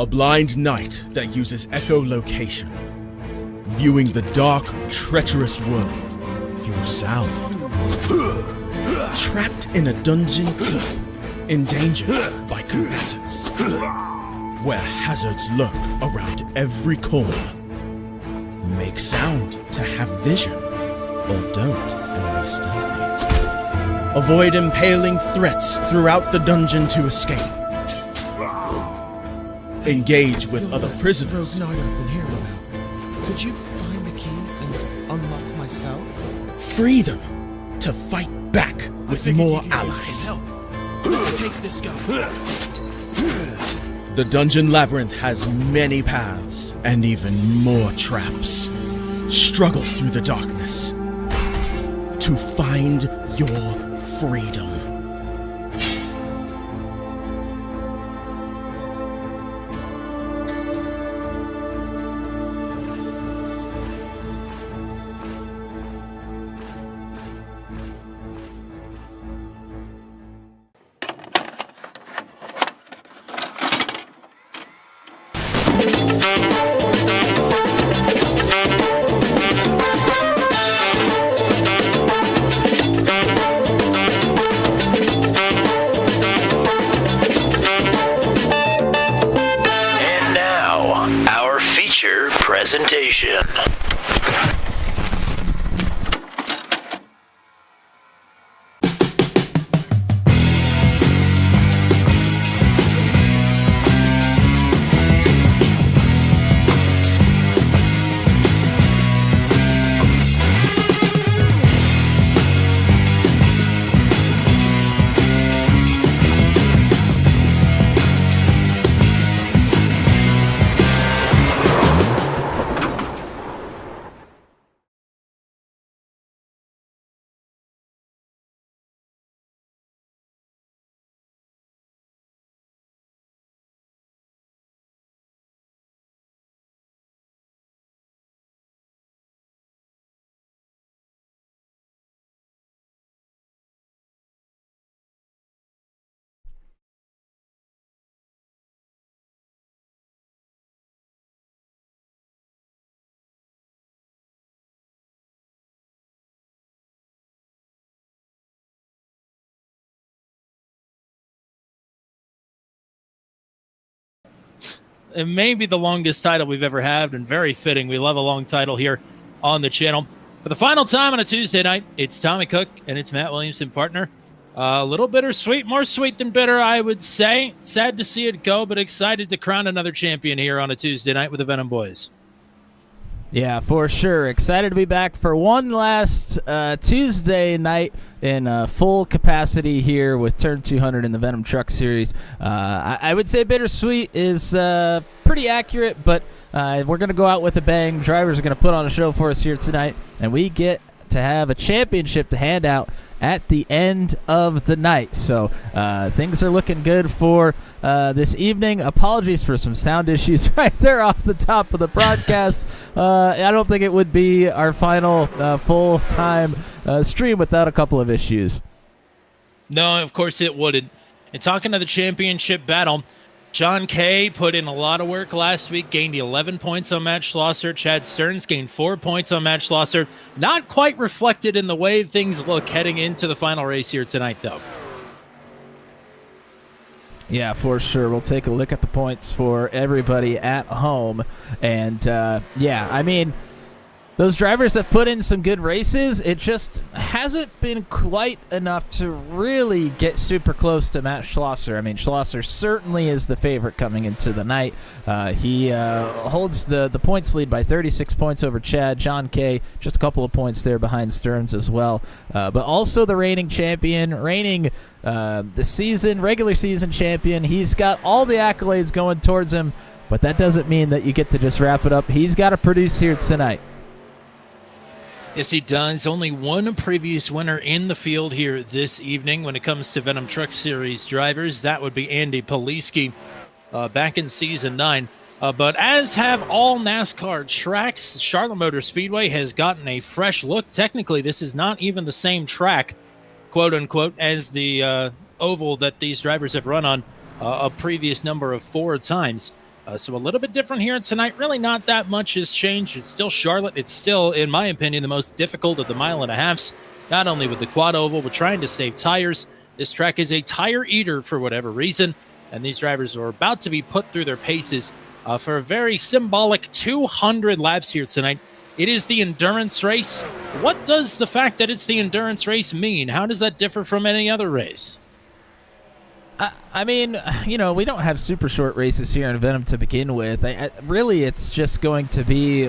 A blind knight that uses echolocation, viewing the dark, treacherous world through sound. Trapped in a dungeon keep, endangered by combatants, where hazards lurk around every corner. Make sound to have vision, or don't and be stealthy. Avoid impaling threats throughout the dungeon to escape. Engage with other prisoners. Rogue Knight I've been hearing about. Could you find the key and unlock my cell? Free them to fight back with more allies. Let's take this guy. The Dungeon Labyrinth has many paths and even more traps. Struggle through the darkness to find your freedom. Presentation. It may be the longest title we've ever had, and very fitting. We love a long title here on the channel. For the final time on a Tuesday night, it's Tommy Cook and it's Matt Williamson, partner. A little bittersweet, more sweet than bitter, I would say. Sad to see it go, but excited to crown another champion here on a Tuesday night with the Venom Boys. Yeah, for sure. Excited to be back for one last Tuesday night in full capacity here with Turn 200 in the Venom Truck Series. I would say bittersweet is pretty accurate, but we're going to go out with a bang. Drivers are going to put on a show for us here tonight, and we get to have a championship to hand out at the end of the night. So things are looking good for this evening. Apologies for some sound issues right there off the top of the broadcast. I don't think it would be our final full-time stream without a couple of issues. No, of course it wouldn't. And talking to the championship battle, John Kay put in a lot of work last week, gained 11 points on Matt Schlosser. Chad Stearns gained 4 points on Matt Schlosser. Not quite reflected in the way things look heading into the final race here tonight, though. Yeah, for sure. We'll take a look at the points for everybody at home. And, yeah, I mean, those drivers have put in some good races. It just hasn't been quite enough to really get super close to Matt Schlosser. I mean, Schlosser certainly is the favorite coming into the night. He holds the points lead by 36 points over Chad. John Kay, just a couple of points there behind Stearns as well. But also the reigning champion, the regular season champion. He's got all the accolades going towards him, but that doesn't mean that you get to just wrap it up. He's got to produce here tonight. Yes, he does. Only one previous winner in the field here this evening when it comes to Venom Truck Series drivers. That would be Andy Poliski back in Season 9. But as have all NASCAR tracks, Charlotte Motor Speedway has gotten a fresh look. Technically, this is not even the same track, quote-unquote, as the oval that these drivers have run on a previous number of 4 times. So a little bit different here tonight. Really not that much has changed. It's still Charlotte. It's still, in my opinion, the most difficult of the mile and a halfs, not only with the quad oval, but trying to save tires. This track is a tire eater for whatever reason, and these drivers are about to be put through their paces for a very symbolic 200 laps here tonight. It is the endurance race. What does the fact that it's the endurance race mean? How does that differ from any other race? I mean, we don't have super short races here in Venom to begin with. Really, it's just going to be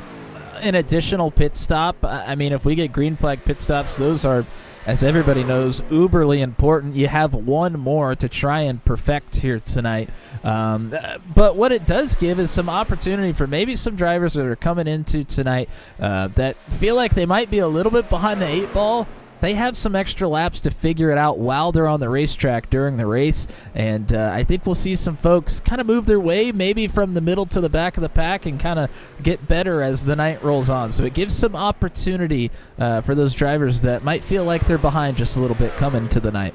an additional pit stop. I mean, if we get green flag pit stops, those are, as everybody knows, uberly important. You have one more to try and perfect here tonight. But what it does give is some opportunity for maybe some drivers that are coming into tonight that feel like they might be a little bit behind the 8 ball. They have some extra laps to figure it out while they're on the racetrack during the race, and I think we'll see some folks kind of move their way maybe from the middle to the back of the pack and kind of get better as the night rolls on. So it gives some opportunity for those drivers that might feel like they're behind just a little bit coming to the night.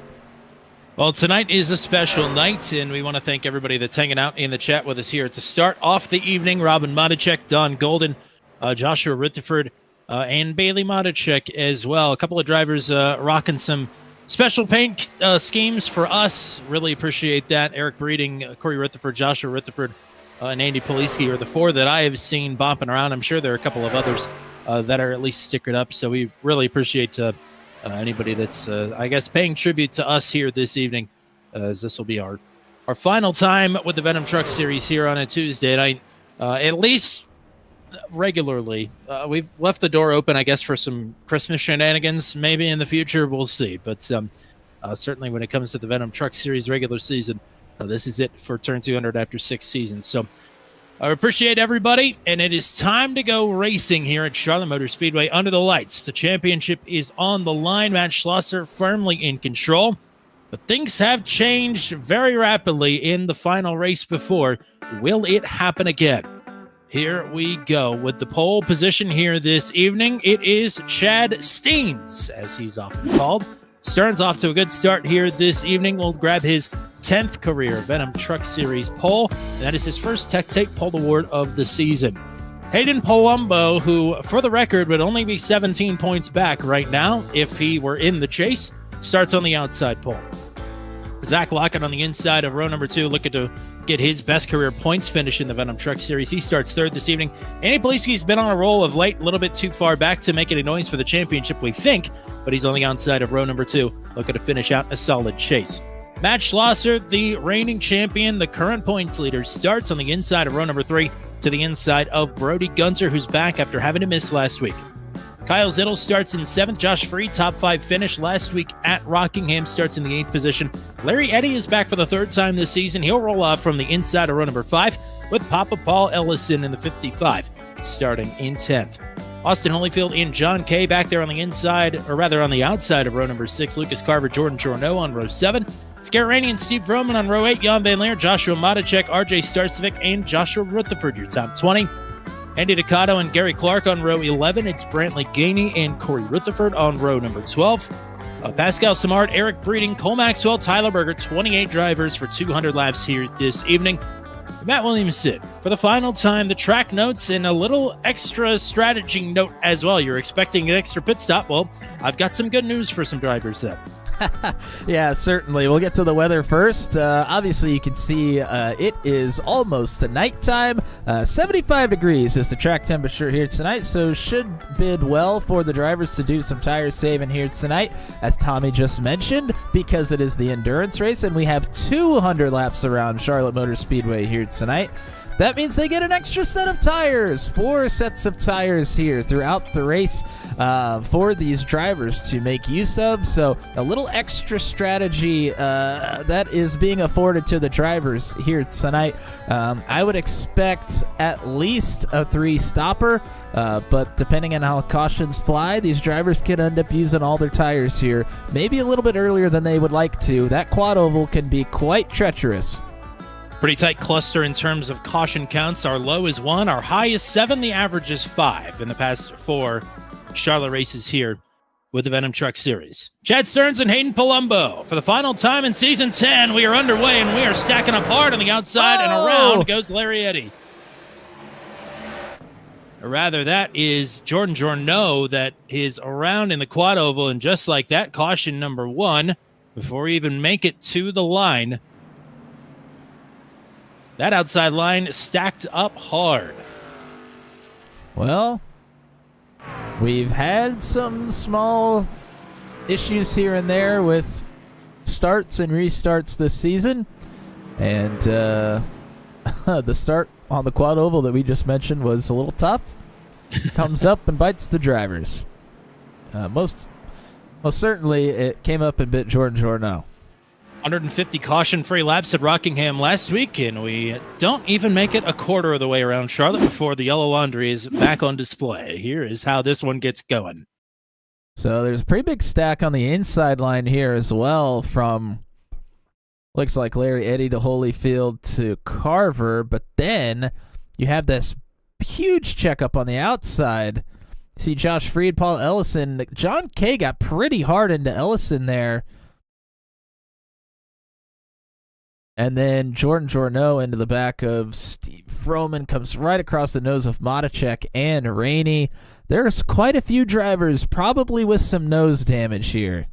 Well, tonight is a special night, and we want to thank everybody that's hanging out in the chat with us here to start off the evening. Robin Matichek, Don Golden, Joshua Rutherford, and Bailey Matichek as well. A couple of drivers rocking some special paint schemes for us. Really appreciate that. Eric Breeding, Corey Rutherford, Joshua Rutherford, and Andy Poliski are the 4 that I have seen bopping around. I'm sure there are a couple of others that are at least stickered up. So we really appreciate anybody that's, I guess, paying tribute to us here this evening, as this will be our final time with the Venom Truck Series here on a Tuesday night, at least regularly. We've left the door open, I guess, for some Christmas shenanigans maybe in the future. We'll see. But certainly when it comes to the Venom Truck Series regular season, this is it for Turn 200 after 6 seasons. So I appreciate everybody, and it is time to go racing here at Charlotte Motor Speedway under the lights. The championship is on the line. Matt Schlosser firmly in control, but things have changed very rapidly in the final race before. Will it happen again? Here we go with the pole position here this evening. It is Chad Steens, as he's often called. Stern's off to a good start here this evening. We'll grab his 10th career Venom Truck Series pole. That is his first Tech Tape Pole Award of the season. Hayden Palumbo, who, for the record, would only be 17 points back right now if he were in the chase, starts on the outside pole. Zach Lockett on the inside of row number 2, looking to get his best career points finish in the Venom Truck Series. He starts 3rd this evening. Andy Poliski's been on a roll of late, a little bit too far back to make any noise for the championship, we think, but he's on the outside of row number 2, looking to finish out a solid chase. Matt Schlosser, the reigning champion, the current points leader, starts on the inside of row number 3 to the inside of Brody Gunter, who's back after having to miss last week. Kyle Zittel starts in 7th. Josh Free, top 5 finish last week at Rockingham, starts in the 8th position. Larry Eddy is back for the 3rd time this season. He'll roll off from the inside of row number 5 with Papa Paul Ellison in the 55, starting in 10th. Austin Holyfield and John Kay back there on the inside, or rather on the outside of row number 6. Lucas Carver, Jordan Chorneau on row 7. Garrett Rainey and Steve Roman on row 8. Jan Van Leer, Joshua Matichek, RJ Starcevic, and Joshua Rutherford, your top 20. Andy Ducato and Gary Clark on row 11. It's Brantley Gainey and Corey Rutherford on row number 12. Pascal Samard, Eric Breeding, Cole Maxwell, Tyler Berger, 28 drivers for 200 laps here this evening. Matt Williamson, for the final time, the track notes and a little extra strategy note as well. You're expecting an extra pit stop. Well, I've got some good news for some drivers then. Yeah, certainly. We'll get to the weather first. Obviously, you can see it is almost nighttime. 75 degrees is the track temperature here tonight, so should bid well for the drivers to do some tire saving here tonight, as Tommy just mentioned, because it is the endurance race, and we have 200 laps around Charlotte Motor Speedway here tonight. That means they get an extra set of tires, 4 sets of tires here throughout the race for these drivers to make use of. So a little extra strategy that is being afforded to the drivers here tonight. I would expect at least a 3-stopper, but depending on how cautions fly, these drivers can end up using all their tires here, maybe a little bit earlier than they would like to. That quad oval can be quite treacherous. Pretty tight cluster in terms of caution counts. Our low is 1, our high is 7, the average is 5 in the past 4 Charlotte races here with the Venom Truck Series. Chad Stearns and Hayden Palumbo. For the final time in Season 10, we are underway, and we are stacking up hard on the outside, and around goes Larry Eddy. Or rather, that is Jordan Journeau that is around in the quad oval, and just like that, caution number 1 before we even make it to the line. That outside line stacked up hard. Well, we've had some small issues here and there with starts and restarts this season. And the start on the quad oval that we just mentioned was a little tough. Comes up and bites the drivers. Most certainly, it came up and bit Jordan Journeau. 150 caution-free laps at Rockingham last week, and we don't even make it a quarter of the way around Charlotte before the yellow laundry is back on display. Here is how this one gets going. So there's a pretty big stack on the inside line here as well, from looks like Larry Eddy to Holyfield to Carver, but then you have this huge checkup on the outside. See Josh Freed, Paul Ellison. John Kay got pretty hard into Ellison there. And then Jordan Journeau into the back of Steve Froman, comes right across the nose of Matichek and Rainey. There's quite a few drivers, probably with some nose damage here.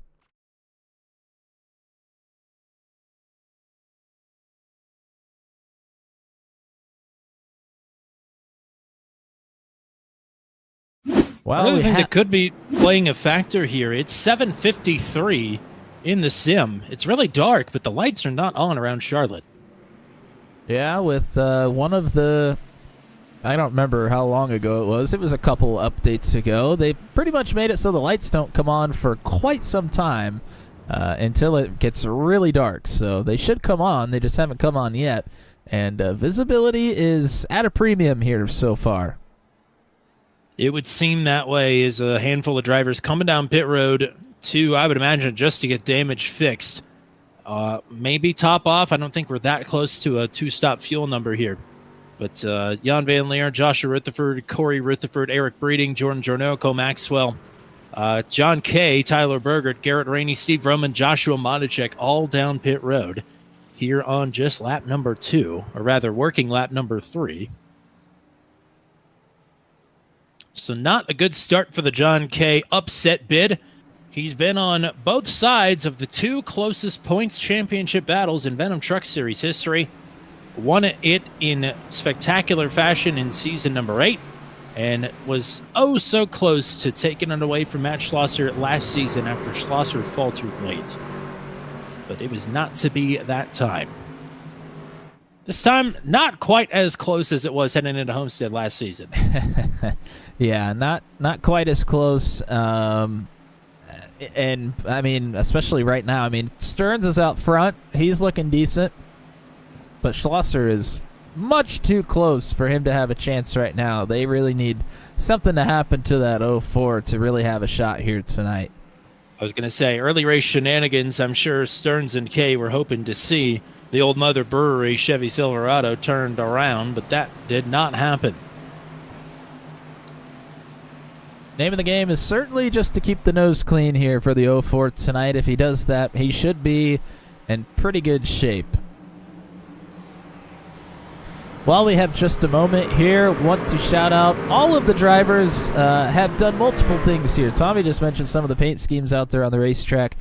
Well, another thing that could be playing a factor here, it's 7:53 in the sim. It's really dark, but the lights are not on around Charlotte. Yeah, with one of the, I don't remember how long ago it was. It was a couple updates ago. They pretty much made it so the lights don't come on for quite some time until it gets really dark. So they should come on. They just haven't come on yet. And visibility is at a premium here so far. It would seem that way as a handful of drivers coming down pit road to, I would imagine, just to get damage fixed. Maybe top off. I don't think we're that close to a 2-stop fuel number here. But Jan Van Leer, Joshua Rutherford, Corey Rutherford, Eric Breeding, Jordan Journeau, Cole Maxwell, John Kay, Tyler Bergert, Garrett Rainey, Steve Roman, Joshua Matichek, all down pit road here on just lap number 2, or rather working lap number 3. So not a good start for the John Kay upset bid. He's been on both sides of the 2 closest points championship battles in Venom Truck Series history. Won it in spectacular fashion in season number 8, and was oh so close to taking it away from Matt Schlosser last season after Schlosser faltered late. But it was not to be that time. This time, not quite as close as it was heading into Homestead last season. Yeah, not quite as close. And, I mean, especially right now. I mean, Stearns is out front. He's looking decent. But Schlosser is much too close for him to have a chance right now. They really need something to happen to that 04 to really have a shot here tonight. I was going to say, early race shenanigans, I'm sure Stearns and Kay were hoping to see the Old Mother Brewery Chevy Silverado turned around, but that did not happen. Name of the game is certainly just to keep the nose clean here for the 04 tonight. If he does that, he should be in pretty good shape. While we have just a moment here, want to shout out all of the drivers have done multiple things here. Tommy just mentioned some of the paint schemes out there on the racetrack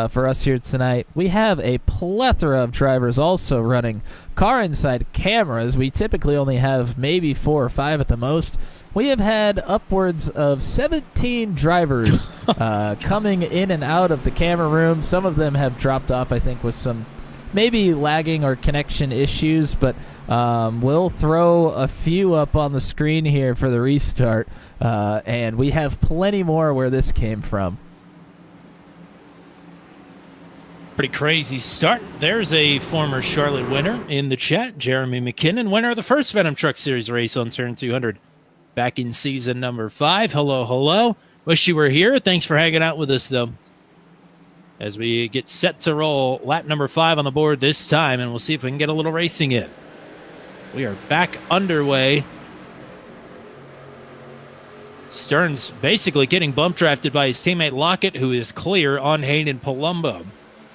for us here tonight. We have a plethora of drivers also running car inside cameras. We typically only have maybe 4 or 5 at the most. We have had upwards of 17 drivers coming in and out of the camera room. Some of them have dropped off, I think, with some maybe lagging or connection issues, but we'll throw a few up on the screen here for the restart, and we have plenty more where this came from. Pretty crazy start. There's a former Charlotte winner in the chat, Jeremy McKinnon, winner of the first Venom Truck Series race on Turn 200 back in season number 5. Hello, hello. Wish you were here. Thanks for hanging out with us, though, as we get set to roll lap number 5 on the board this time, and we'll see if we can get a little racing in. We are back underway Stearns basically getting bump drafted by his teammate Lockett, who is clear on Hayden Palumbo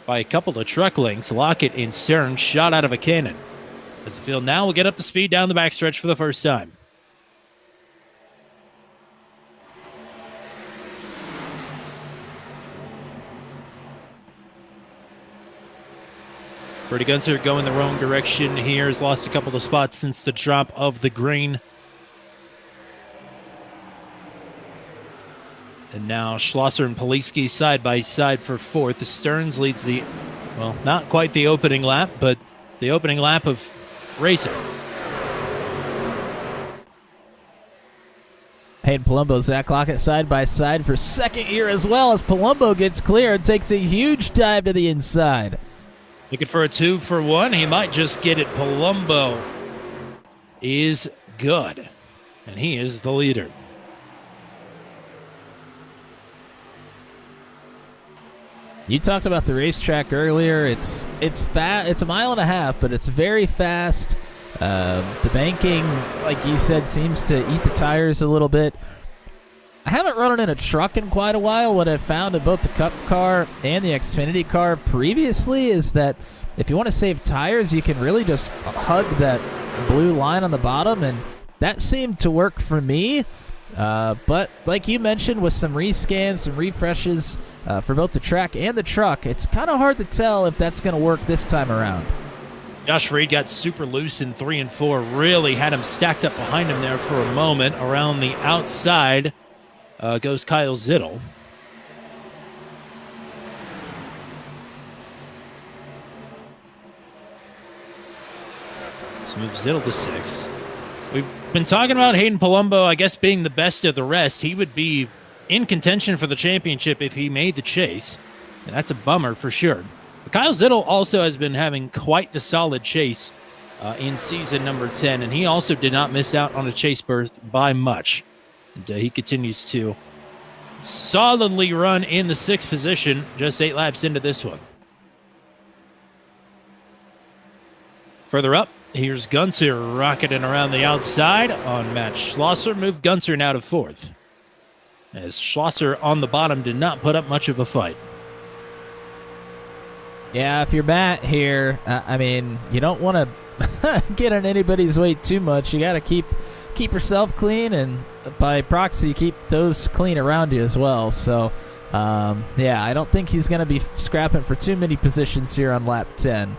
by a couple of truck lengths. Lockett and Stearns shot out of a cannon. As the field now will get up to speed down the backstretch for the first time. Brody Gunter going the wrong direction here. Has lost a couple of spots since the drop of the green. And now Schlosser and Poliski side by side for fourth. The Stearns leads the, well, not quite the opening lap, but the opening lap of racing. Hayden Palumbo, Zach Lockett side by side for second year as well as Palumbo gets clear and takes a huge dive to the inside. Looking for a 2-for-1. He might just get it. Palumbo is good, and he is the leader. You talked about the racetrack earlier. It's fast. It's a mile and a half, but it's very fast. The banking, like you said, seems to eat the tires a little bit. I haven't run it in a truck in quite a while. What I've found in both the Cup car and the Xfinity car previously is that if you want to save tires, you can really just hug that blue line on the bottom, and that seemed to work for me. But like you mentioned, with some rescans, some refreshes for both the track and the truck, it's kind of hard to tell if that's going to work this time around. Josh Reed got super loose in 3 and 4. Really had him stacked up behind him there for a moment. Around the outside goes Kyle Zittel. So move Zittel to 6. We've been talking about Hayden Palumbo, I guess, being the best of the rest. He would be in contention for the championship if he made the chase. And that's a bummer for sure. But Kyle Zittel also has been having quite the solid chase in season number 10, and he also did not miss out on a chase berth by much. And he continues to solidly run in the 6th position, just 8 laps into this one. Further up, here's Gunter rocketing around the outside on Matt Schlosser. Moved Gunter now to 4th, as Schlosser on the bottom did not put up much of a fight. Yeah, if you're Matt here, I mean, you don't want to get on anybody's way too much. You got to keep yourself clean, and by proxy, keep those clean around you as well. So, yeah, I don't think he's going to be scrapping for too many positions here on lap 10.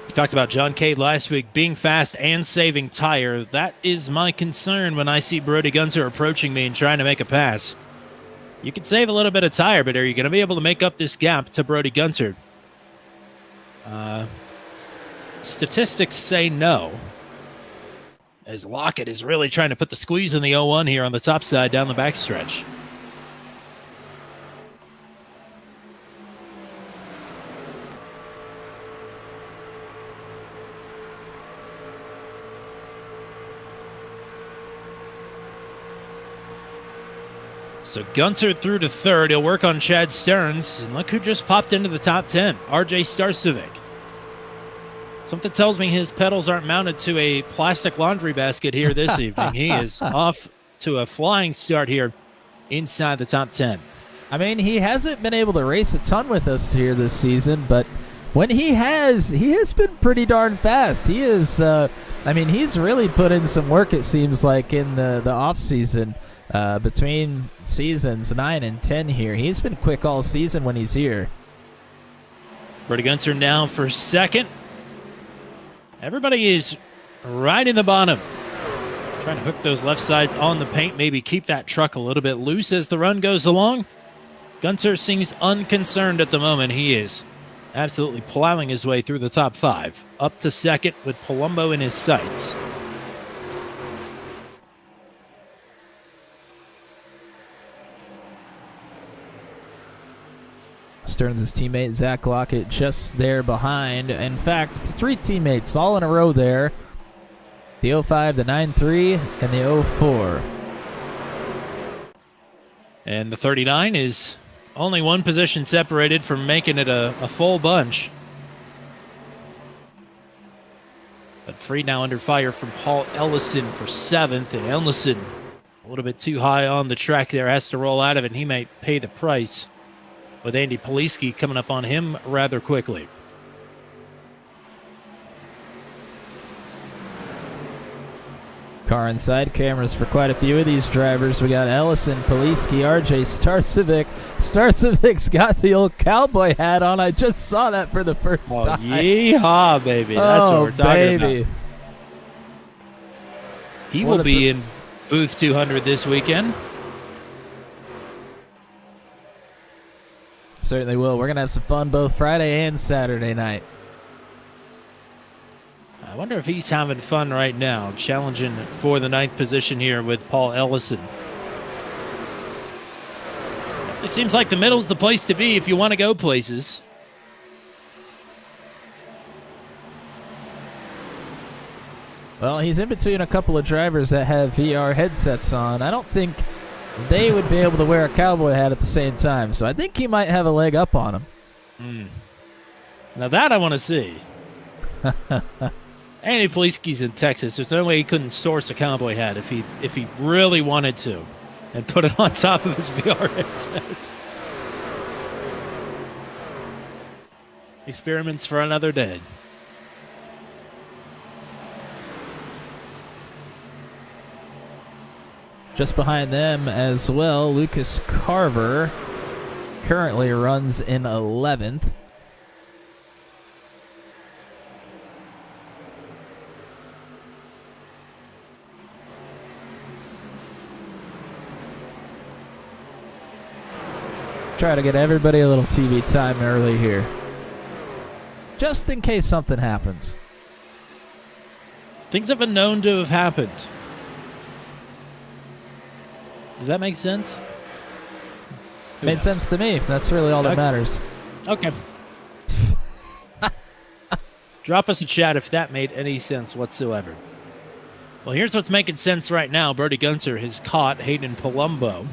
We talked about John Cade last week being fast and saving tire. That is my concern when I see Brody Gunter approaching me and trying to make a pass. You can save a little bit of tire, but are you going to be able to make up this gap to Brody Gunter? Statistics say no, as Lockett is really trying to put the squeeze in the 0-1 here on the top side down the backstretch. So Gunter through to 3rd. He'll work on Chad Stearns. And look who just popped into the top 10. RJ Starcevic. Something tells me his pedals aren't mounted to a plastic laundry basket here this evening. He is off to a flying start here inside the top 10. I mean, he hasn't been able to race a ton with us here this season, but when he has been pretty darn fast. He is, I mean, he's really put in some work, it seems like, in the off-season. Between seasons 9 and 10 here. He's been quick all season when he's here. Brody Gunter now for 2nd. Everybody is right in the bottom. Trying to hook those left sides on the paint, maybe keep that truck a little bit loose as the run goes along. Gunter seems unconcerned at the moment. He is absolutely plowing his way through the top 5. Up to 2nd with Palumbo in his sights. Stearns' teammate Zach Lockett just there behind. In fact, 3 teammates all in a row there. The 05, the 9-3, and the 04. And the 39 is only 1 position separated from making it a full bunch. But Freed now under fire from Paul Ellison for 7th, and Ellison a little bit too high on the track there, has to roll out of it, and he may pay the price with Andy Poliski coming up on him rather quickly. Car inside cameras for quite a few of these drivers. We got Ellison, Poliski, RJ Starcevic. Starcevic's got the old cowboy hat on. I just saw that for the first time. Yeehaw, baby. That's what we're talking about. He will be in Booth 200 this weekend. Certainly will. We're going to have some fun both Friday and Saturday night. I wonder if he's having fun right now, challenging for the 9th position here with Paul Ellison. It seems like the middle's the place to be if you want to go places. Well, he's in between a couple of drivers that have VR headsets on. I don't think they would be able to wear a cowboy hat at the same time, so I think he might have a leg up on him. Now that I want to see. Andy Poliski's in Texas. There's no way he couldn't source a cowboy hat if he really wanted to and put it on top of his VR headset. Experiments for another day. Just behind them as well, Lucas Carver currently runs in 11th. Try to get everybody a little TV time early here, just in case something happens. Things have been known to have happened. Does that make sense? Made sense to me. That's really all that matters. Okay. Drop us a chat if that made any sense whatsoever. Well, here's what's making sense right now. Brody Gunter has caught Hayden Palumbo.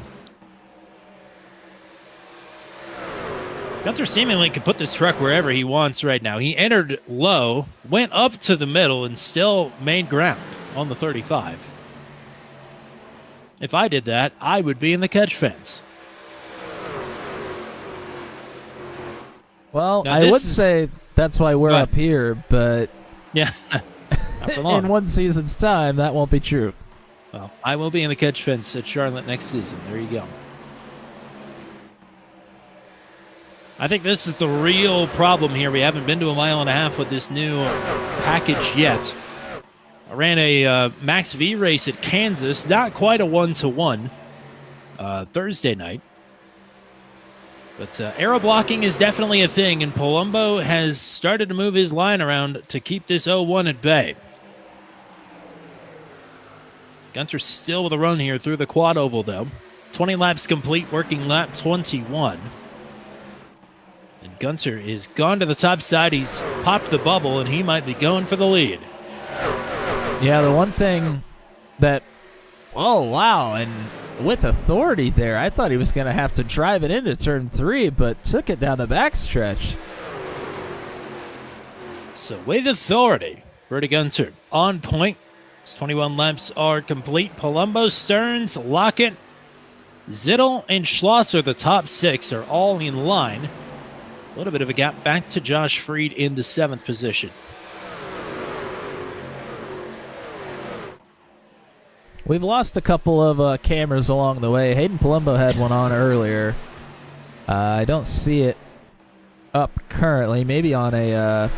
Gunter seemingly can put this truck wherever he wants right now. He entered low, went up to the middle, and still made ground on the 35. If I did that, I would be in the catch fence. Well, now, I would say that's why we're up here, but yeah, not for long. In one season's time, that won't be true. Well, I will be in the catch fence at Charlotte next season. There you go. I think this is the real problem here. We haven't been to a mile and a half with this new package yet. I ran a Max V race at Kansas, not quite a 1-to-1 Thursday night. But aero blocking is definitely a thing, and Palumbo has started to move his line around to keep this 0-1 at bay. Gunter still with a run here through the quad oval, though. 20 laps complete, working lap 21. And Gunter is gone to the top side. He's popped the bubble, and he might be going for the lead. Yeah, the one thing that... Oh, wow, and with authority there. I thought he was going to have to drive it into turn 3, but took it down the backstretch. So with authority, Brody Gunter on point. His 21 laps are complete. Palumbo, Stearns, Lockett, Zittel, and Schlosser, the top 6, are all in line. A little bit of a gap back to Josh Freed in the 7th position. We've lost a couple of cameras along the way. Hayden Palumbo had one on earlier. I don't see it up currently. Maybe on a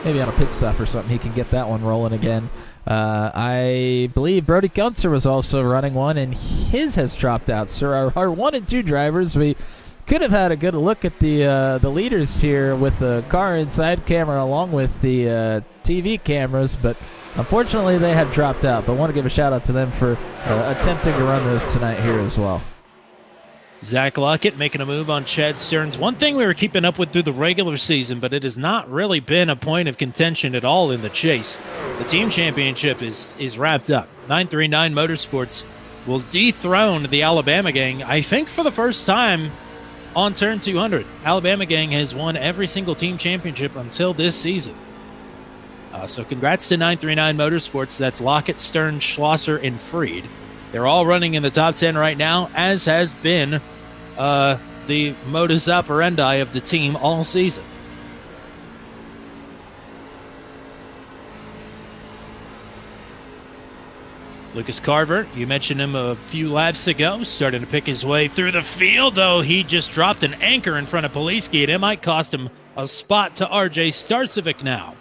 pit stop or something. He can get that one rolling again. I believe Brody Gunter was also running one, and his has dropped out. So our 1 and 2 drivers, we could have had a good look at the leaders here with the car inside camera along with the TV cameras, but unfortunately they have dropped out. But I want to give a shout out to them for attempting to run those tonight here as well. Zach Lockett making a move on Chad Stearns. One thing we were keeping up with through the regular season, but it has not really been a point of contention at all in the chase. The team championship is wrapped up. 939 Motorsports will dethrone the Alabama gang, I think for the first time on turn 200. Alabama gang has won every single team championship until this season. So congrats to 939 Motorsports. That's Lockett, Stern, Schlosser, and Freed. They're all running in the top 10 right now, as has been the modus operandi of the team all season. Lucas Carver, you mentioned him a few laps ago, starting to pick his way through the field, though he just dropped an anchor in front of Poliski, and it might cost him a spot to RJ Starcevic now.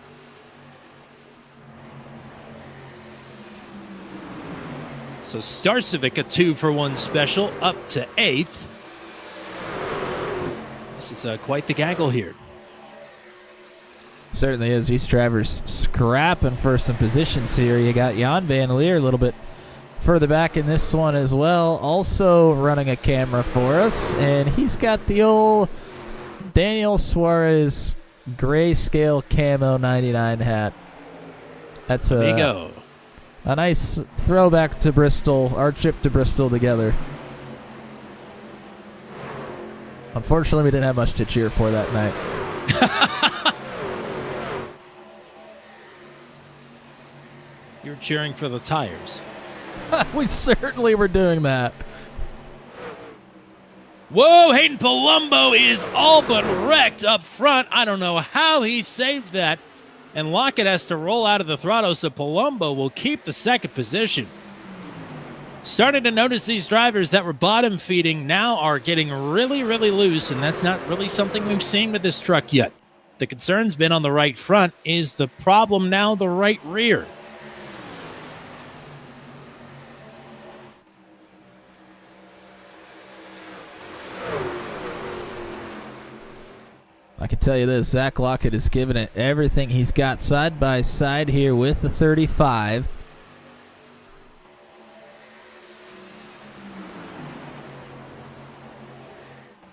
So Starcevic, a 2-for-1 special, up to 8th. This is quite the gaggle here. Certainly is. These drivers scrapping for some positions here. You got Jan Van Leer a little bit further back in this one as well, also running a camera for us, and he's got the old Daniel Suarez grayscale camo 99 hat. That's a nice throwback to Bristol, our trip to Bristol together. Unfortunately, we didn't have much to cheer for that night. You're cheering for the tires. We certainly were doing that. Whoa, Hayden Palumbo is all but wrecked up front. I don't know how he saved that. And Lockett has to roll out of the throttle, so Palumbo will keep the second position. Starting to notice these drivers that were bottom feeding now are getting really, really loose, and that's not really something we've seen with this truck yet. The concern's been on the right front. Is the problem now the right rear? I can tell you this, Zach Lockett is giving it everything he's got side by side here with the 35.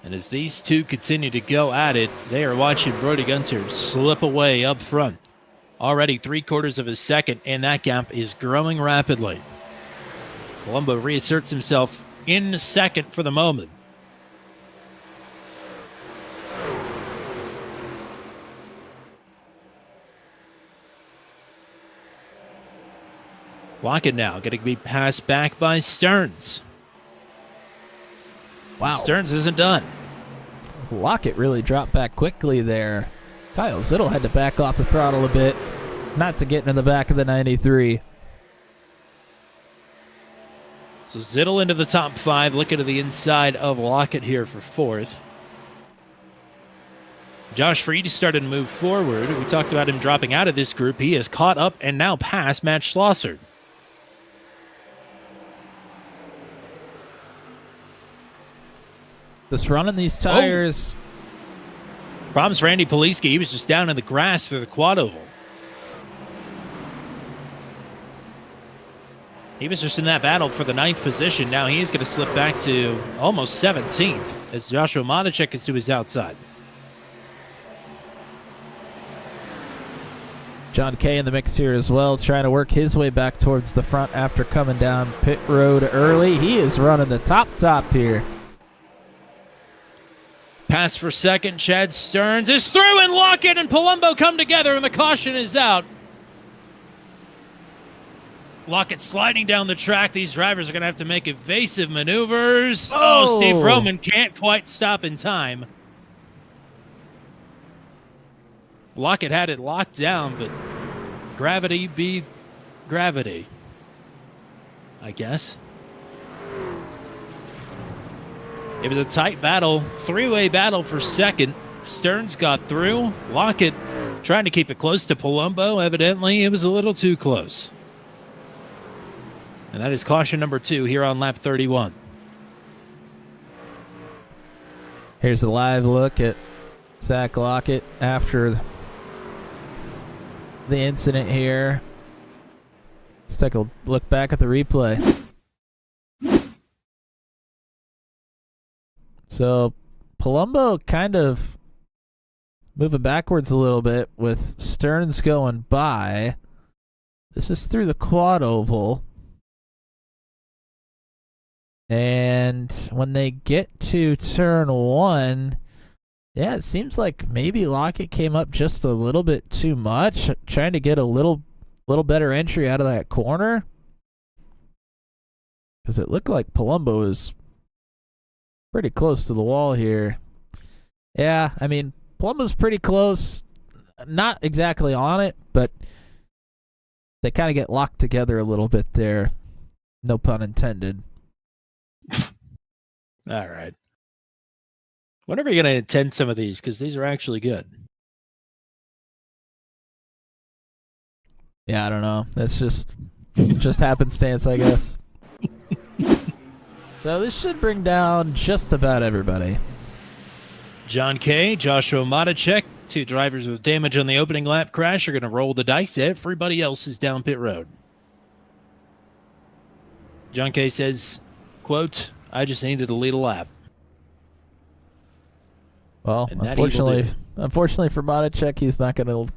And as these two continue to go at it, they are watching Brody Gunter slip away up front. Already 3/4 of a second, and that gap is growing rapidly. Palumbo reasserts himself in second for the moment. Lockett now going to be passed back by Stearns. Wow. Stearns isn't done. Lockett really dropped back quickly there. Kyle Zittel had to back off the throttle a bit, not to get into the back of the 93. So Zittel into the top 5, looking to the inside of Lockett here for 4th. Josh Freed started to move forward. We talked about him dropping out of this group. He has caught up and now passed Matt Schlosser. Just running these tires. Problems for Andy Poliski. He was just down in the grass for the quad oval. He was just in that battle for the 9th position. Now he is going to slip back to almost 17th as Joshua Monacek is to his outside. John Kay in the mix here as well, trying to work his way back towards the front after coming down pit road early. He is running the top here. Pass for second. Chad Stearns is through, and Lockett and Palumbo come together, and the caution is out. Lockett sliding down the track. These drivers are going to have to make evasive maneuvers. Oh, Steve Roman can't quite stop in time. Lockett had it locked down, but gravity be gravity, I guess. It was a tight battle, 3-way battle for second. Stearns got through. Lockett trying to keep it close to Palumbo. Evidently, it was a little too close. And that is caution number 2 here on lap 31. Here's a live look at Zach Lockett after the incident here. Let's take a look back at the replay. So Palumbo kind of moving backwards a little bit with Stearns going by. This is through the quad oval. And when they get to turn 1, Yeah, it seems like maybe Lockett came up just a little bit too much, trying to get a little better entry out of that corner. Because it looked like Palumbo is pretty close to the wall here. Yeah, I mean, Palumbo's pretty close. Not exactly on it, but they kind of get locked together a little bit there. No pun intended. All right. When are we going to attend some of these? Because these are actually good. Yeah, I don't know. That's just happenstance, I guess. So this should bring down just about everybody. John Kay, Joshua Matacek, two drivers with damage on the opening lap crash, are going to roll the dice. Everybody else is down pit road. John Kay says, quote, I just needed to lead a lap. Well, And that he will do. unfortunately for Matacek, he's not going to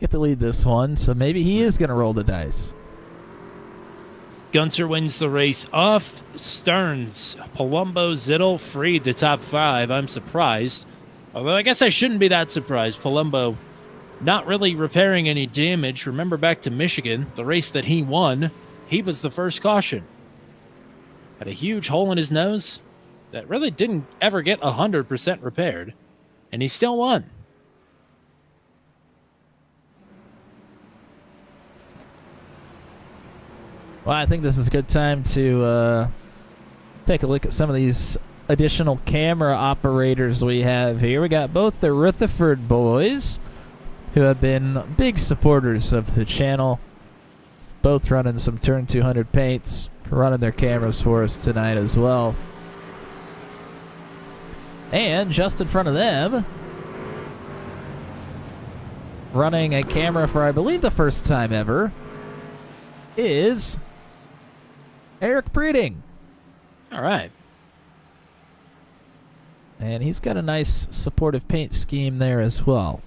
get to lead this one, so maybe he is going to roll the dice. Gunter wins the race off Stearns. Palumbo, Zittel, Freed the top five. I'm surprised. Although I guess I shouldn't be that surprised. Palumbo not really repairing any damage. Remember back to Michigan, the race that he won, he was the first caution. Had a huge hole in his nose that really didn't ever get 100% repaired, and he still won. Well, I think this is a good time to take a look at some of these additional camera operators we have here. We got both the Rutherford boys, who have been big supporters of the channel, both running some Turn 200 paints, running their cameras for us tonight as well. And just in front of them, running a camera for, I believe, the first time ever, is Eric Breeding. All right. And he's got a nice supportive paint scheme there as well.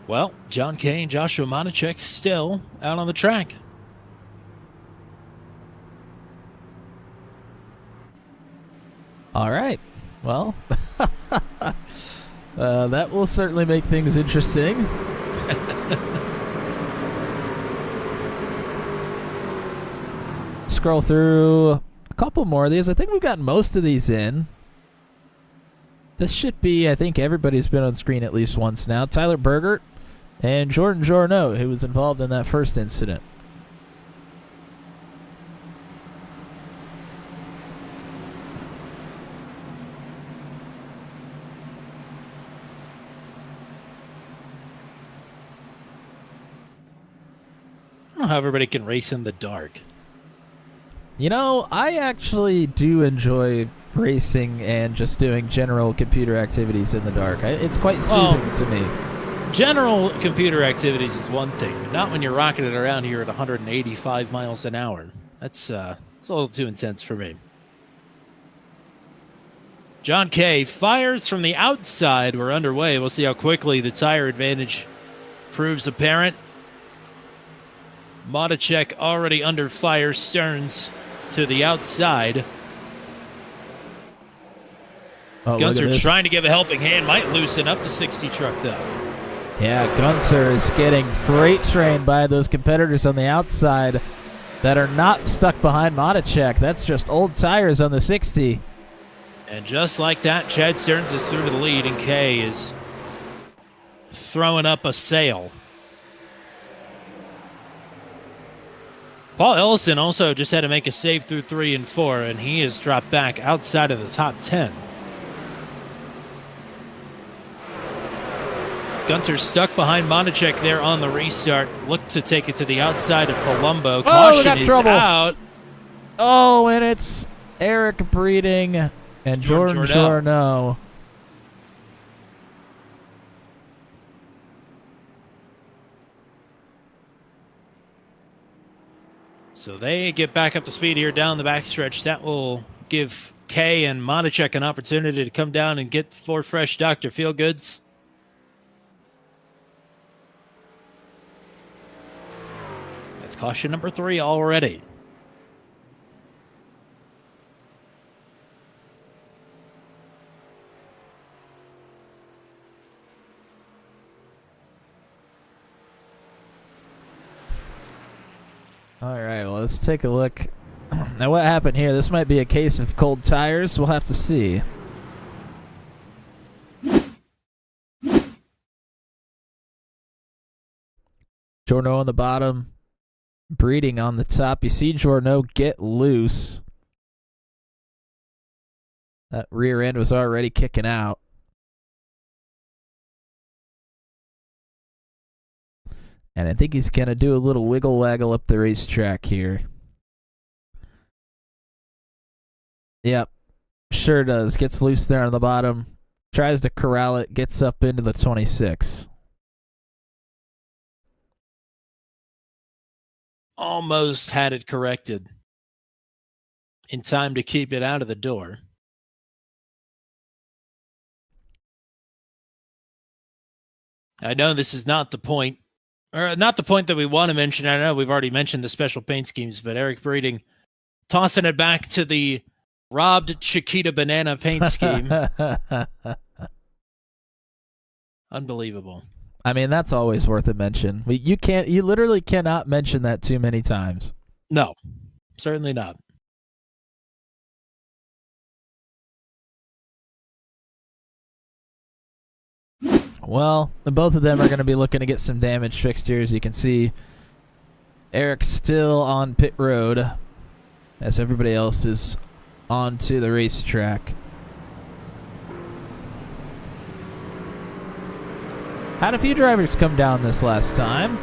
Well, John Kay and Joshua Matacek still out on the track. All right. Well, that will certainly make things interesting. Scroll through a couple more of these. I think we've gotten most of these in. This should be, I think everybody's been on screen at least once now. Tyler Bergert and Jordan Jorno, who was involved in that first incident. I don't know how everybody can race in the dark. You know, I actually do enjoy racing and just doing general computer activities in the dark. It's quite soothing to me. General computer activities is one thing, but not when you're rocking it around here at 185 miles an hour. It's a little too intense for me. John Kay fires from the outside. We're underway. We'll see how quickly the tire advantage proves apparent. Matacek already under fire. Stearns to the outside. Oh, Gunter trying to give a helping hand. Might loosen up the 60 truck, though. Yeah, Gunter is getting freight trained by those competitors on the outside that are not stuck behind Matacek. That's just old tires on the 60. And just like that, Chad Stearns is through to the lead, and Kay is throwing up a sail. Paul Ellison also just had to make a save through 3 and 4, and he has dropped back outside of the top 10. Gunter stuck behind Matacek there on the restart. Looked to take it to the outside of Palumbo. Caution is out. Oh, and it's Eric Breeding and Jordan Jorno. So they get back up to speed here down the backstretch. That will give Kay and Monachek an opportunity to come down and get 4 fresh Dr. Feelgoods. That's caution number 3 already. All right, well, let's take a look. Now, what happened here? This might be a case of cold tires. We'll have to see. Jorno on the bottom, Breeding on the top. You see Jorno get loose. That rear end was already kicking out. And I think he's going to do a little wiggle waggle up the racetrack here. Yep, sure does. Gets loose there on the bottom. Tries to corral it. Gets up into the 26. Almost had it corrected in time to keep it out of the door. I know this is not the point. Or not the point that we want to mention. I know we've already mentioned the special paint schemes, but Eric Breeding tossing it back to the robbed Chiquita banana paint scheme. Unbelievable. I mean, that's always worth a mention. You literally cannot mention that too many times. No, certainly not. Well, both of them are going to be looking to get some damage fixed here. As you can see, Eric's still on pit road as everybody else is onto the racetrack. Had a few drivers come down this last time.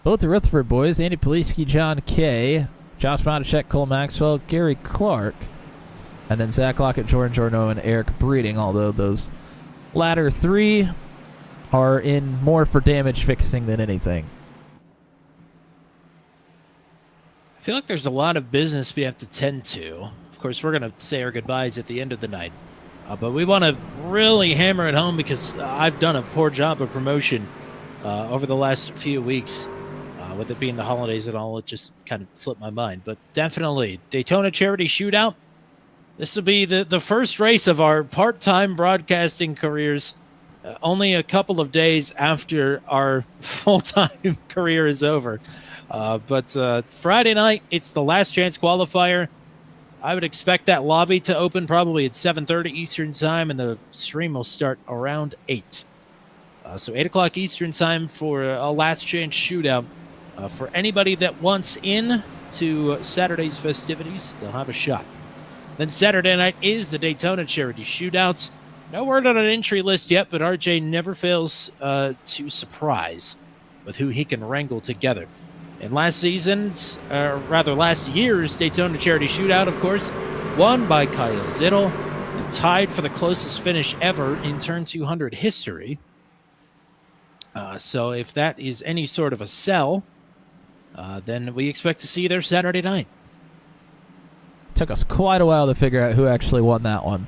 Both the Rutherford boys, Andy Poliski, John Kay, Josh Monachek, Cole Maxwell, Gary Clark, and then Zach Lockett, Jordan Jorno, and Eric Breeding, although those latter 3 are in more for damage fixing than anything. I feel like there's a lot of business we have to tend to. Of course, we're going to say our goodbyes at the end of the night. But we want to really hammer it home because I've done a poor job of promotion over the last few weeks. With it being the holidays and all, it just kind of slipped my mind. But definitely, Daytona Charity Shootout. This will be the first race of our part-time broadcasting careers. Only a couple of days after our full-time career is over. But Friday night, it's the last chance qualifier. I would expect that lobby to open probably at 7:30 Eastern Time, and the stream will start around 8. So 8 o'clock Eastern Time for a last chance shootout. For anybody that wants in to Saturday's festivities, they'll have a shot. Then Saturday night is the Daytona Charity Shootout. No word on an entry list yet, but RJ never fails to surprise with who he can wrangle together. And last year's Daytona Charity Shootout, of course, won by Kyle Zittel, and tied for the closest finish ever in Turn 200 history. So if that is any sort of a sell, then we expect to see you there Saturday night. Took us quite a while to figure out who actually won that one.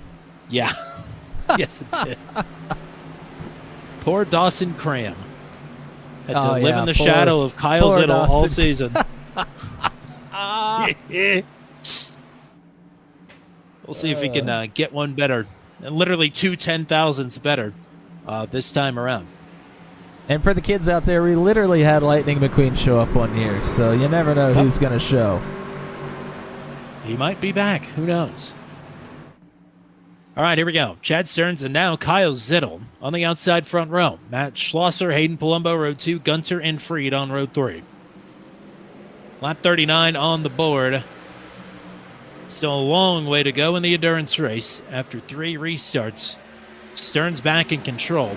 Yeah. Yes, it did. Poor Dawson Cram. Had to live in the shadow of Kyle Zittel all season. We'll see if we can get one better. Literally 2 10,000s better this time around. And for the kids out there, we literally had Lightning McQueen show up one year, so you never know who's going to show. He might be back. Who knows? All right, here we go. Chad Stearns and now Kyle Zittel on the outside front row. Matt Schlosser, Hayden Palumbo, row 2, Gunter and Freed on row 3. Lap 39 on the board. Still a long way to go in the endurance race after 3 restarts. Stearns back in control.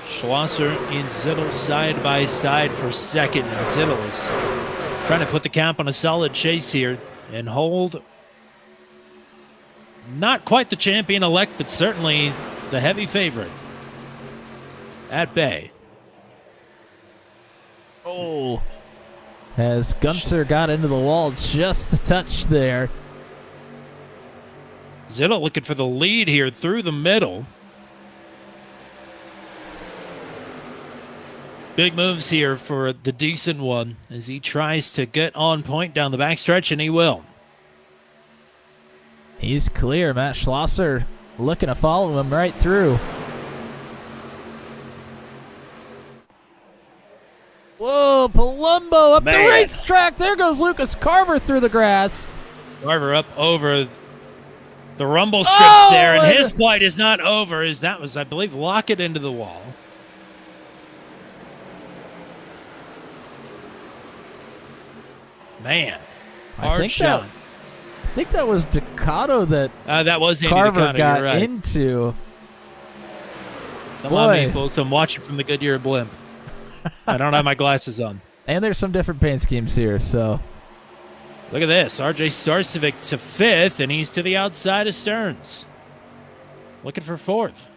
Schlosser and Zittel side by side for second. And Zittel is trying to put the cap on a solid chase here and hold not quite the champion-elect, but certainly the heavy favorite at bay. Oh. As Gunter got into the wall just a touch there. Zittel looking for the lead here through the middle. Big moves here for the decent one as he tries to get on point down the backstretch, and he will. He's clear. Matt Schlosser looking to follow him right through. Whoa, Palumbo up the racetrack. There goes Lucas Carver through the grass. Carver up over the rumble strips there, and his plight is not over as that was, I believe, Lockett into the wall. Man, hard shot. I think that was Ducato that was Andy Carver Ducato, got you're right. into. Don't mind me, folks. I'm watching from the Goodyear blimp. I don't have my glasses on. And there's some different paint schemes here, so. Look at this. RJ Starcevic to 5th, and he's to the outside of Stearns. Looking for 4th.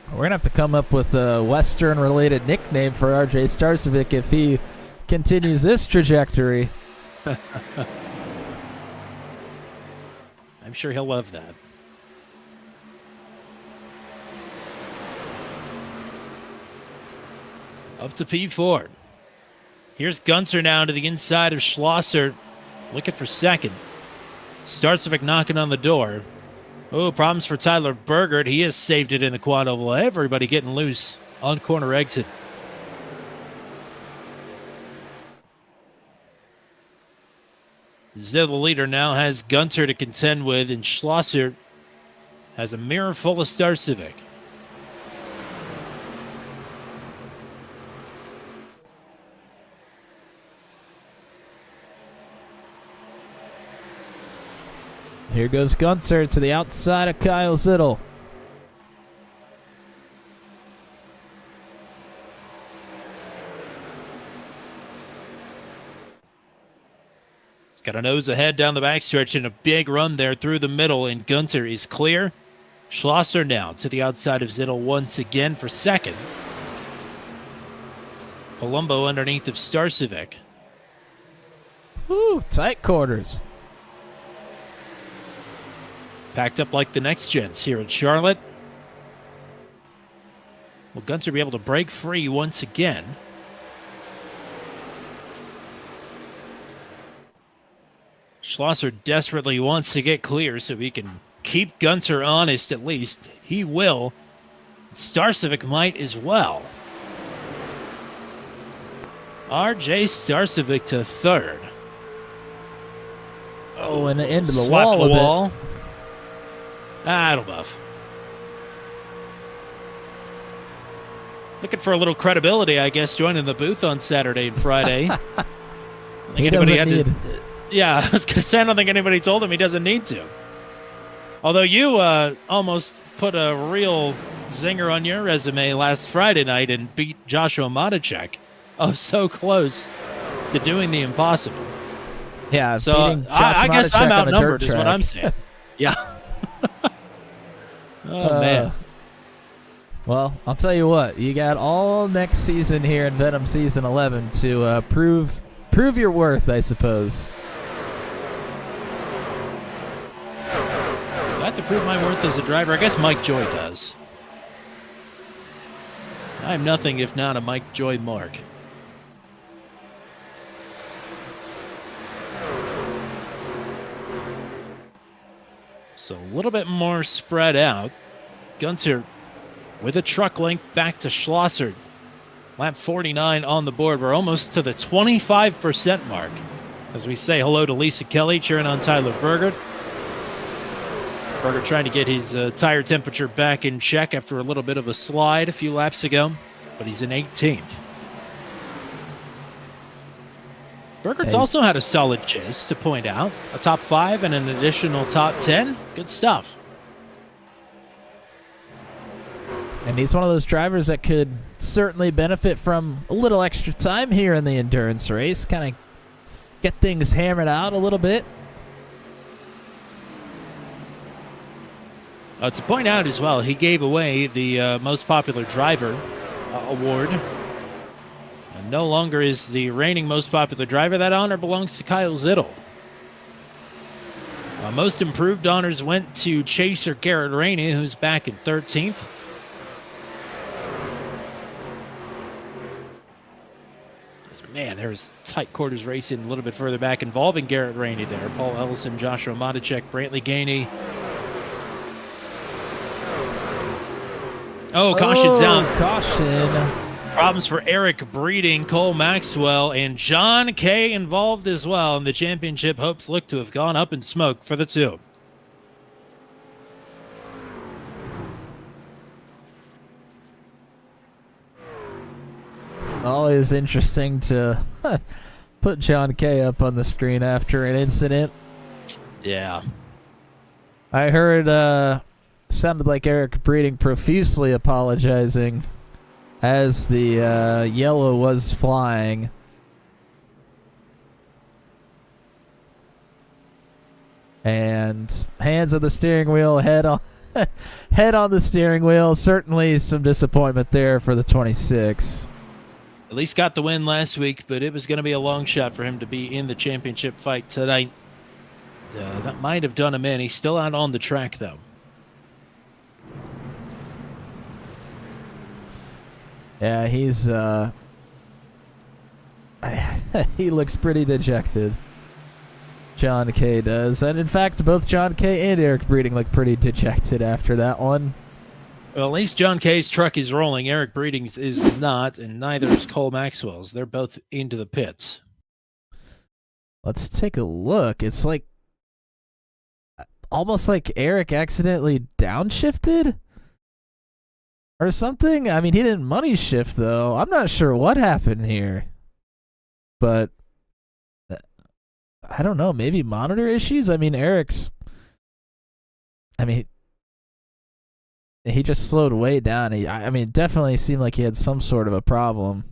We're going to have to come up with a Western-related nickname for RJ Starcevic if he continues this trajectory. I'm sure he'll love that. Up to P4. Here's Gunter now to the inside of Schlosser, looking for 2nd. Starcevic knocking on the door. Oh, problems for Tyler Bergert. He has saved it in the quad oval. Everybody getting loose on corner exit. Zittel, the leader, now has Gunter to contend with, and Schlosser has a mirror full of Starcevic. Here goes Gunter to the outside of Kyle Zittel. He's got a nose ahead down the backstretch and a big run there through the middle, and Gunter is clear. Schlosser now to the outside of Zittel once again for 2nd. Palumbo underneath of Starcevic. Woo, tight quarters. Packed up like the next gents here at Charlotte. Will Gunter be able to break free once again? Schlosser desperately wants to get clear so he can keep Gunter honest at least. He will. Starcevic might as well. RJ Starcevic to 3rd. Oh, and into the Slap wall the a bit. wall. It'll buff. Looking for a little credibility, I guess, joining the booth on Saturday and Friday. He doesn't need. Yeah, I was going to say, I don't think anybody told him he doesn't need to. Although you almost put a real zinger on your resume last Friday night and beat Joshua Matacek. Oh, so close to doing the impossible. Yeah, so I guess Matacek I'm on the outnumbered dirt is what track. I'm saying. Yeah. Oh, man. Well, I'll tell you what. You got all next season here in Venom Season 11 to prove your worth, I suppose. Do I have to prove my worth as a driver? I guess Mike Joy does. I'm nothing if not a Mike Joy mark. So a little bit more spread out. Gunter with a truck length back to Schlosser. Lap 49 on the board. We're almost to the 25% mark. As we say hello to Lisa Kelly, cheering on Tyler Bergert. Bergert trying to get his tire temperature back in check after a little bit of a slide a few laps ago, but he's in 18th. Bergert's also had a solid chase, to point out. A top 5 and an additional top 10. Good stuff. And he's one of those drivers that could certainly benefit from a little extra time here in the endurance race. Kind of get things hammered out a little bit. To point out as well, he gave away the most popular driver award And no longer is the reigning most popular driver. That honor belongs to Kyle Zittel. Most improved honors went to Chaser Garrett Rainey, who's back in 13th. Man, there's tight quarters racing a little bit further back involving Garrett Rainey there. Paul Ellison, Joshua Matichek, Brantley Gainey. Oh, caution's out. Caution. Problems for Eric Breeding, Cole Maxwell, and John Kay involved as well. And the championship hopes look to have gone up in smoke for the two. Always interesting to put John Kay up on the screen after an incident. Yeah. I heard sounded like Eric Breeding profusely apologizing as the yellow was flying. And hands on the steering wheel, head on the steering wheel. Certainly some disappointment there for the 26. At least got the win last week, but it was going to be a long shot for him to be in the championship fight tonight. That might have done him in. He's still out on the track, though. Yeah, he's he looks pretty dejected. John Kay does. And in fact, both John Kay and Eric Breeding look pretty dejected after that one. Well, at least John Kay's truck is rolling. Eric Breeding's is not, and neither is Cole Maxwell's. They're both into the pits. Let's take a look. It's like almost like Eric accidentally downshifted or something. I mean, he didn't money shift, though. I'm not sure what happened here. But I don't know. Maybe monitor issues? I mean, he just slowed way down. It definitely seemed like he had some sort of a problem.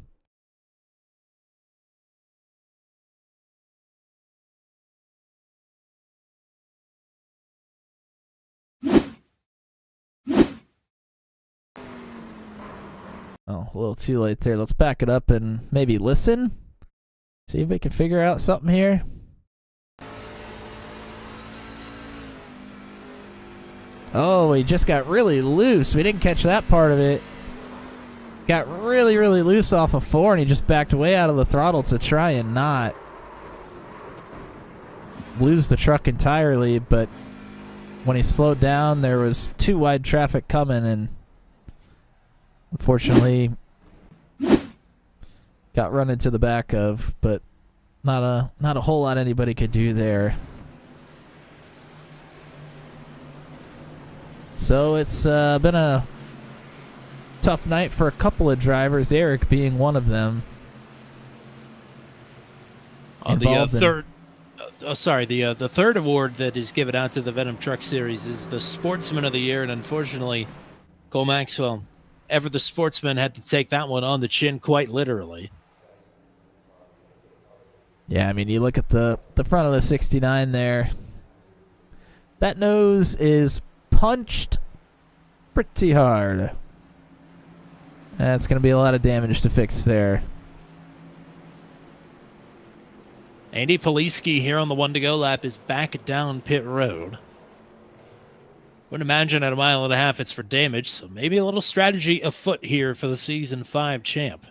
Oh, a little too late there. Let's back it up and maybe listen. See if we can figure out something here. Oh, he just got really loose. We didn't catch that part of it. Got really, really loose off of 4, and he just backed way out of the throttle to try and not lose the truck entirely. But when he slowed down, there was too wide traffic coming, and unfortunately got run into the back of. But not a whole lot anybody could do there. So it's been a tough night for a couple of drivers, Eric being one of them. The third award that is given out to the Venom Truck Series is the Sportsman of the Year, and unfortunately, Cole Maxwell, ever the sportsman, had to take that one on the chin quite literally. Yeah, I mean, you look at the front of the 69 there. That nose is punched pretty hard. That's going to be a lot of damage to fix there. Andy Poliski here on the 1-to-go lap is back down pit road. Wouldn't imagine at a mile and a half it's for damage, so maybe a little strategy afoot here for the Season 5 champ.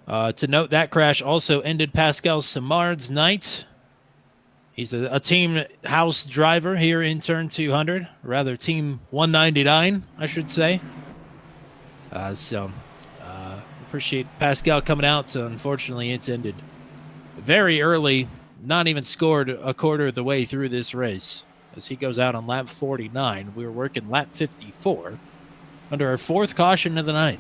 To note, that crash also ended Pascal Simard's night. He's a team house driver here in turn 200, rather team 199, I should say. Appreciate Pascal coming out. Unfortunately, it's ended very early, not even scored a quarter of the way through this race, as he goes out on lap 49. We were working lap 54 under our 4th caution of the night.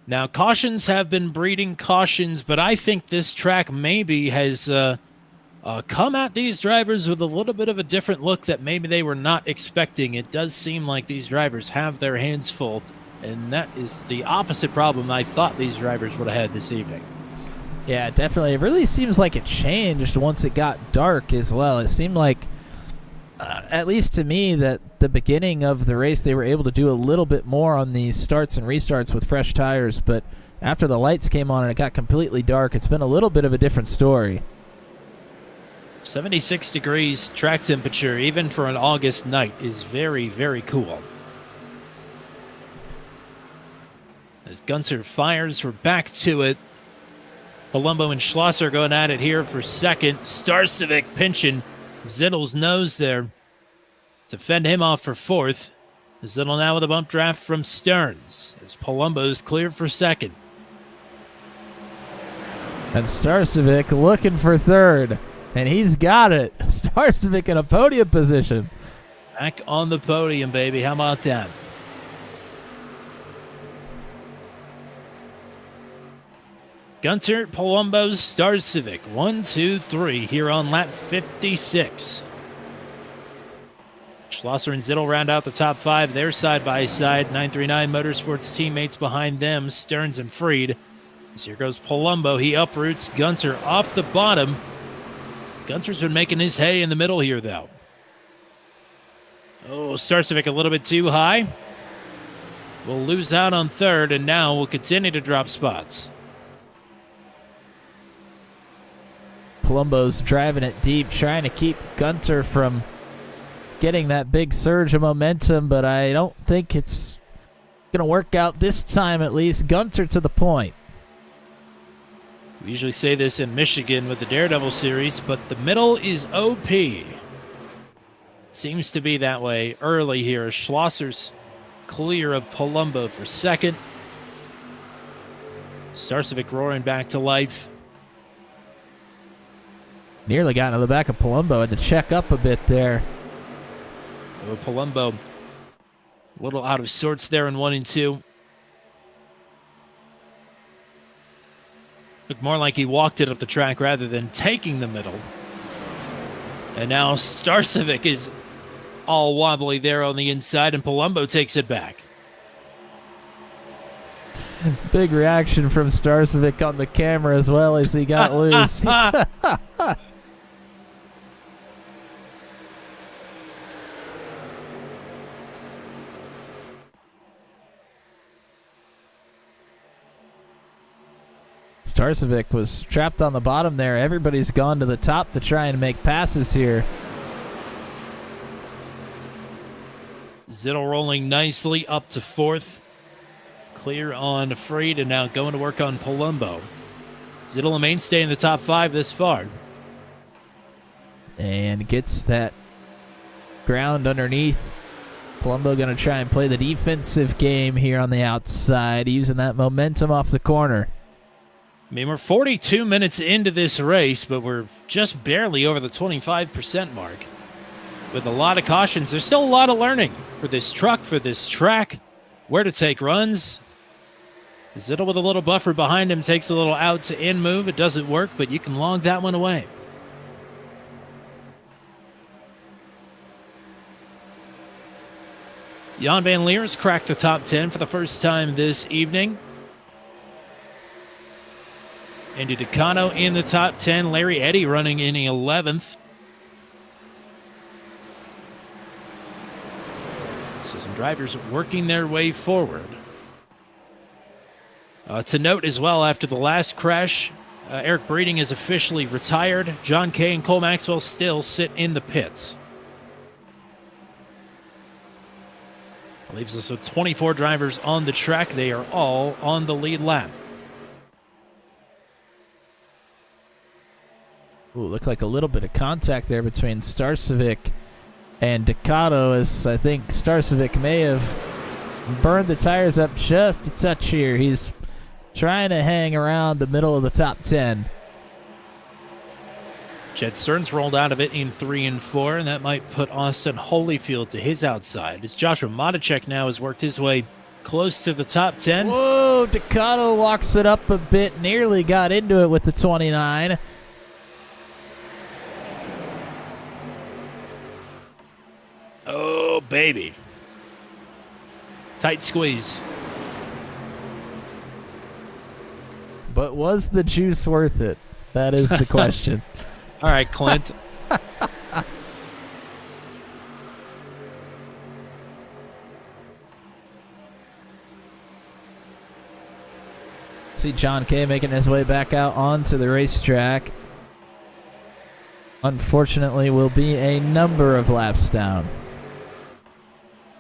Now, cautions have been breeding cautions, but I think this track maybe has come at these drivers with a little bit of a different look that maybe they were not expecting. It does seem like these drivers have their hands full, and that is the opposite problem I thought these drivers would have had this evening. Yeah, definitely. It really seems like it changed once it got dark as well. It seemed like, at least to me, that the beginning of the race they were able to do a little bit more on these starts and restarts with fresh tires, but after the lights came on and it got completely dark, it's been a little bit of a different story. 76 degrees track temperature, even for an August night, is very, very cool. As Gunter fires, we're back to it. Palumbo and Schlosser going at it here for second. Starcevic pinching Zittle's nose there to fend him off for fourth. Zittle now with a bump draft from Stearns as Palumbo's cleared for second. And Starcevic looking for third, and he's got it. Starcevic in a podium position. Back on the podium, baby. How about that? Gunter, Palumbo, Starcevic. 1, 2, 3 here on lap 56. Schlosser and Zittel round out the top five. They're side by side. 939 Motorsports teammates behind them, Stearns and Freed. As here goes Palumbo. He uproots Gunter off the bottom. Gunter's been making his hay in the middle here, though. Oh, Starcevic a little bit too high. We'll lose out on third, and now we'll continue to drop spots. Palumbo's driving it deep, trying to keep Gunter from getting that big surge of momentum, but I don't think it's going to work out this time, at least. Gunter to the point. We usually say this in Michigan with the Daredevil series, but the middle is OP. Seems to be that way early here. Schlosser's clear of Palumbo for second. Starcevic roaring back to life. Nearly got into the back of Palumbo. Had to check up a bit there. Oh, Palumbo a little out of sorts there in 1 and 2. Looked more like he walked it up the track rather than taking the middle. And now Starcevic is all wobbly there on the inside, and Palumbo takes it back. Big reaction from Starcevic on the camera as well as he got loose. Starcevic was trapped on the bottom there. Everybody's gone to the top to try and make passes here. Zittel rolling nicely up to fourth. Clear on Freed, and now going to work on Palumbo. Zittel a mainstay in the top five this far. And gets that ground underneath. Palumbo going to try and play the defensive game here on the outside, using that momentum off the corner. I mean, we're 42 minutes into this race, but we're just barely over the 25% mark. With a lot of cautions, there's still a lot of learning for this truck, for this track, where to take runs. Zittel with a little buffer behind him takes a little out to in move. It doesn't work, but you can log that one away. Jan van Leer's cracked the top 10 for the first time this evening. Andy Decano in the top 10. Larry Eddy running in 11th. So some drivers working their way forward. To note as well, after the last crash, Eric Breeding is officially retired. John Kay and Cole Maxwell still sit in the pits. Leaves us with 24 drivers on the track. They are all on the lead lap. Ooh, looked like a little bit of contact there between Starcevic and Ducato, as I think Starcevic may have burned the tires up just a touch here. He's trying to hang around the middle of the top 10. Jed Stearns rolled out of it in 3 and 4, and that might put Austin Holyfield to his outside. As Joshua Matichek now has worked his way close to the top 10. Whoa, Ducato walks it up a bit, nearly got into it with the 29. Oh, baby. Tight squeeze. But was the juice worth it? That is the question. All right, Clint. See John Kay making his way back out onto the racetrack. Unfortunately, will be a number of laps down.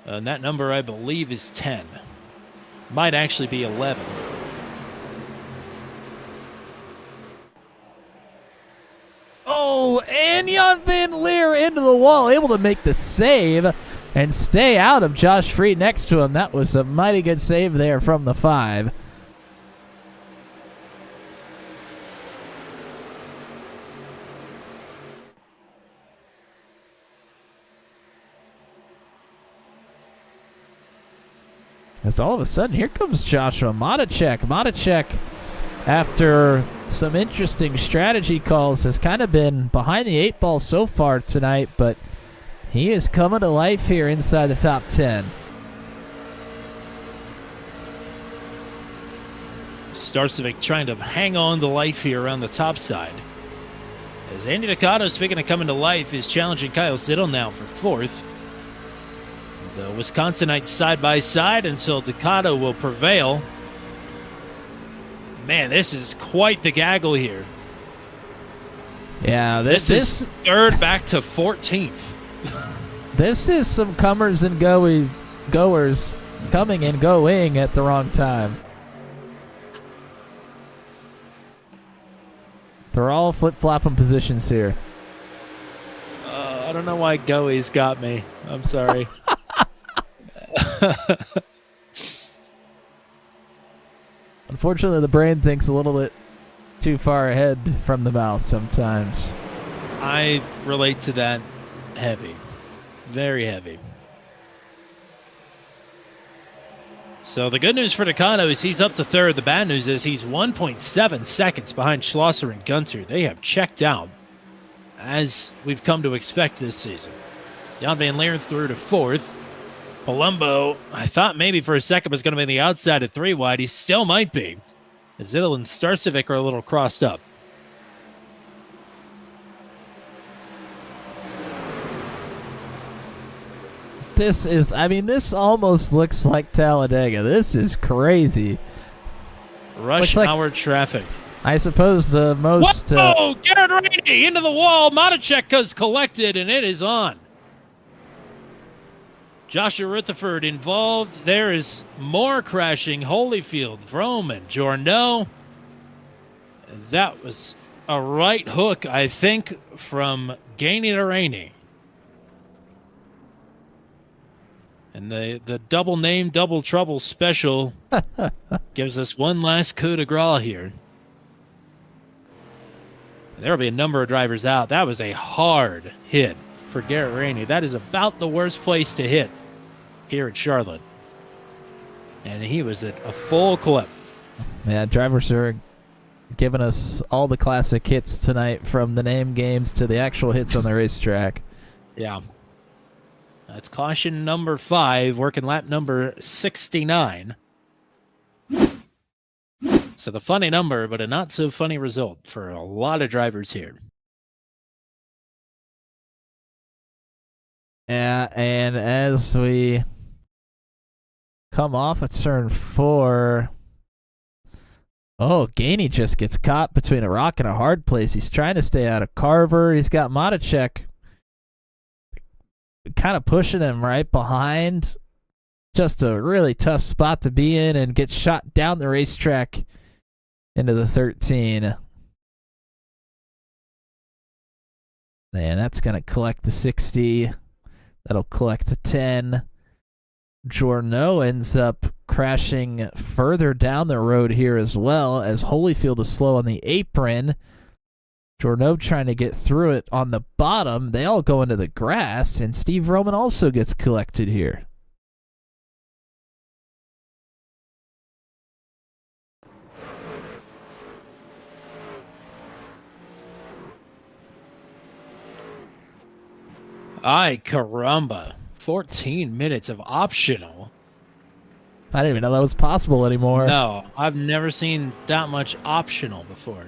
And that number, I believe, is 10. Might actually be 11. Oh, and Jan Van Leer into the wall, able to make the save and stay out of Josh Freed next to him. That was a mighty good save there from the 5. As all of a sudden, here comes Joshua Matichek. Matichek, after some interesting strategy calls, has kind of been behind the 8 ball so far tonight, but he is coming to life here inside the top 10. Starcevic trying to hang on to life here around the top side. As Andy Nakata, speaking of coming to life, is challenging Kyle Zittel now for 4th. The Wisconsinites side by side until Ducato will prevail. Man, this is quite the gaggle here. Yeah, this is 3rd back to 14th. This is some comers and goers coming and going at the wrong time. They're all flip-flopping positions here. I don't know why Goey's got me. I'm sorry. Unfortunately, the brain thinks a little bit too far ahead from the mouth sometimes. I relate to that heavy. Very heavy. So the good news for Nakano is he's up to 3rd. The bad news is he's 1.7 seconds behind Schlosser and Gunter. They have checked out, as we've come to expect this season. Jan Van Leer through to 4th. Palumbo, I thought maybe for a second was going to be on the outside at 3 wide. He still might be. Zittel and Starcevic are a little crossed up. This almost looks like Talladega. This is crazy. Rush hour traffic. I suppose the most... Whoa! Garrett Rainey into the wall. Matichek has collected, and it is on. Joshua Rutherford involved. There is more crashing. Holyfield, Vroom, and Journeau. That was a right hook, I think, from Gainey to Rainey. And the double name, double trouble special gives us one last coup de grace here. There will be a number of drivers out. That was a hard hit for Garrett Rainey. That is about the worst place to hit here at Charlotte. And he was at a full clip. Yeah, drivers are giving us all the classic hits tonight, from the name games to the actual hits on the racetrack. Yeah. That's caution number 5, working lap number 69. So the funny number, but a not so funny result for a lot of drivers here. Yeah, and as we come off at turn 4, Gainey just gets caught between a rock and a hard place. He's trying to stay out of Carver. He's got Matichek kind of pushing him right behind. Just a really tough spot to be in, and gets shot down the racetrack into the 13. And that's going to collect the 60. That'll collect the 10. Journeau ends up crashing further down the road here as well, as Holyfield is slow on the apron. Journeau trying to get through it on the bottom. They all go into the grass, and Steve Roman also gets collected here. Ay, caramba. 14 minutes of optional. I didn't even know that was possible anymore. No, I've never seen that much optional before.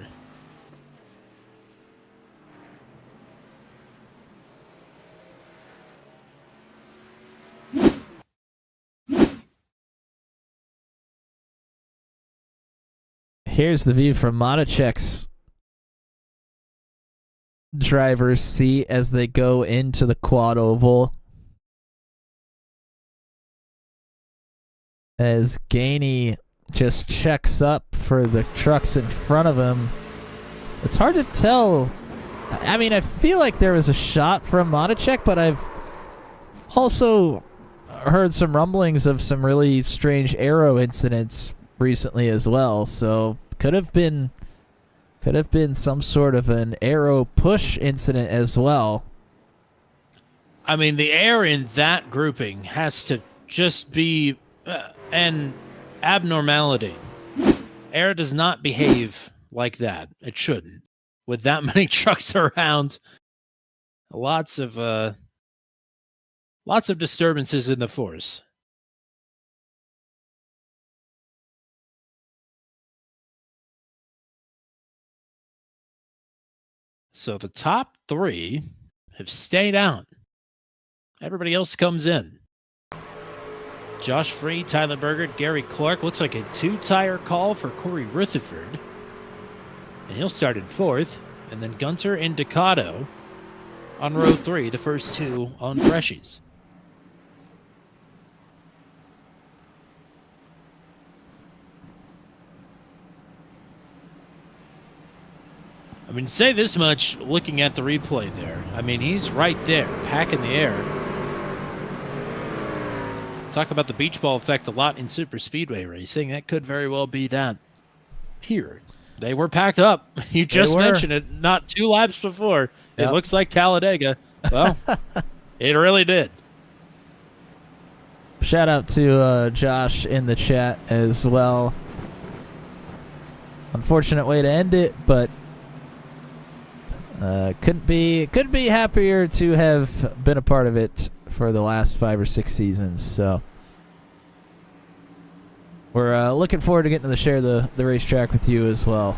Here's the view from Monachek's driver's seat as they go into the quad oval. As Gainey just checks up for the trucks in front of him. It's hard to tell. I mean, I feel like there was a shot from Monachek, but I've also heard some rumblings of some really strange aero incidents recently as well. So could have been some sort of an aero push incident as well. I mean, the air in that grouping has to just be an abnormality. Air does not behave like that. It shouldn't. With that many trucks around, lots of disturbances in the force. So the top three have stayed out. Everybody else comes in. Josh Free, Tyler Berger, Gary Clark. Looks like a 2-tire call for Corey Rutherford. And he'll start in 4th. And then Gunter and Ducato on row 3, the first 2 on Freshies. I mean, to say this much, looking at the replay there, I mean, he's right there, packing the air. Talk about the beach ball effect a lot in super speedway racing. That could very well be that here. They were packed up. You just mentioned it not 2 laps before. Yep. It looks like Talladega. Well, it really did. Shout out to Josh in the chat as well. Unfortunate way to end it, but couldn't be happier to have been a part of it for the last 5 or 6 seasons. So we're looking forward to getting to share the racetrack with you as well.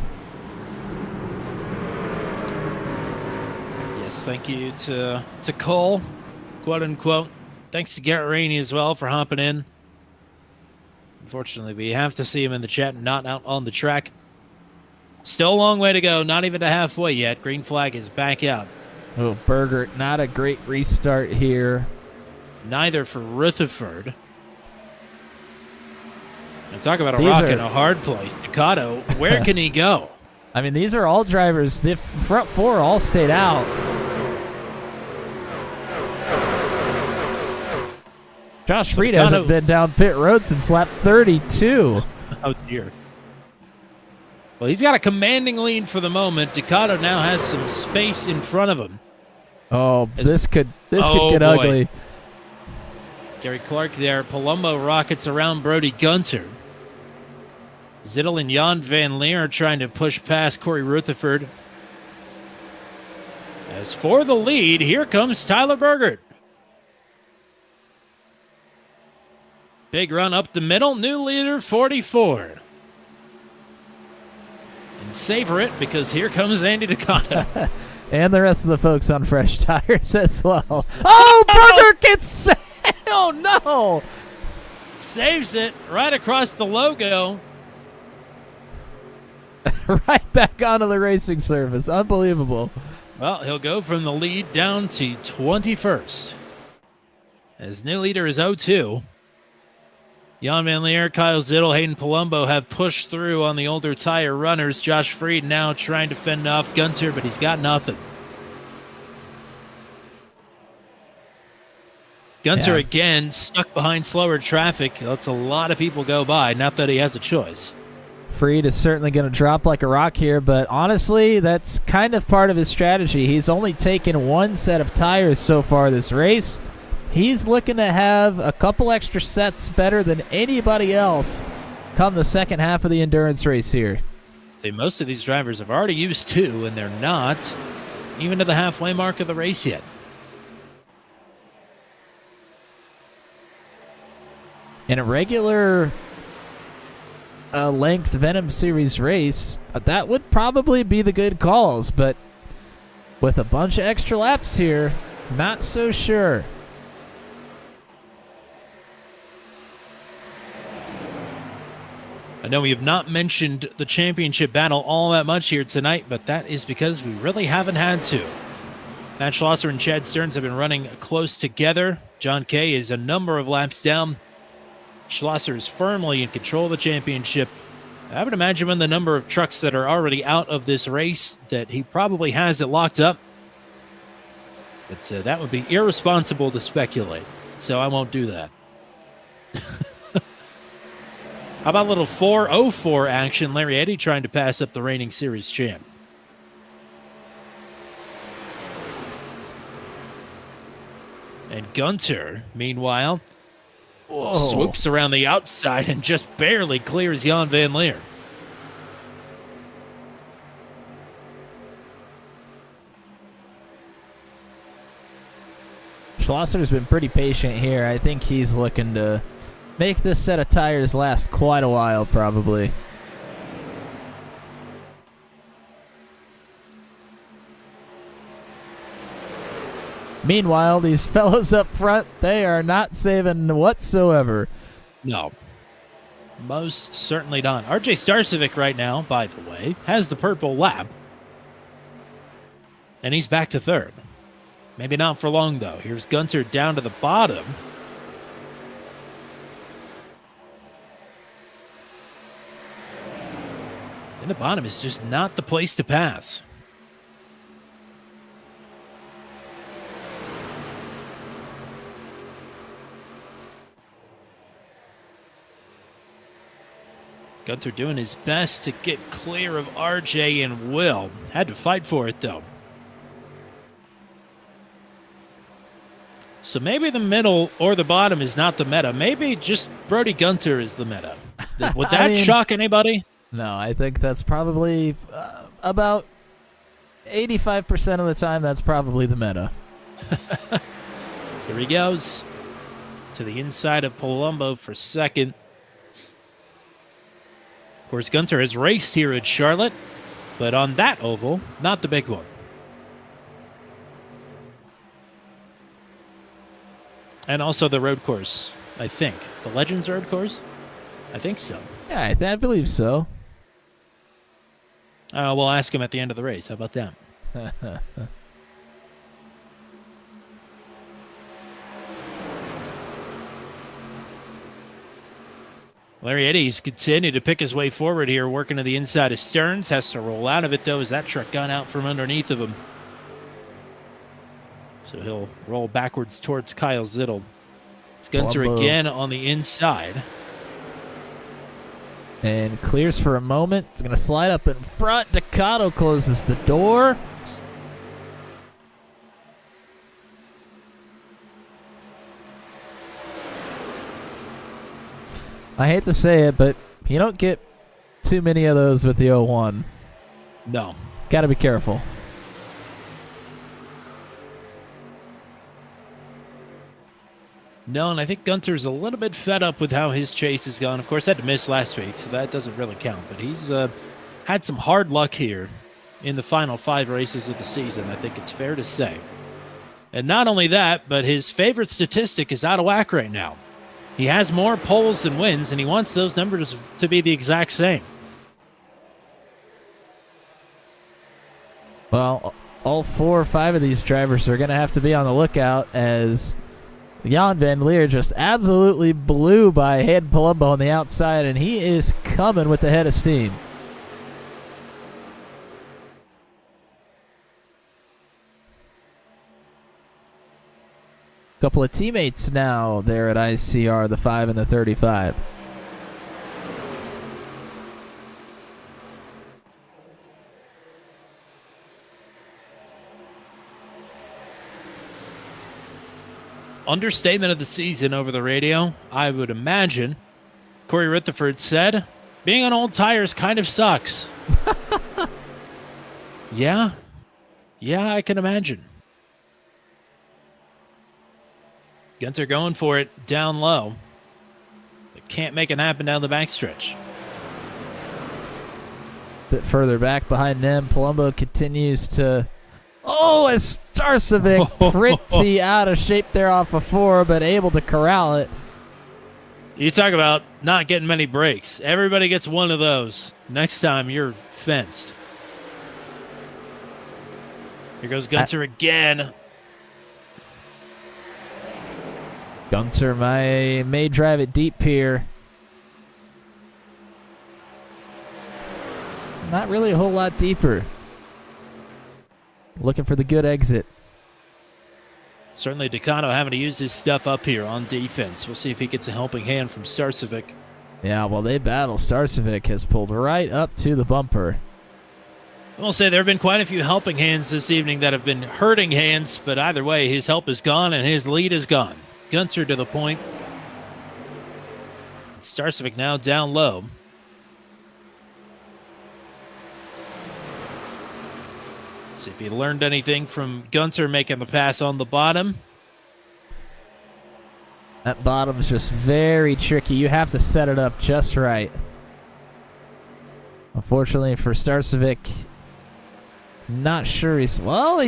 Yes, thank you to Cole, quote unquote. Thanks to Garrett Rainey as well for hopping in. Unfortunately, we have to see him in the chat and not out on the track. Still a long way to go, not even to halfway yet. Green flag is back out. Oh, Berger, not a great restart here. Neither for Rutherford. And talk about a rock in a hard place. Ducato, where can he go? I mean, these are all drivers. The front 4 all stayed out. Josh Freed hasn't been down pit road since lap 32. Oh, dear. Well, he's got a commanding lead for the moment. Ducato now has some space in front of him. Oh, this could get ugly. Gary Clark there. Palumbo rockets around Brody Gunter. Zittel and Jan Van Leer are trying to push past Corey Rutherford. As for the lead, here comes Tyler Berger. Big run up the middle. New leader, 44. And savor it, because here comes Andy Ducato. And the rest of the folks on Fresh Tires as well. Oh, Berger gets... Oh, no. Saves it right across the logo. Right back onto the racing surface. Unbelievable. Well, he'll go from the lead down to 21st. As new leader is 0-2. Jan Van Leer, Kyle Zittel, Hayden Palumbo have pushed through on the older tire runners. Josh Freed now trying to fend off Gunter, but he's got nothing. Gunter again stuck behind slower traffic. Lets a lot of people go by. Not that he has a choice. Freed is certainly going to drop like a rock here, but honestly, that's kind of part of his strategy. He's only taken 1 set of tires so far this race. He's looking to have a couple extra sets better than anybody else come the second half of the endurance race here. See, most of these drivers have already used 2, and they're not even to the halfway mark of the race yet. In a regular length Venom Series race, that would probably be the good calls, but with a bunch of extra laps here, not so sure. I know we have not mentioned the championship battle all that much here tonight, but that is because we really haven't had to. Matt Schlosser and Chad Stearns have been running close together. John Kay is a number of laps down. Schlosser is firmly in control of the championship. I would imagine when the number of trucks that are already out of this race that he probably has it locked up. But that would be irresponsible to speculate, so I won't do that. How about a little 4:04 action? Larry Eddy trying to pass up the reigning series champ. And Gunter, meanwhile, swoops around the outside and just barely clears Jan van Leer. Schlosser's been pretty patient here. I think he's looking to make this set of tires last quite a while, probably. Meanwhile, these fellows up front, they are not saving whatsoever. No. Most certainly not. RJ Starcevic right now, by the way, has the purple lap. And he's back to third. Maybe not for long, though. Here's Gunter down to the bottom. And the bottom is just not the place to pass. Gunter doing his best to get clear of RJ and Will. Had to fight for it, though. So maybe the middle or the bottom is not the meta. Maybe just Brody Gunter is the meta. Would that shock anybody? No, I think that's probably about 85% of the time that's probably the meta. Here he goes to the inside of Palumbo for second. Of course, Gunter has raced here at Charlotte, but on that oval, not the big one. And also the road course, I think. The Legends road course? I think so. Yeah, I believe so. We'll ask him at the end of the race. How about that? Larry Eddy's continued to pick his way forward here, working to the inside of Stearns. Has to roll out of it, though, as that truck got out from underneath of him. So he'll roll backwards towards Kyle Zittel. It's Gunter again on the inside. And clears for a moment. He's going to slide up in front. Ducato closes the door. I hate to say it, but you don't get too many of those with the 01. No. Got to be careful. No, and I think Gunter's a little bit fed up with how his chase has gone. Of course, had to miss last week, so that doesn't really count. But he's had some hard luck here in the final 5 races of the season, I think it's fair to say. And not only that, but his favorite statistic is out of whack right now. He has more poles than wins, and he wants those numbers to be the exact same. Well, all 4 or 5 of these drivers are going to have to be on the lookout, as Jan van Leer just absolutely blew by Hayden Palumbo on the outside, and he is coming with the head of steam. Couple of teammates now there at ICR, the 5 and the 35. Understatement of the season over the radio, I would imagine. Corey Rutherford said, being on old tires kind of sucks. Yeah, I can imagine. Gunter going for it down low. can't make it happen down the backstretch. Bit further back behind them, Palumbo continues to... Oh, as Starcevic pretty out of shape there off of 4, but able to corral it. You talk about not getting many breaks. Everybody gets one of those. Next time, you're fenced. Here goes Gunter again. Gunter may drive it deep here. Not really a whole lot deeper. Looking for the good exit. Certainly Decano having to use his stuff up here on defense. We'll see if he gets a helping hand from Starcevic. Yeah, while they battle, Starcevic has pulled right up to the bumper. I will say there have been quite a few helping hands this evening that have been hurting hands, but either way, his help is gone and his lead is gone. Gunter to the point. Starcevic now down low. See if he learned anything from Gunter making the pass on the bottom. That bottom's just very tricky. You have to set it up just right. Unfortunately for Starcevic, not sure he's on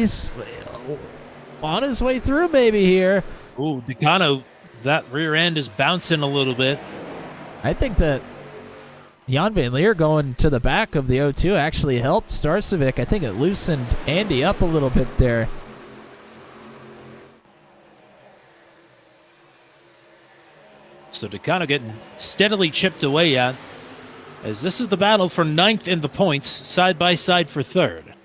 his way through maybe here. Ooh, Decano, that rear end is bouncing a little bit. I think that Jan Van Leer going to the back of the O2 actually helped Starcevic. I think it loosened Andy up a little bit there. So Decano getting steadily chipped away at, as this is the battle for 9th in the points, side by side for 3rd.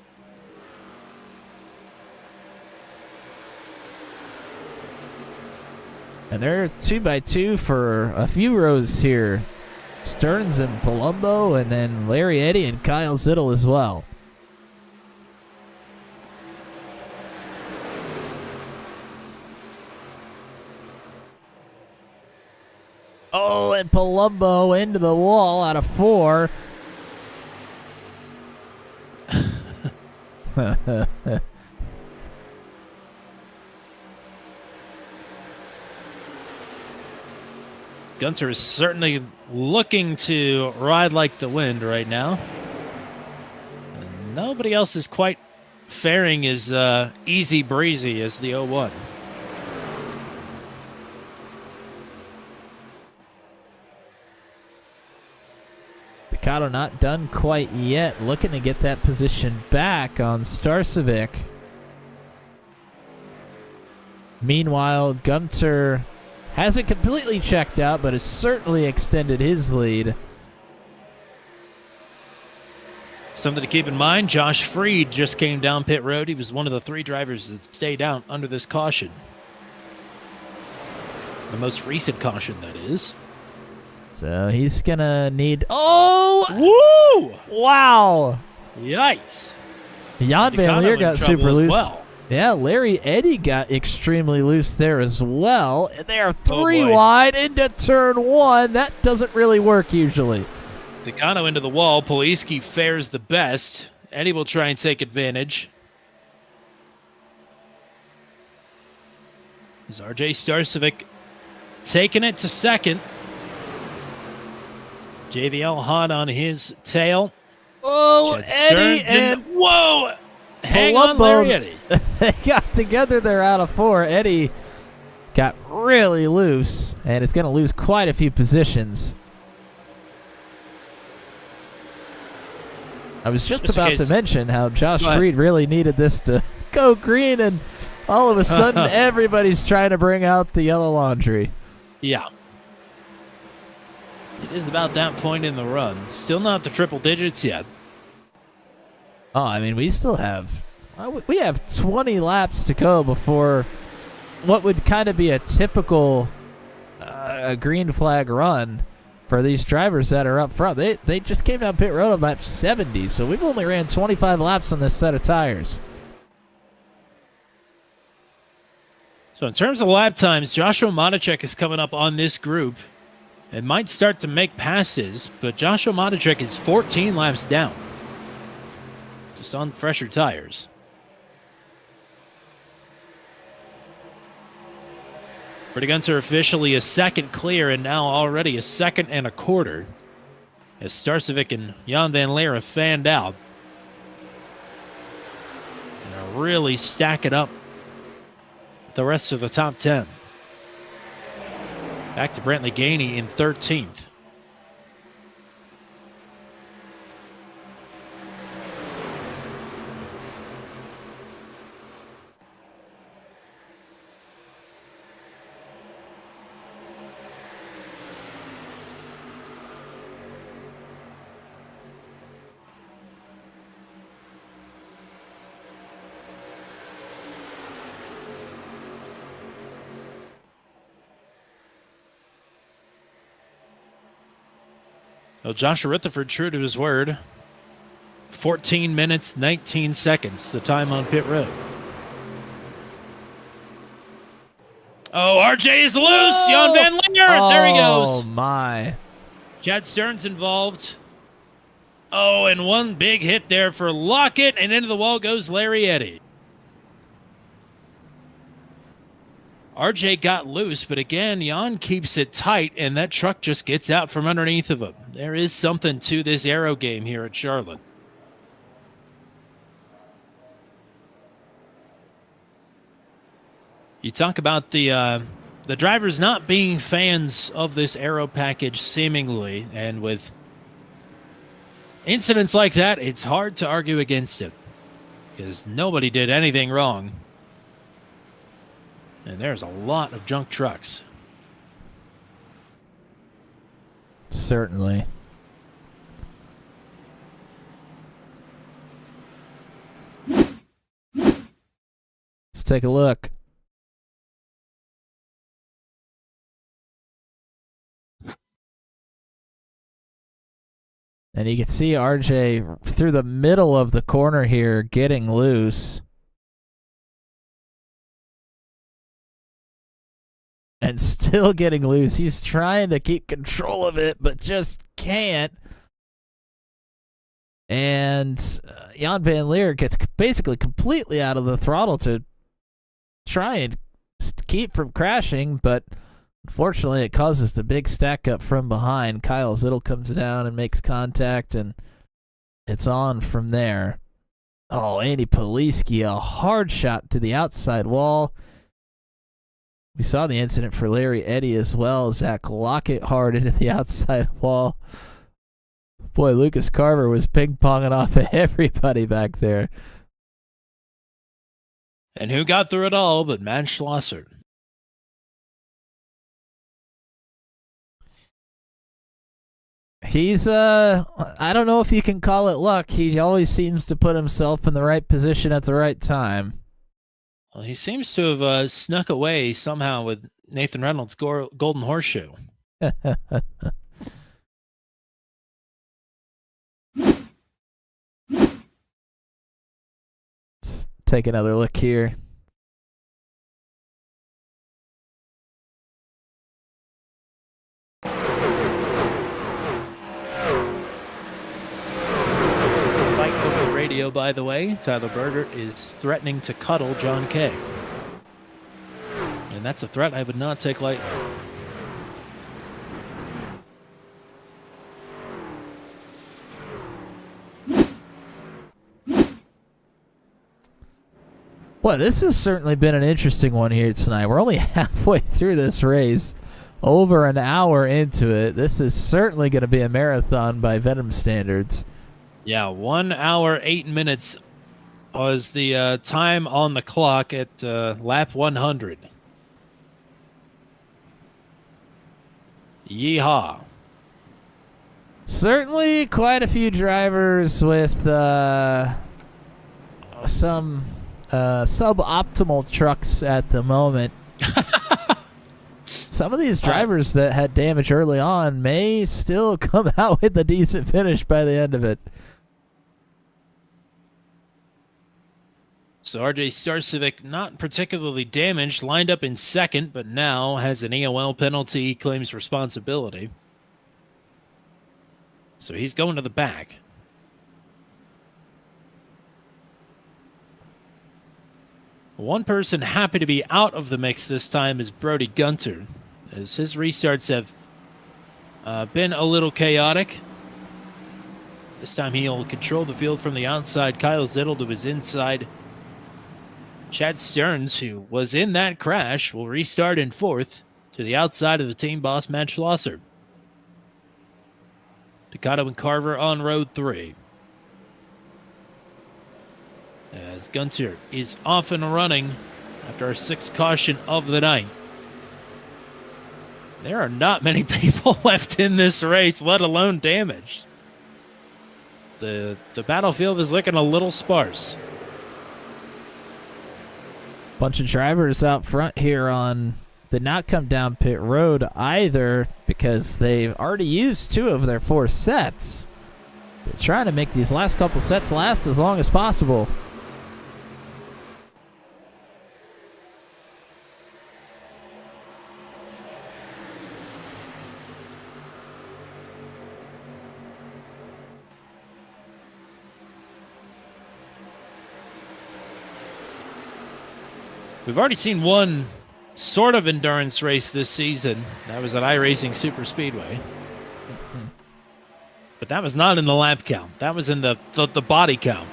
And they're 2x2 for a few rows here. Stearns and Palumbo, and then Larry Eddy and Kyle Zittel as well. Oh, and Palumbo into the wall out of 4. Gunter is certainly looking to ride like the wind right now. And nobody else is quite faring as easy breezy as the 0-1. Decano not done quite yet, looking to get that position back on Starcevic. Meanwhile, Gunter hasn't completely checked out, but has certainly extended his lead. Something to keep in mind, Josh Freed just came down pit road. He was one of the 3 drivers that stayed out under this caution. The most recent caution, that is. So he's going to need... Oh! Woo! Wow! Yikes. Jan Van Leer got super loose. Well. Yeah, Larry Eddy got extremely loose there as well. And they are 3 wide into turn 1. That doesn't really work usually. Decano into the wall. Poliski fares the best. Eddy will try and take advantage. Is RJ Starcevic taking it to second. JVL hot on his tail. Oh, Eddy and... Whoa! Hang on, Larry Eddy. They got together there out of 4. Eddy got really loose, and it's going to lose quite a few positions. I was just about to mention how Josh Freed really needed this to go green, and all of a sudden everybody's trying to bring out the yellow laundry. Yeah. It is about that point in the run. Still not the triple digits yet. Oh, I mean, we still have... We have 20 laps to go before what would kind of be a typical a green flag run for these drivers that are up front. They just came down pit road on lap 70, so we've only ran 25 laps on this set of tires. So in terms of lap times, Joshua Monacek is coming up on this group. It might start to make passes, but Joshua Monacek is 14 laps down. Just on fresher tires. Pretty Guns are officially a second clear, and now already a second and a quarter, as Starcevic and Jan van Leer have fanned out. And are really stacking up the rest of the top 10. Back to Brantley Gainey in 13th. Well, Joshua Rutherford, true to his word. 14 minutes, 19 seconds, the time on pit road. Oh, RJ is loose. Jan van Leer. There he goes. Oh, my. Chad Stearns involved. Oh, and one big hit there for Lockett, and into the wall goes Larry Eddy. RJ got loose, but again, Jan keeps it tight, and that truck just gets out from underneath of him. There is something to this aero game here at Charlotte. You talk about the drivers not being fans of this aero package, seemingly, and with incidents like that, it's hard to argue against it, because nobody did anything wrong. And there's a lot of junk trucks. Certainly. Let's take a look. And you can see RJ through the middle of the corner here getting loose. And still getting loose. He's trying to keep control of it, but just can't. And Jan van Leer gets basically completely out of the throttle to try and keep from crashing, but unfortunately it causes the big stack up from behind. Kyle Zittel comes down and makes contact, and it's on from there. Oh, Andy Poliski, a hard shot to the outside wall. We saw the incident for Larry Eddy as well. Zach Lockett hard into the outside wall. Boy, Lucas Carver was ping-ponging off of everybody back there. And who got through it all but Matt Schlosser? He's, I don't know if you can call it luck. He always seems to put himself in the right position at the right time. Well, he seems to have snuck away somehow with Nathan Reynolds' golden horseshoe. Let's take another look here. Radio, by the way, Tyler Berger is threatening to cuddle John Kay. And that's a threat I would not take lightly. Well, this has certainly been an interesting one here tonight. We're only halfway through this race, over an hour into it. This is certainly going to be a marathon by Venom standards. Yeah, 1 hour, 8 minutes was the time on the clock at lap 100. Yeehaw. Certainly quite a few drivers with some suboptimal trucks at the moment. Some of these drivers that had damage early on may still come out with a decent finish by the end of it. So RJ Starcevic, not particularly damaged, lined up in second, but now has an EOL penalty, claims responsibility. So he's going to the back. One person happy to be out of the mix this time is Brody Gunter, as his restarts have been a little chaotic. This time he'll control the field from the outside. Kyle Zittel to his inside. Chad Stearns, who was in that crash, will restart in fourth to the outside of the team boss, Matt Schlosser. Ducato and Carver on road 3. As Gunter is off and running after our 6th caution of the night. There are not many people left in this race, let alone damaged. The battlefield is looking a little sparse. Bunch of drivers out front here did not come down pit road either because they've already used 2 of their 4 sets. They're trying to make these last couple sets last as long as possible. We've already seen one sort of endurance race this season. That was at iRacing Super Speedway. But that was not in the lap count. That was in the body count.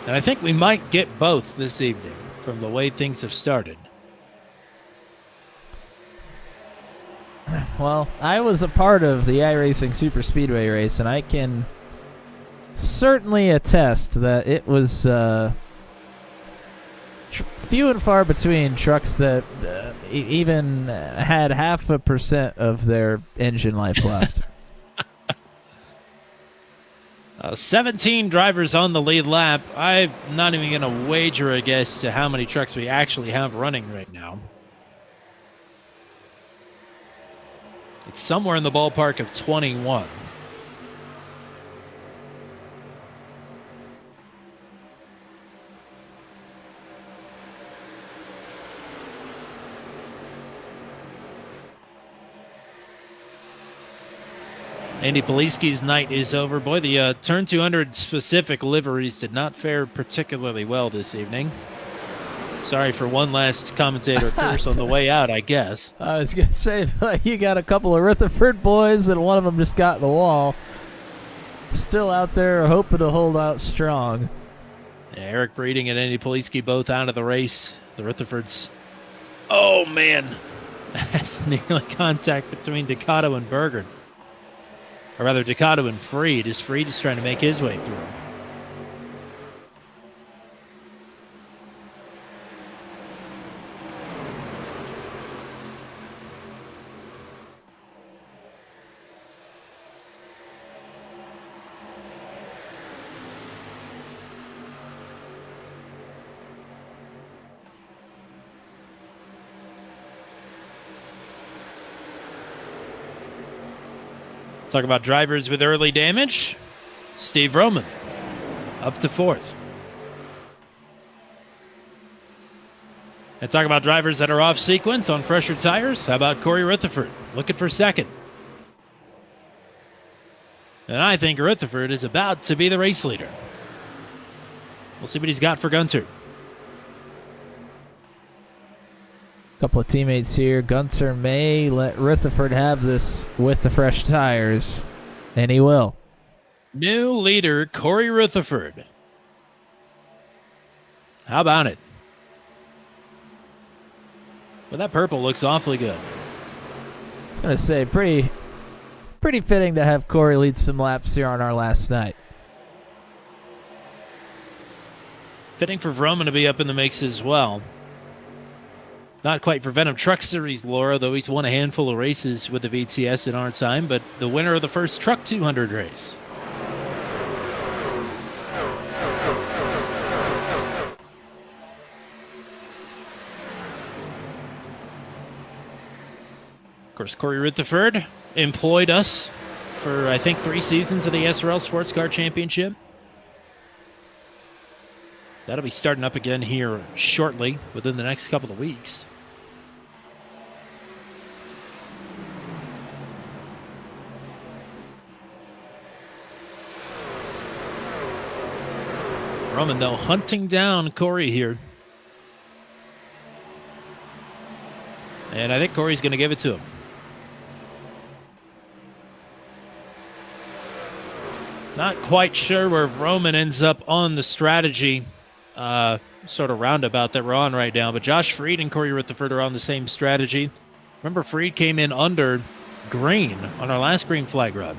And I think we might get both this evening from the way things have started. Well, I was a part of the iRacing Super Speedway race, and I can certainly attest that it was few and far between trucks that even had 0.5% of their engine life left. 17 drivers on the lead lap. I'm not even going to wager a guess to how many trucks we actually have running right now. It's somewhere in the ballpark of 21. Andy Poliski's night is over. Boy, the Turn 200 specific liveries did not fare particularly well this evening. Sorry for one last commentator curse on the way out, I guess. I was going to say, you got a couple of Rutherford boys, and one of them just got in the wall. Still out there hoping to hold out strong. Yeah, Eric Breeding and Andy Poliski both out of the race. The Rutherfords. Oh, man. That's nearly contact between Ducato and Berger. Or rather, Ducato and Freed, as Freed is trying to make his way through. Talk about drivers with early damage. Steve Roman, up to 4th. And talk about drivers that are off sequence on fresher tires. How about Corey Rutherford, looking for 2nd? And I think Rutherford is about to be the race leader. We'll see what he's got for Gunter. Couple of teammates here. Gunter may let Rutherford have this with the fresh tires, and he will. New leader, Corey Rutherford. How about it? Well, that purple looks awfully good. I was going to say, pretty fitting to have Corey lead some laps here on our last night. Fitting for Vroman to be up in the mix as well. Not quite for Venom Truck Series, Laura, though he's won a handful of races with the VTS in our time, but the winner of the first Truck 200 race. Of course, Corey Rutherford employed us for, I think, 3 seasons of the SRL Sports Car Championship. That'll be starting up again here shortly, within the next couple of weeks. Roman, though, hunting down Corey here. And I think Corey's going to give it to him. Not quite sure where Roman ends up on the strategy sort of roundabout that we're on right now. But Josh Freed and Corey Rutherford are on the same strategy. Remember, Freed came in under green on our last green flag run.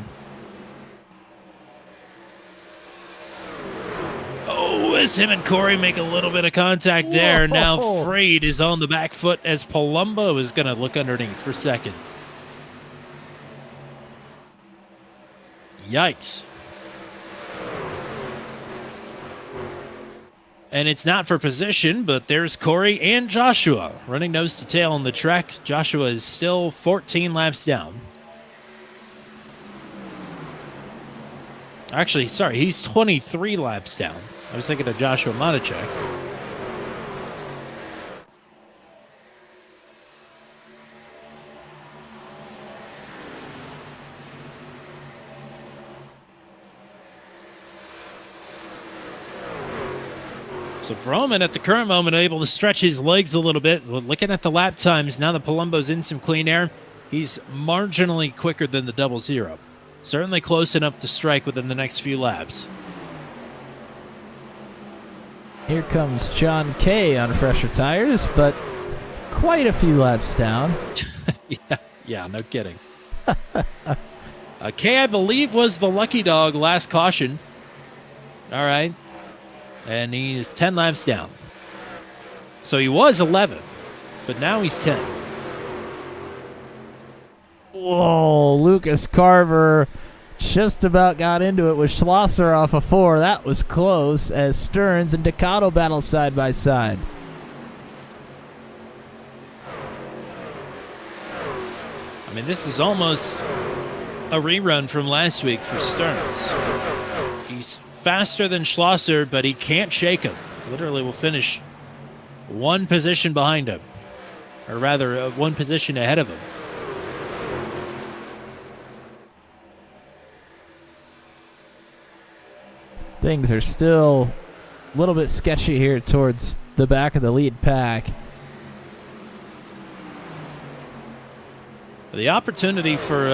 Oh, as him and Corey make a little bit of contact there. Whoa. Now Freed is on the back foot as Palumbo is going to look underneath for second. Yikes. And it's not for position, but there's Corey and Joshua running nose to tail on the track. Joshua is still 14 laps down. Actually, sorry, he's 23 laps down. I was thinking of Joshua Monachek. So Vroman at the current moment able to stretch his legs a little bit. Looking at the lap times, now that Palumbo's in some clean air, he's marginally quicker than the 00. Certainly close enough to strike within the next few laps. Here comes John Kay on fresher tires, but quite a few laps down. Yeah, no kidding. Kay, I believe, was the lucky dog last caution. All right. And he is 10 laps down. So he was 11, but now he's 10. Whoa, Lucas Carver just about got into it with Schlosser off of 4. That was close as Stearns and Ducato battle side by side. I mean, this is almost a rerun from last week for Stearns. He's faster than Schlosser, but he can't shake him. Literally will finish one position behind him. Or rather, one position ahead of him. Things are still a little bit sketchy here towards the back of the lead pack. The opportunity for,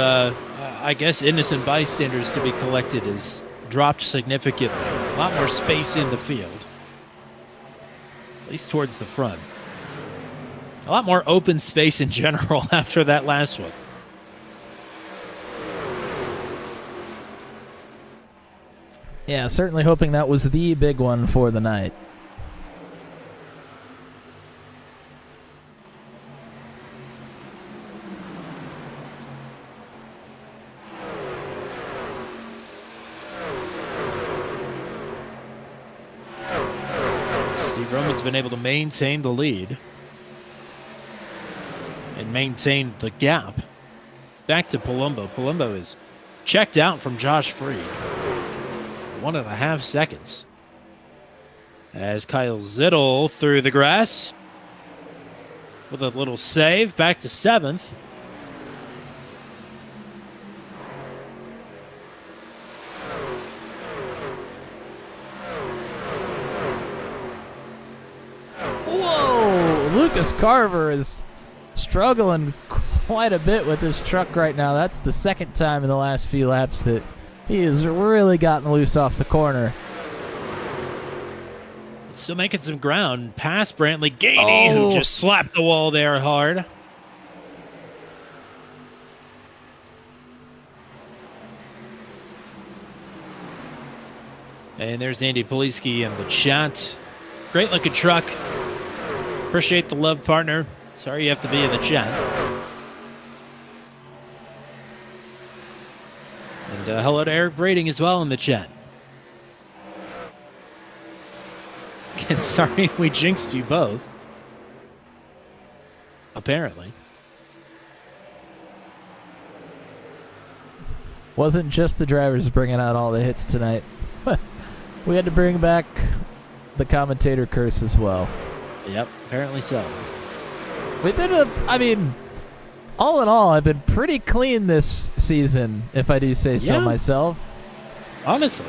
I guess, innocent bystanders to be collected is dropped significantly. A lot more space in the field, at least towards the front. A lot more open space in general after that last one. Yeah, certainly hoping that was the big one for the night. Steve Roman's been able to maintain the lead and maintain the gap. Back to Palumbo. Palumbo is checked out from Josh Freed. 1.5 seconds. As Kyle Zittel through the grass with a little save, back to 7th. Whoa! Lucas Carver is struggling quite a bit with his truck right now. That's the second time in the last few laps that he has really gotten loose off the corner. Still making some ground past Brantley Gainey, who just slapped the wall there hard. And there's Andy Poliski in the chat. Great looking truck. Appreciate the love, partner. Sorry you have to be in the chat. And hello to Eric Brading as well in the chat. And sorry we jinxed you both. Apparently. Wasn't just the drivers bringing out all the hits tonight. We had to bring back the commentator curse as well. Yep, apparently so. We've been, all in all, I've been pretty clean this season, if I do say so myself. Honestly.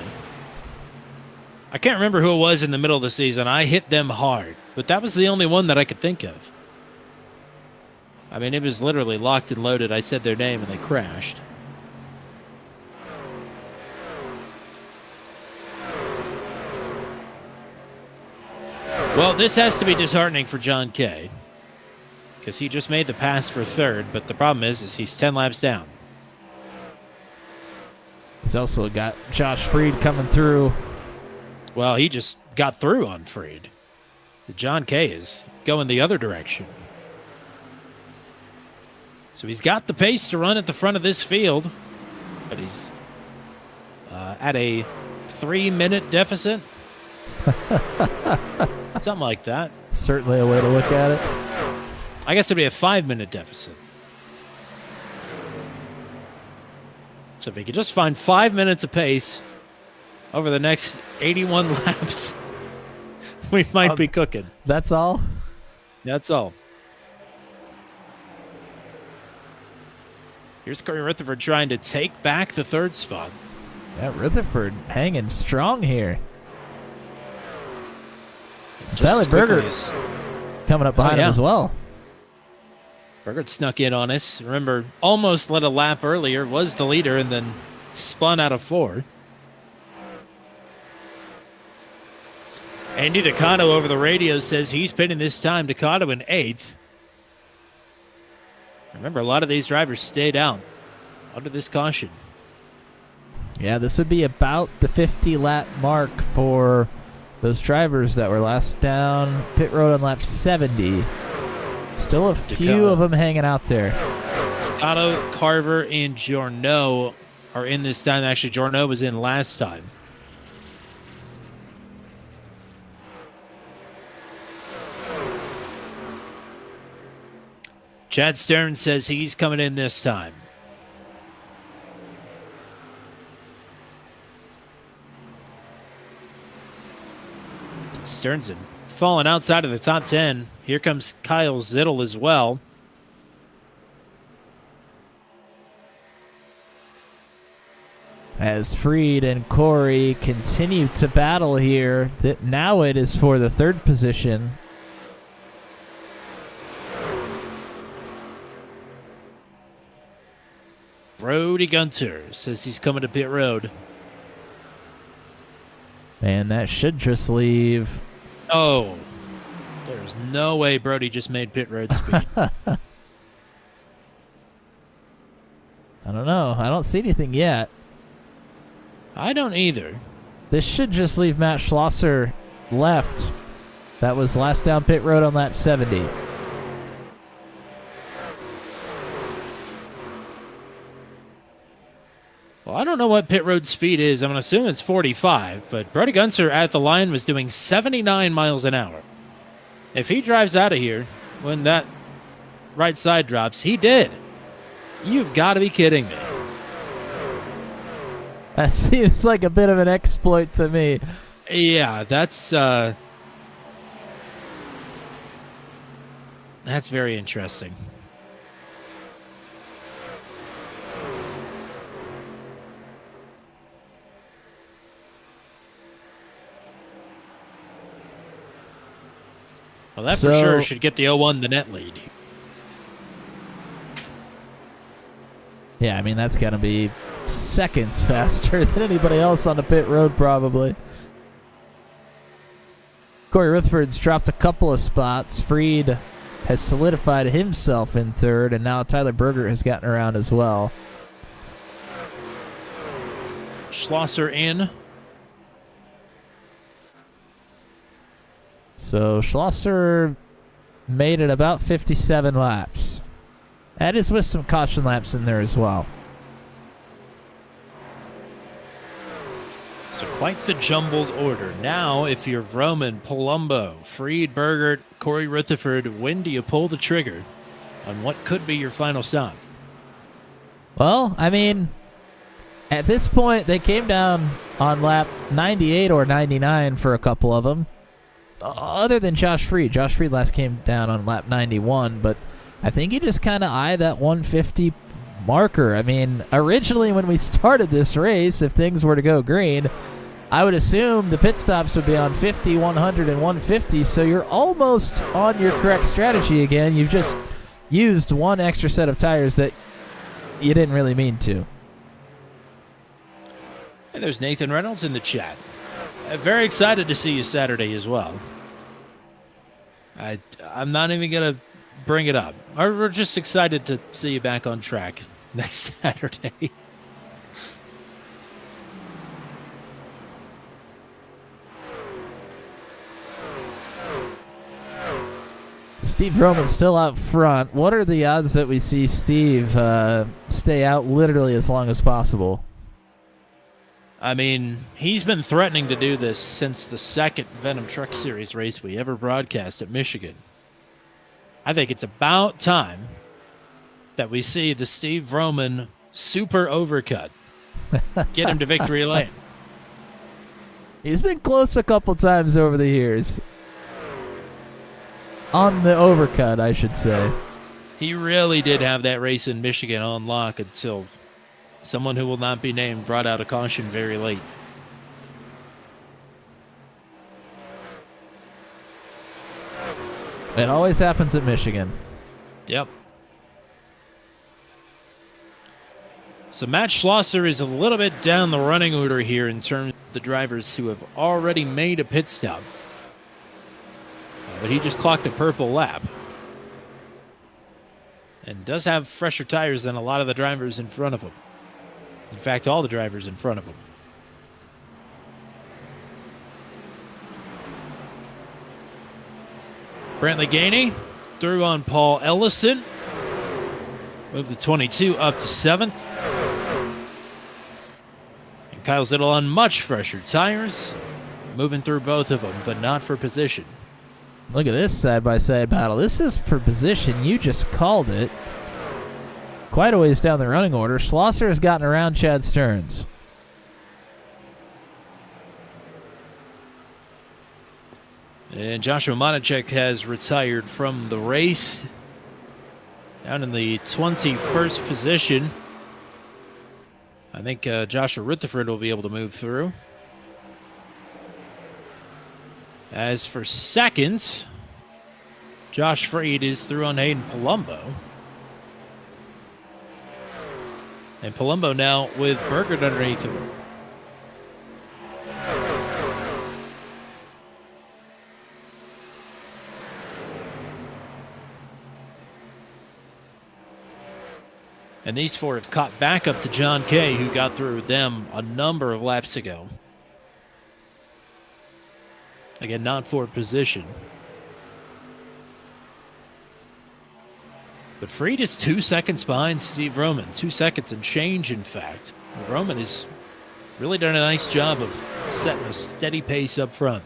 I can't remember who it was in the middle of the season. I hit them hard, but that was the only one that I could think of. I mean, it was literally locked and loaded. I said their name and they crashed. Well, this has to be disheartening for John Kay, because he just made the pass for third, but the problem is he's 10 laps down. He's also got Josh Freed coming through. Well, he just got through on Freed. John Kay is going the other direction. So he's got the pace to run at the front of this field, but he's at a 3-minute deficit. Something like that. Certainly a way to look at it. I guess it'd be a 5-minute deficit. So if he could just find 5 minutes of pace over the next 81 laps, we might be cooking. That's all? That's all. Here's Corey Rutherford trying to take back the third spot. Yeah, Rutherford hanging strong here. Just Tyler as quickly Berger as- coming up behind him as well. Berger snuck in on us. Remember, almost led a lap earlier, was the leader, and then spun out of 4. Andy Ducato over the radio says he's pitting this time. Ducato in 8th. Remember, a lot of these drivers stayed out under this caution. Yeah, this would be about the 50-lap mark for those drivers that were last down pit road on lap 70. Still a few of them hanging out there. Ducato, Carver, and Journeau are in this time. Actually, Journeau was in last time. Chad Stern says he's coming in this time. And Stern's fallen outside of the top 10. Here comes Kyle Zittel as well. As Freed and Corey continue to battle here, now it is for the third position. Brody Gunter says he's coming to pit road. And that should just leave. Oh, there's no way Brody just made pit road speed. I don't know. I don't see anything yet. I don't either. This should just leave Matt Schlosser left. That was last down pit road on lap 70. Well, I don't know what pit road speed is. I'm going to assume it's 45, but Brody Gunter at the line was doing 79 miles an hour. If he drives out of here when that right side drops, he did. You've got to be kidding me. That seems like a bit of an exploit to me. Yeah, that's very interesting. Well, that for sure should get the 0-1 the net lead. Yeah, I mean, that's got to be seconds faster than anybody else on the pit road, probably. Corey Rutherford's dropped a couple of spots. Freed has solidified himself in third, and now Tyler Berger has gotten around as well. Schlosser in. So Schlosser made it about 57 laps. That is with some caution laps in there as well. So quite the jumbled order. Now, if you're Vroman, Palumbo, Freed, Berger, Corey Rutherford, when do you pull the trigger on what could be your final stop? Well, I mean, at this point, they came down on lap 98 or 99 for a couple of them. Other than Josh Freed. Josh Freed last came down on lap 91, but I think he just kind of eyed that 150 marker. I mean, originally when we started this race, if things were to go green, I would assume the pit stops would be on 50, 100, and 150, so you're almost on your correct strategy again. You've just used one extra set of tires that you didn't really mean to. And there's Nathan Reynolds in the chat. Very excited to see you Saturday as well. I'm not even going to bring it up. We're just excited to see you back on track next Saturday. Steve Roman's still out front. What are the odds that we see Steve stay out literally as long as possible? I mean, he's been threatening to do this since the second Venom Truck Series race we ever broadcast at Michigan. I think it's about time that we see the Steve Roman super overcut. Get him to victory lane. He's been close a couple times over the years. On the overcut, I should say. He really did have that race in Michigan on lock until someone who will not be named brought out a caution very late. It always happens at Michigan. Yep. So Matt Schlosser is a little bit down the running order here in terms of the drivers who have already made a pit stop. But he just clocked a purple lap. And does have fresher tires than a lot of the drivers in front of him. In fact, all the drivers in front of him. Brantley Gainey through on Paul Ellison. Moved the 22 up to 7th. And Kyle Zittel on much fresher tires. Moving through both of them, but not for position. Look at this side-by-side battle. This is for position. You just called it. Quite a ways down the running order. Schlosser has gotten around Chad Stearns. And Joshua Monacek has retired from the race. Down in the 21st position. I think Joshua Rutherford will be able to move through. As for second, Josh Freed is through on Hayden Palumbo. And Palumbo now with Burgert underneath of him. And these four have caught back up to John Kay, who got through them a number of laps ago. Again, not for position. But Freed is 2 seconds behind Steve Roman. 2 seconds and change, in fact. Roman has really done a nice job of setting a steady pace up front.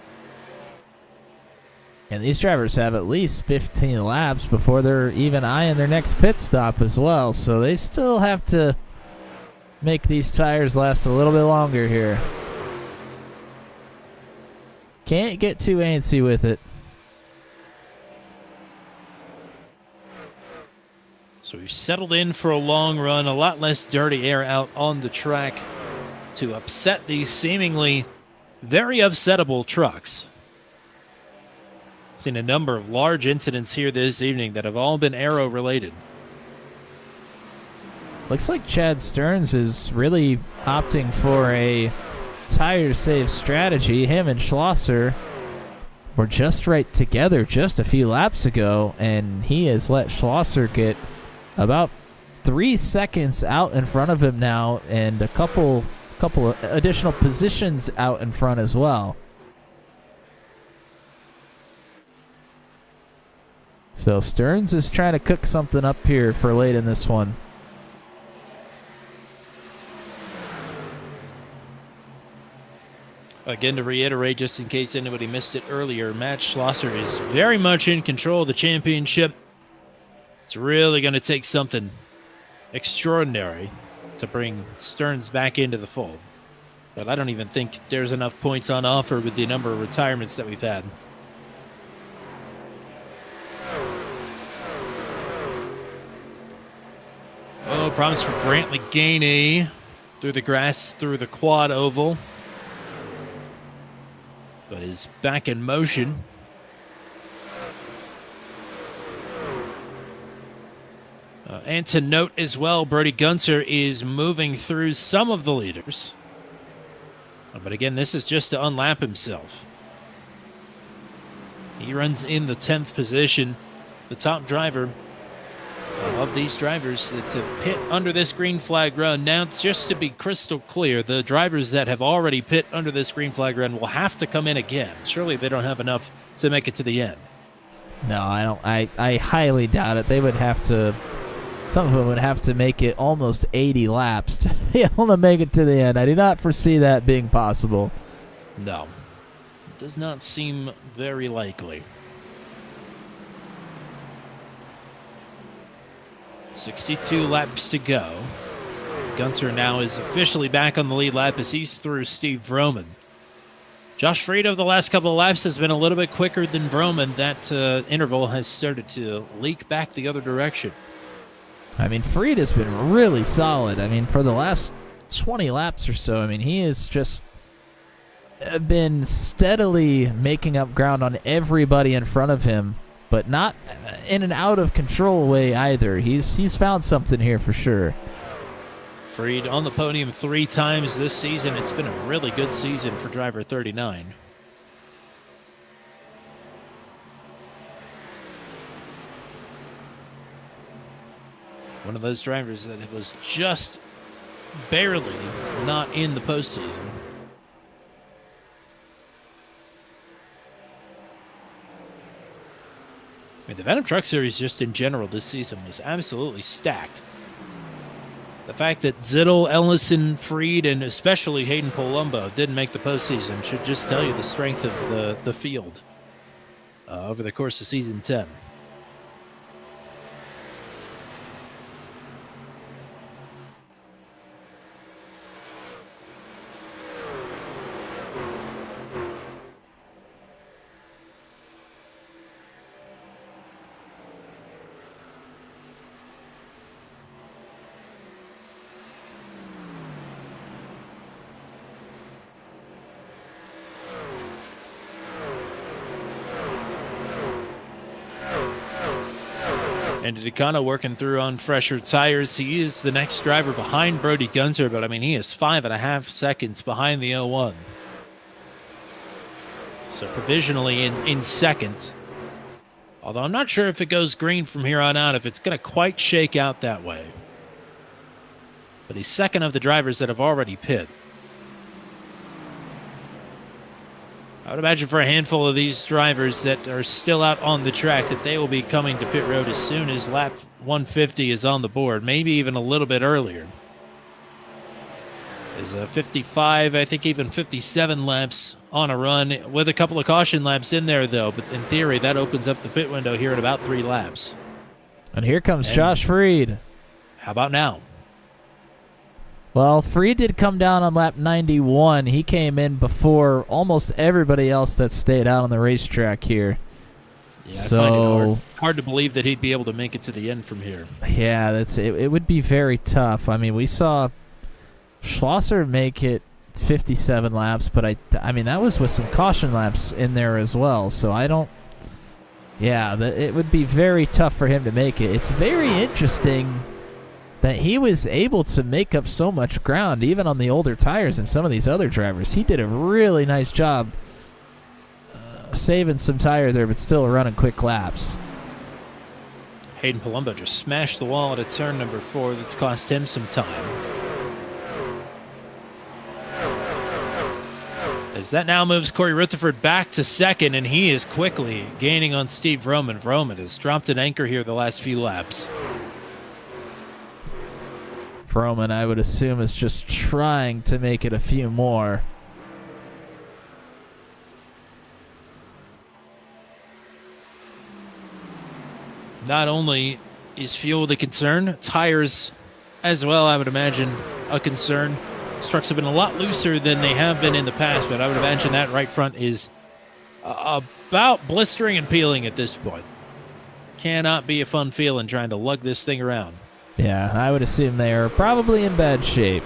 And these drivers have at least 15 laps before they're even eyeing their next pit stop as well. So they still have to make these tires last a little bit longer here. Can't get too antsy with it. So we've settled in for a long run, a lot less dirty air out on the track to upset these seemingly very upsettable trucks. Seen a number of large incidents here this evening that have all been aero related. Looks like Chad Stearns is really opting for a tire save strategy. Him and Schlosser were just right together just a few laps ago, and he has let Schlosser get about 3 seconds out in front of him now, and a couple of additional positions out in front as well. So Stearns is trying to cook something up here for late in this one. Again, to reiterate, just in case anybody missed it earlier, Matt Schlosser is very much in control of the championship. It's really going to take something extraordinary to bring Stearns back into the fold. But I don't even think there's enough points on offer with the number of retirements that we've had. Oh, problems for Brantley Gainey through the grass, through the quad oval. But is back in motion. And to note as well, Brody Gunter is moving through some of the leaders. But again, this is just to unlap himself. He runs in the 10th position, the top driver of these drivers that have pit under this green flag run. Now, just to be crystal clear, the drivers that have already pit under this green flag run will have to come in again. Surely they don't have enough to make it to the end. No, I don't. I highly doubt it. They would have to. Some of them would have to make it almost 80 laps to be able to make it to the end. I do not foresee that being possible. No. It does not seem very likely. 62 laps to go. Gunter now is officially back on the lead lap as he's through Steve Vroman. Josh Freed over the last couple of laps has been a little bit quicker than Vroman. That interval has started to leak back the other direction. I mean, Freed has been really solid. I mean, for the last 20 laps or so, I mean, he has just been steadily making up ground on everybody in front of him, but not in an out-of-control way either. He's found something here for sure. Freed on the podium 3 times this season. It's been a really good season for driver 39. One of those drivers that was just barely not in the postseason. I mean, the Venom Truck Series just in general this season was absolutely stacked. The fact that Zittel, Ellison, Freed, and especially Hayden Palumbo didn't make the postseason should just tell you the strength of the field over the course of Season 10. And Decano working through on fresher tires. He is the next driver behind Brody Gunter, but I mean, he is 5.5 seconds behind the 01. So provisionally in second. Although I'm not sure if it goes green from here on out, if it's going to quite shake out that way. But he's second of the drivers that have already pit. I would imagine for a handful of these drivers that are still out on the track that they will be coming to pit road as soon as lap 150 is on the board, maybe even a little bit earlier. There's a 55, I think even 57 laps on a run with a couple of caution laps in there, though. But in theory, that opens up the pit window here in about 3 laps. And here comes Josh Freed. How about now? Well, Freed did come down on lap 91. He came in before almost everybody else that stayed out on the racetrack here. Yeah, I find it hard to believe that he'd be able to make it to the end from here. Yeah, it would be very tough. I mean, we saw Schlosser make it 57 laps, but I mean that was with some caution laps in there as well. So I don't. Yeah, it would be very tough for him to make it. It's very interesting that he was able to make up so much ground, even on the older tires and some of these other drivers. He did a really nice job saving some tire there, but still running quick laps. Hayden Palumbo just smashed the wall at a turn number 4 that's cost him some time. As that now moves Corey Rutherford back to second, and he is quickly gaining on Steve Vroman. Vroman has dropped an anchor here the last few laps. Vroman, I would assume, is just trying to make it a few more. Not only is fuel the concern, tires as well, I would imagine, a concern. These trucks have been a lot looser than they have been in the past, but I would imagine that right front is about blistering and peeling at this point. Cannot be a fun feeling trying to lug this thing around. Yeah, I would assume they are probably in bad shape.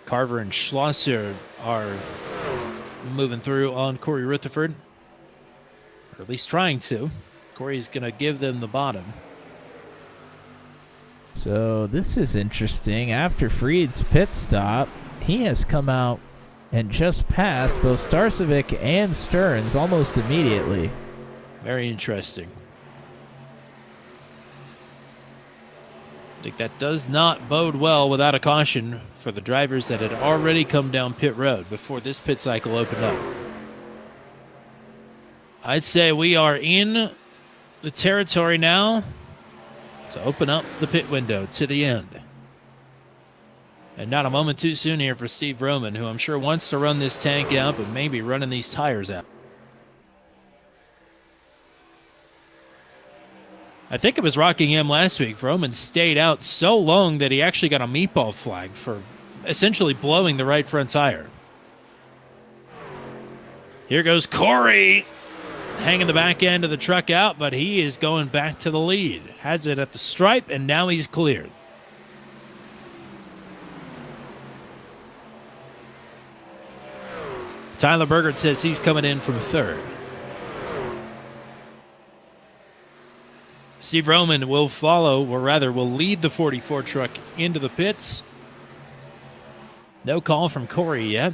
Carver and Schlosser are moving through on Corey Rutherford, or at least trying to. Corey's going to give them the bottom. So this is interesting. After Freed's pit stop, he has come out and just passed both Starcevic and Stearns almost immediately. Very interesting. I think that does not bode well without a caution for the drivers that had already come down pit road before this pit cycle opened up. I'd say we are in the territory now to open up the pit window to the end. And not a moment too soon here for Steve Roman, who I'm sure wants to run this tank out, but maybe running these tires out. I think it was Rockingham last week. Roman stayed out so long that he actually got a meatball flag for essentially blowing the right front tire. Here goes Corey, hanging the back end of the truck out, but he is going back to the lead. Has it at the stripe, and now he's cleared. Tyler Bergert says he's coming in from third. Steve Roman will follow, or rather will lead the 44 truck into the pits. No call from Corey yet.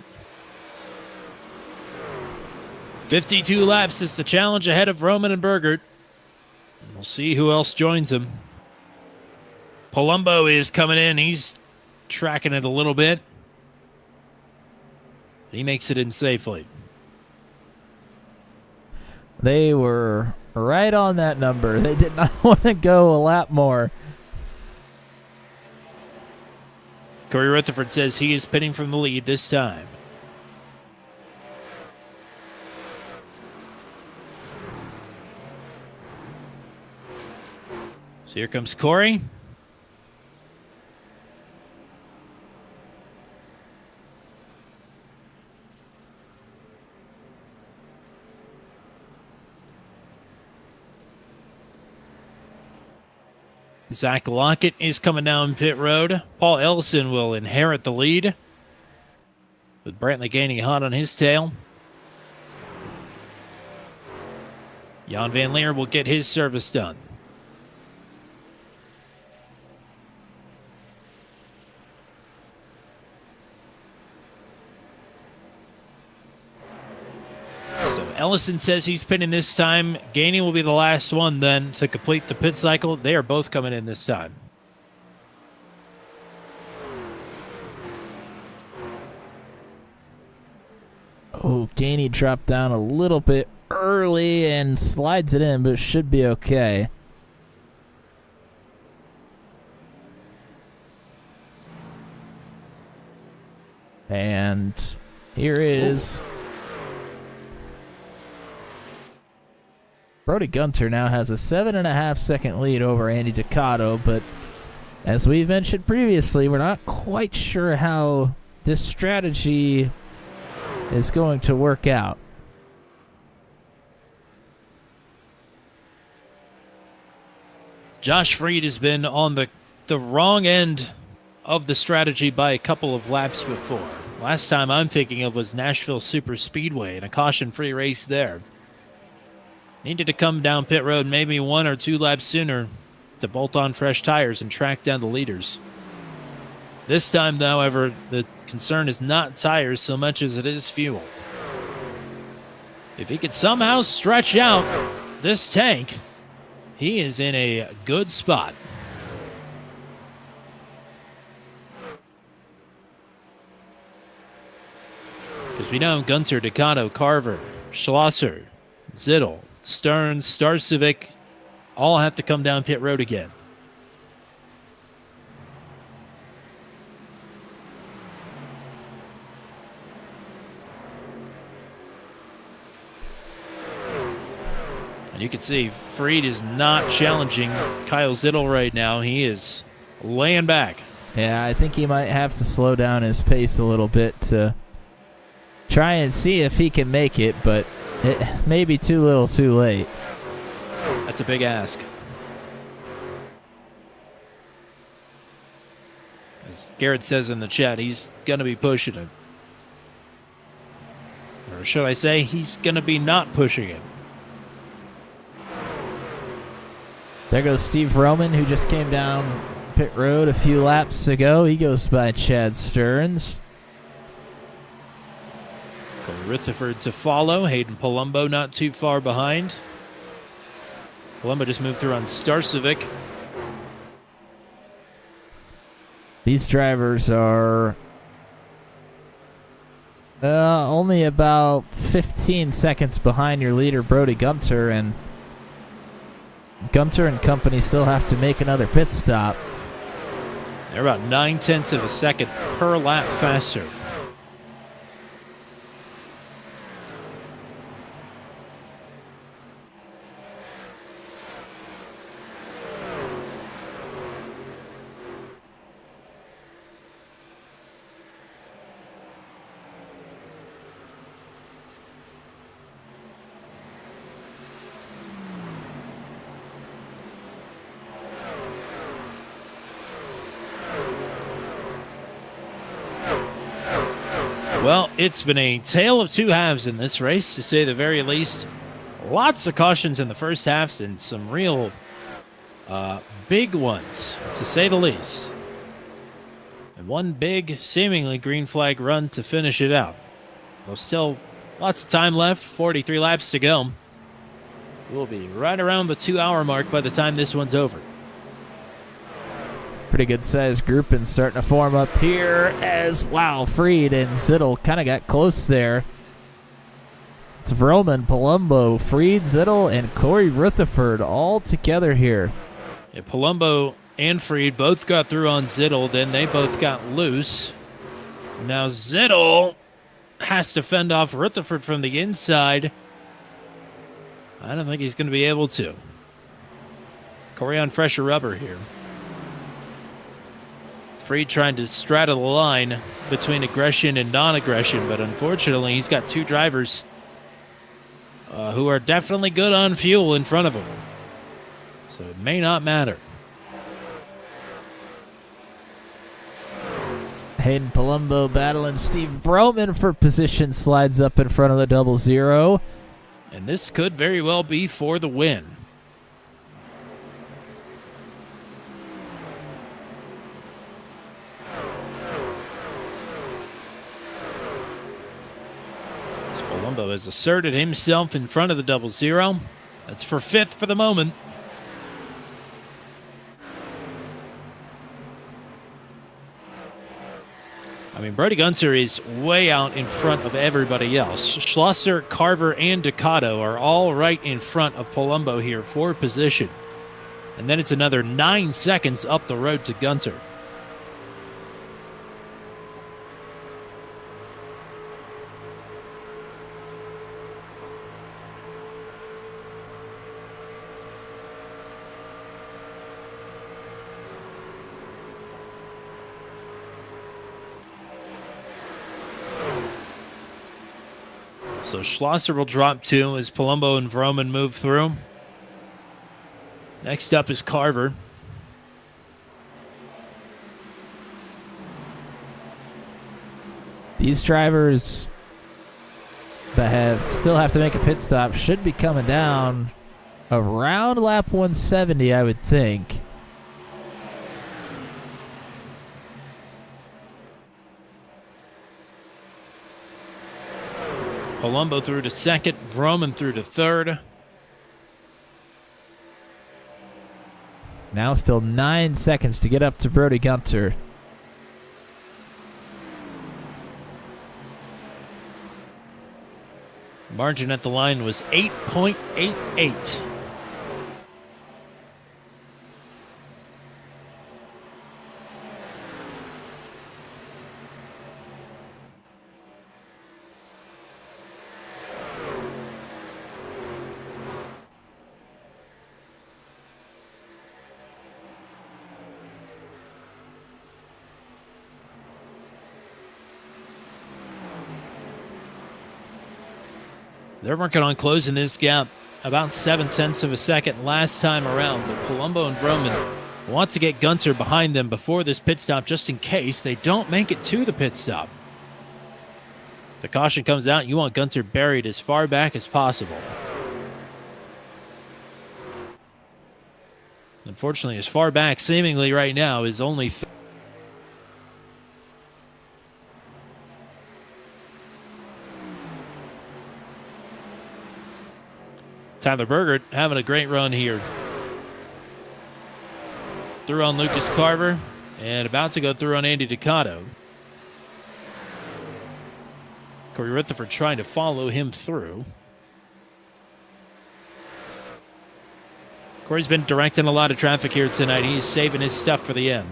52 laps is the challenge ahead of Roman and Bergert. We'll see who else joins him. Palumbo is coming in. He's tracking it a little bit. He makes it in safely. They were right on that number. They did not want to go a lap more. Corey Rutherford says he is pitting from the lead this time. So here comes Corey. Zach Lockett is coming down pit road. Paul Ellison will inherit the lead, with Brantley gaining hot on his tail. Jan Van Leer will get his service done. So Ellison says he's pitting this time. Gainey will be the last one then to complete the pit cycle. They are both coming in this time. Oh, Gainey dropped down a little bit early and slides it in, but should be okay. And here is... Brody Gunter now has a 7.5 second lead over Andy Ducato, but as we mentioned previously, we're not quite sure how this strategy is going to work out. Josh Freed has been on the wrong end of the strategy by a couple of laps before. Last time I'm thinking of was Nashville Super Speedway and a caution-free race there. Needed to come down pit road maybe 1 or 2 laps sooner to bolt on fresh tires and track down the leaders. This time, however, the concern is not tires so much as it is fuel. If he could somehow stretch out this tank, he is in a good spot. Because we know Gunter, Ducato, Carver, Schlosser, Zittel, Stearns, Starcevic all have to come down pit road again. And you can see Freed is not challenging Kyle Zittel right now. He is laying back. Yeah, I think he might have to slow down his pace a little bit to try and see if he can make it, but it may be too little too late. That's a big ask. As Garrett says in the chat, he's going to be pushing it. Or should I say, he's going to be not pushing it. There goes Steve Roman, who just came down pit road a few laps ago. He goes by Chad Stearns. Rutherford to follow. Hayden Palumbo not too far behind. Palumbo just moved through on Starcevic. These drivers are only about 15 seconds behind your leader, Brody Gunter, and Gunter and company still have to make another pit stop. They're about 9/10 of a second per lap faster. Well, it's been a tale of two halves in this race, to say the very least. Lots of cautions in the first half and some real big ones, to say the least. And one big, seemingly green flag run to finish it out. There's still lots of time left, 43 laps to go. We'll be right around the 2-hour mark by the time this one's over. Pretty good sized group and starting to form up here as, wow, Freed and Zittel kind of got close there. It's Vroman, Palumbo, Freed, Zittel, and Corey Rutherford all together here. Yeah, Palumbo and Freed both got through on Zittel, then they both got loose. Now Zittel has to fend off Rutherford from the inside. I don't think he's going to be able to. Corey on fresher rubber here. Freed trying to straddle the line between aggression and non-aggression, but unfortunately he's got two drivers who are definitely good on fuel in front of him. So it may not matter. Hayden Palumbo battling Steve Roman for position, slides up in front of the 00. And this could very well be for the win. Palumbo has asserted himself in front of the 00. That's for 5th for the moment. I mean, Brody Gunter is way out in front of everybody else. Schlosser, Carver, and Ducato are all right in front of Palumbo here for position. And then it's another 9 seconds up the road to Gunter. So Schlosser will drop 2 as Palumbo and Vroman move through. Next up is Carver. These drivers that still have to make a pit stop should be coming down around lap 170, I would think. Palumbo through to 2nd, Vroman through to 3rd. Now still 9 seconds to get up to Brody Gunter. Margin at the line was 8.88. They're working on closing this gap about 0.7 of a second last time around, but Palumbo and Vroman want to get Gunter behind them before this pit stop just in case they don't make it to the pit stop. If the caution comes out, you want Gunter buried as far back as possible. Unfortunately, as far back seemingly right now is only Tyler Berger having a great run here. Through on Lucas Carver and about to go through on Andy Ducato. Corey Rutherford trying to follow him through. Corey's been directing a lot of traffic here tonight. He's saving his stuff for the end.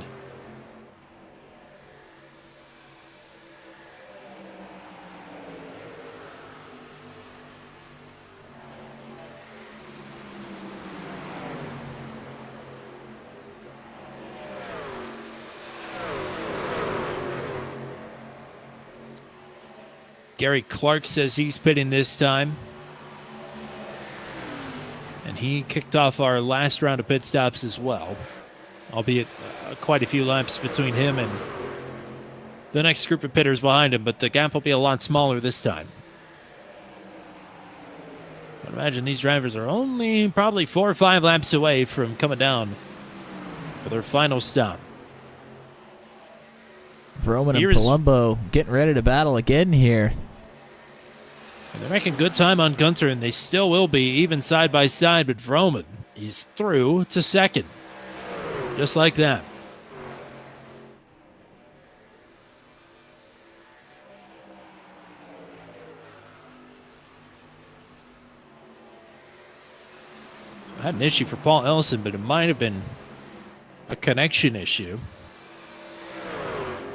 Gary Clark says he's pitting this time. And he kicked off our last round of pit stops as well. Albeit quite a few laps between him and the next group of pitters behind him, but the gap will be a lot smaller this time. I imagine these drivers are only probably 4 or 5 laps away from coming down for their final stop. Vroman and Palumbo getting ready to battle again here. And they're making good time on Gunter, and they still will be, even side by side. But Vroman, he's through to second. Just like that. I had an issue for Paul Ellison, but it might have been a connection issue.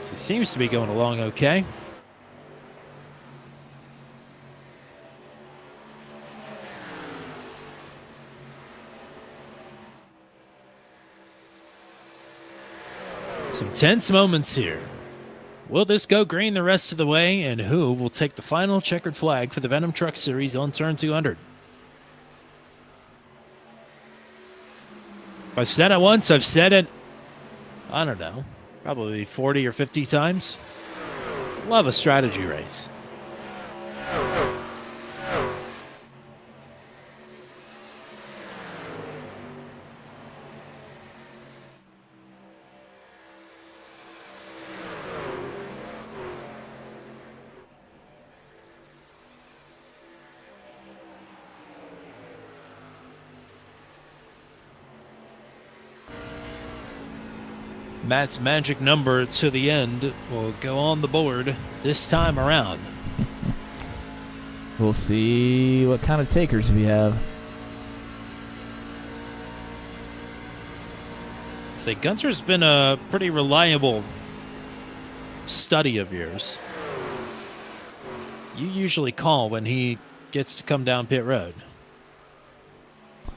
So it seems to be going along okay. Some tense moments here. Will this go green the rest of the way? And who will take the final checkered flag for the Venom Truck Series on turn 200? If I've said it once, I've said it, I don't know, probably 40 or 50 times. Love a strategy race. Matt's magic number to the end will go on the board this time around. We'll see what kind of takers we have. Say, Gunter's been a pretty reliable study of yours. You usually call when he gets to come down pit road.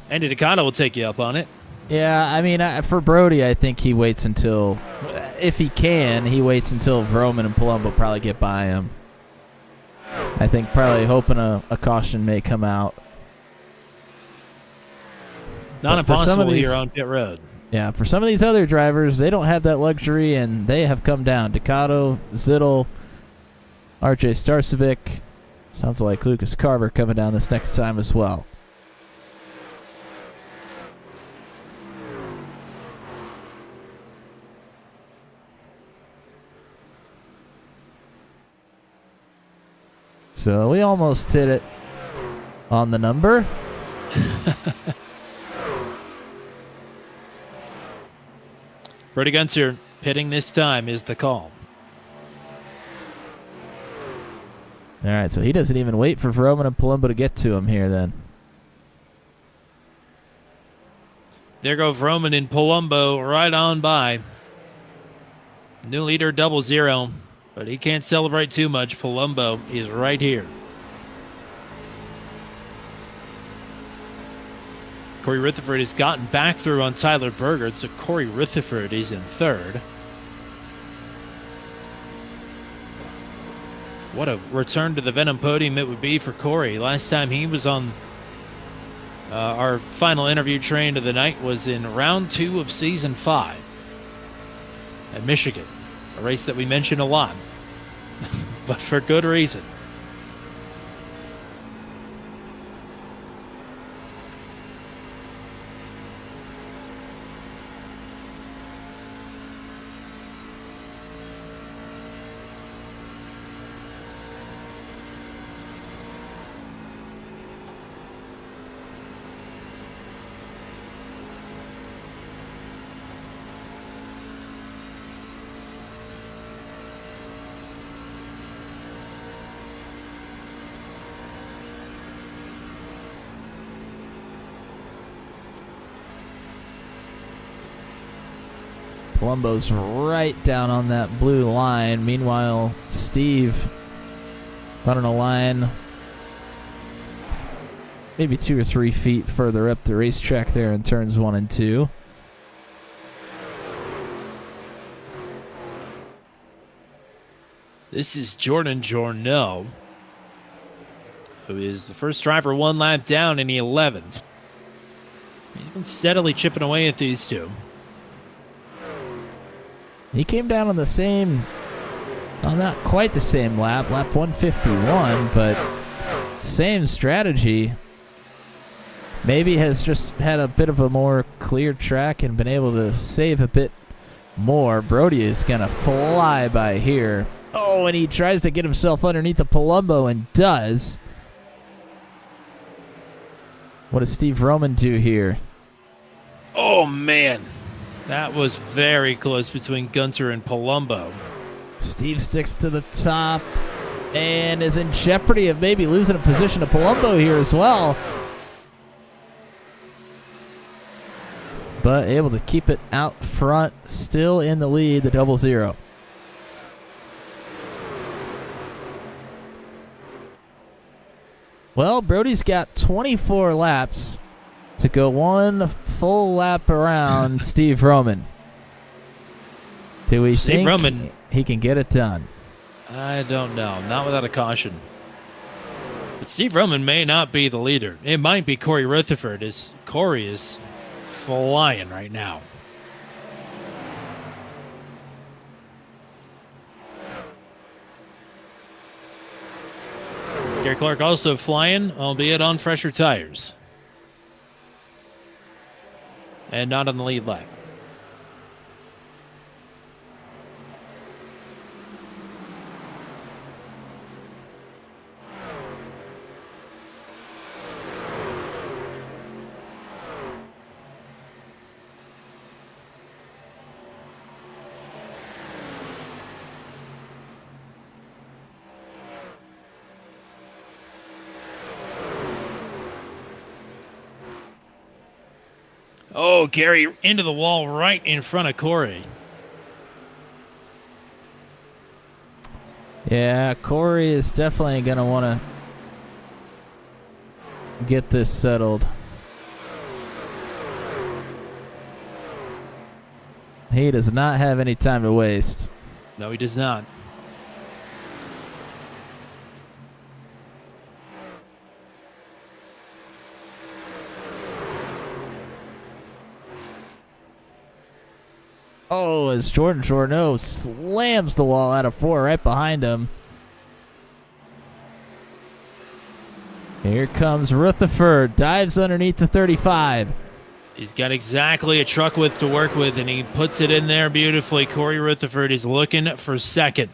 Andy Ducato will take you up on it. Yeah, I mean, for Brody, I think he waits until, if he can, he waits until Vroman and Palumbo probably get by him. I think probably hoping a caution may come out. Not impossible here on pit road. Yeah, for some of these other drivers, they don't have that luxury, and they have come down. Ducato, Zittel, RJ Starcevic. Sounds like Lucas Carver coming down this next time as well. So we almost hit it on the number. Brody Gunter pitting this time is the call. All right, so he doesn't even wait for Vroman and Palumbo to get to him here then. There go Vroman and Palumbo right on by. New leader 00. But he can't celebrate too much. Palumbo is right here. Corey Rutherford has gotten back through on Tyler Berger, so Corey Rutherford is in third. What a return to the Venom podium it would be for Corey. Last time he was on our final interview train of the night was in round 2 of season 5 at Michigan, a race that we mention a lot, but for good reason. Palumbo's right down on that blue line. Meanwhile, Steve running a line maybe 2 or 3 feet further up the racetrack there in turns 1 and 2. This is Jordan Journeau, who is the first driver 1 lap down in the 11th. He's been steadily chipping away at these two. He came down on the same, well, not quite the same lap 151, but same strategy. Maybe has just had a bit of a more clear track and been able to save a bit more. Brody is going to fly by here. Oh, and he tries to get himself underneath the Palumbo and does. What does Steve Roman do here? Oh, man. That was very close between Gunter and Palumbo. Steve sticks to the top and is in jeopardy of maybe losing a position to Palumbo here as well. But able to keep it out front, still in the lead, the 0-0. Well, Brody's got 24 laps to go 1 full lap around Steve Roman. Do we Steve think Roman, he can get it done? I don't know. Not without a caution. But Steve Roman may not be the leader. It might be Corey Rutherford, as Corey is flying right now. Gary Clark also flying, albeit on fresher tires. And not on the lead lap. Oh, Gary into the wall right in front of Corey. Yeah, Corey is definitely going to want to get this settled. He does not have any time to waste. No, he does not. Oh, as Jordan Journeau slams the wall out of 4 right behind him. Here comes Rutherford, dives underneath the 35. He's got exactly a truck width to work with, and he puts it in there beautifully. Corey Rutherford is looking for second.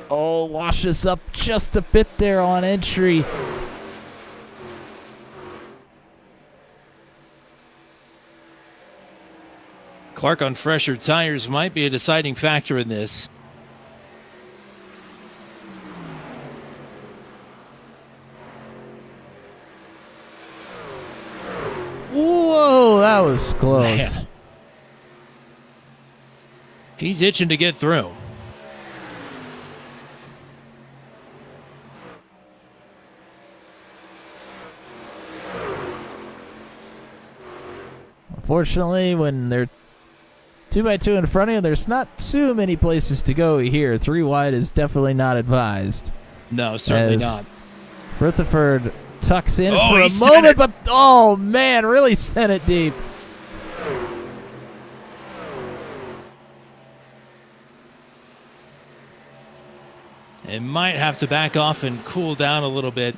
Oh, washes up just a bit there on entry. Clark on fresher tires might be a deciding factor in this. Whoa, that was close. Man. He's itching to get through. Unfortunately, when they're 2x2 in front of you, there's not too many places to go here. 3 wide is definitely not advised. No, certainly As not. Rutherford tucks in Oh, for he a sent moment, it. but oh man, really sent it deep. It might have to back off and cool down a little bit.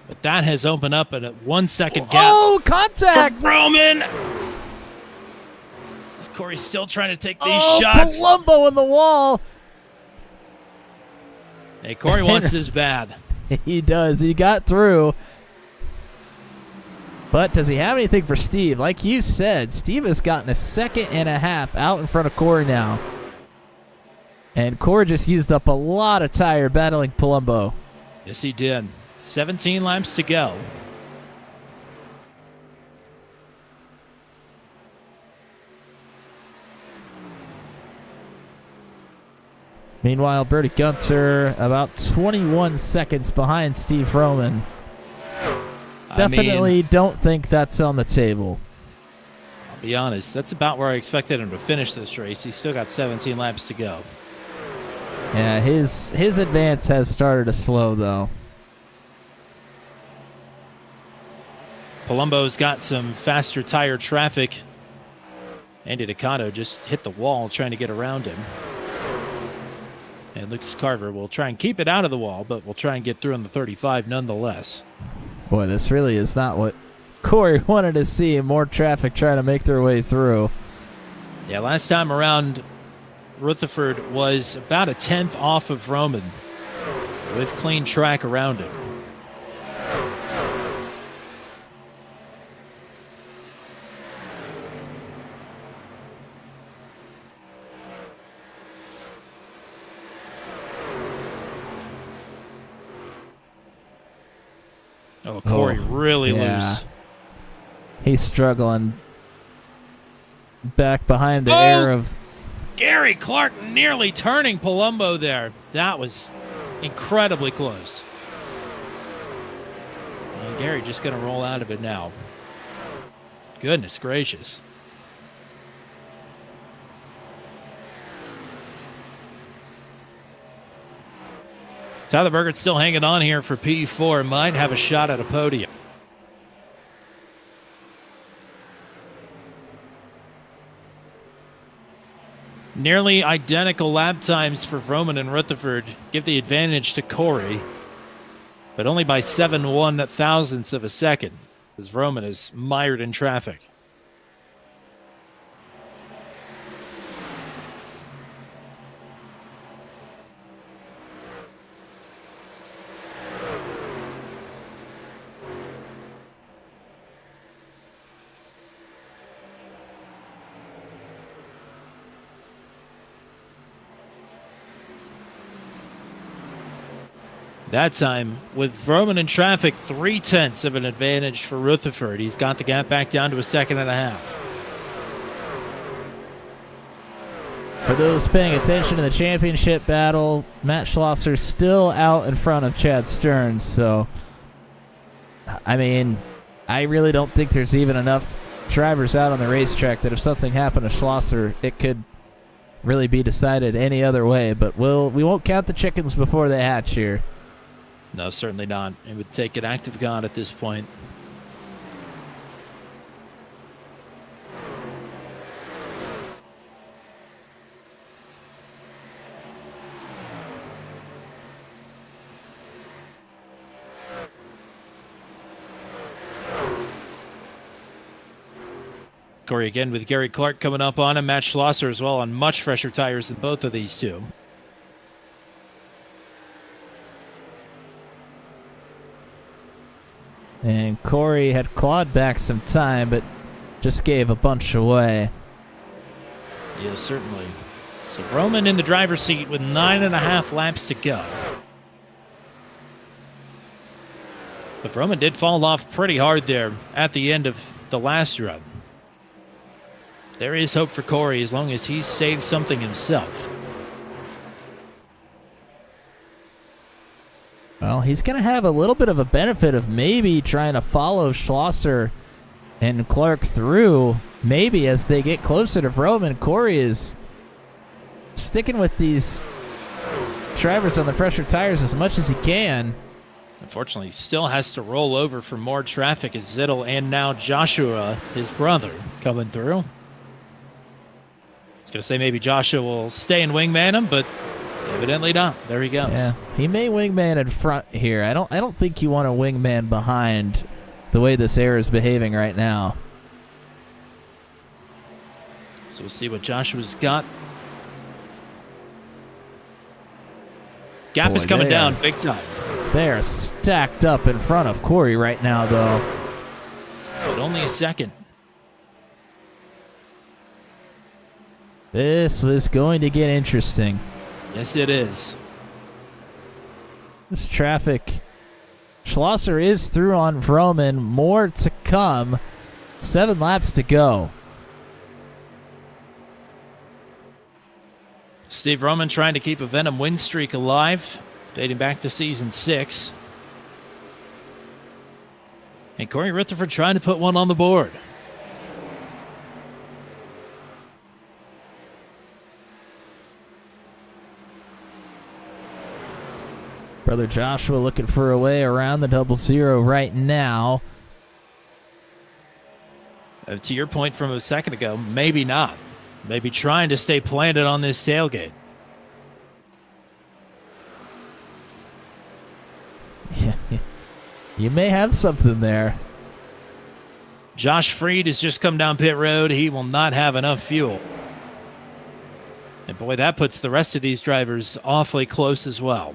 But that has opened up a 1 second gap. Oh, contact! For Roman! Is Corey still trying to take these Oh, shots? Palumbo in the wall. Hey, Corey wants this bad. He does. He got through. But does he have anything for Steve? Like you said, Steve has gotten a 1.5 seconds out in front of Corey now. And Corey just used up a lot of tire battling Palumbo. Yes, he did. 17 laps to go. Meanwhile, Bertie Gunter about 21 seconds behind Steve Roman. Definitely don't think that's on the table. I'll be honest, that's about where I expected him to finish this race. He's still got 17 laps to go. Yeah, his advance has started to slow, though. Palumbo's got some faster tire traffic. Andy Decano just hit the wall trying to get around him. And Lucas Carver will try and keep it out of the wall, but will try and get through on the 35 nonetheless. Boy, this really is not what Corey wanted to see. More traffic trying to make their way through. Yeah, last time around, Rutherford was about a tenth off of Roman with clean track around him. Oh, Corey really loose. He's struggling back behind the air of... Gary Clark nearly turning Palumbo there. That was incredibly close. And Gary just going to roll out of it now. Goodness gracious. Tyler Burgert's still hanging on here for P4. Might have a shot at a podium. Nearly identical lap times for Vroman and Rutherford give the advantage to Corey, but only by 7 thousandths of a second, as Vroman is mired in traffic. That time, with Vroman in traffic, 0.3 of an advantage for Rutherford. He's got the gap back down to a 1.5 seconds. For those paying attention to the championship battle, Matt Schlosser still out in front of Chad Stearns. So, I mean, I really don't think there's even enough drivers out on the racetrack that if something happened to Schlosser, it could really be decided any other way. But we won't count the chickens before they hatch here. No, certainly not. It would take an act of God at this point. Corey again with Gary Clark coming up on him. Matt Schlosser as well on much fresher tires than both of these two. And Corey had clawed back some time, but just gave a bunch away. Yeah, certainly. So Roman in the driver's seat with 9.5 laps to go. But Roman did fall off pretty hard there at the end of the last run. There is hope for Corey as long as he saves something himself. Well, he's going to have a little bit of a benefit of maybe trying to follow Schlosser and Clark through. Maybe as they get closer to Vroman, Corey is sticking with these drivers on the fresher tires as much as he can. Unfortunately, he still has to roll over for more traffic as Zittel and now Joshua, his brother, coming through. I was going to say maybe Joshua will stay and wingman him, but evidently not. There he goes. Yeah, he may wingman in front here. I don't think you want a wingman behind the way this air is behaving right now. So we'll see what Joshua's got. Gap is coming down big time. They are stacked up in front of Corey right now, though. But only a second. This is going to get interesting. Yes, it is. This traffic. Schlosser is through on Vroman. More to come. 7 laps to go. Steve Roman trying to keep a Venom win streak alive, dating back to Season 6. And Corey Rutherford trying to put one on the board. Brother Joshua looking for a way around the 0-0 right now. To your point from a second ago, maybe not. Maybe trying to stay planted on this tailgate. Yeah, you may have something there. Josh Freed has just come down pit road. He will not have enough fuel. And boy, that puts the rest of these drivers awfully close as well.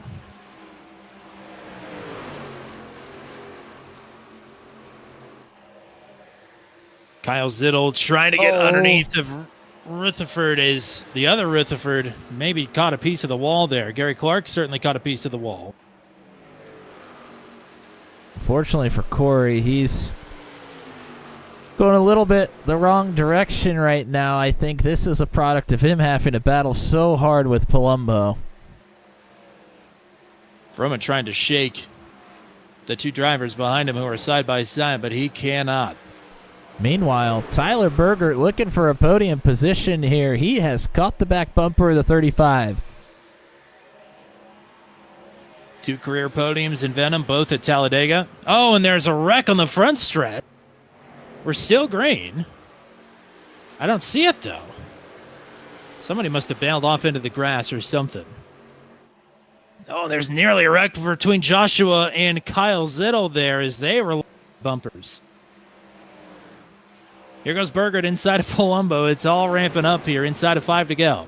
Kyle Zittel trying to get underneath of Rutherford as the other Rutherford maybe caught a piece of the wall there. Gary Clark certainly caught a piece of the wall. Fortunately for Corey, he's going a little bit the wrong direction right now. I think this is a product of him having to battle so hard with Palumbo. Froman trying to shake the two drivers behind him who are side by side, but he cannot. Meanwhile, Tyler Berger looking for a podium position here. He has caught the back bumper of the 35. 2 career podiums in Venom, both at Talladega. Oh, and there's a wreck on the front stretch. We're still green. I don't see it, though. Somebody must have bailed off into the grass or something. Oh, there's nearly a wreck between Joshua and Kyle Zittel there as they were bumpers. Here goes Berger inside of Palumbo. It's all ramping up here, inside of 5 to go.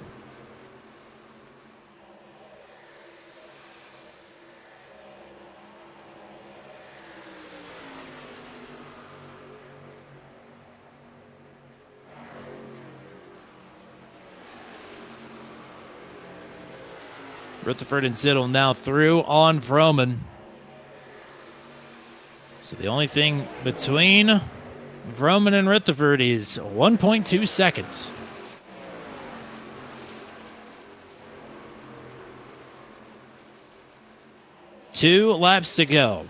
Rutherford and Zittel now through on Vroman. So the only thing between Vroman and Rutherford is 1.2 seconds. Two laps to go.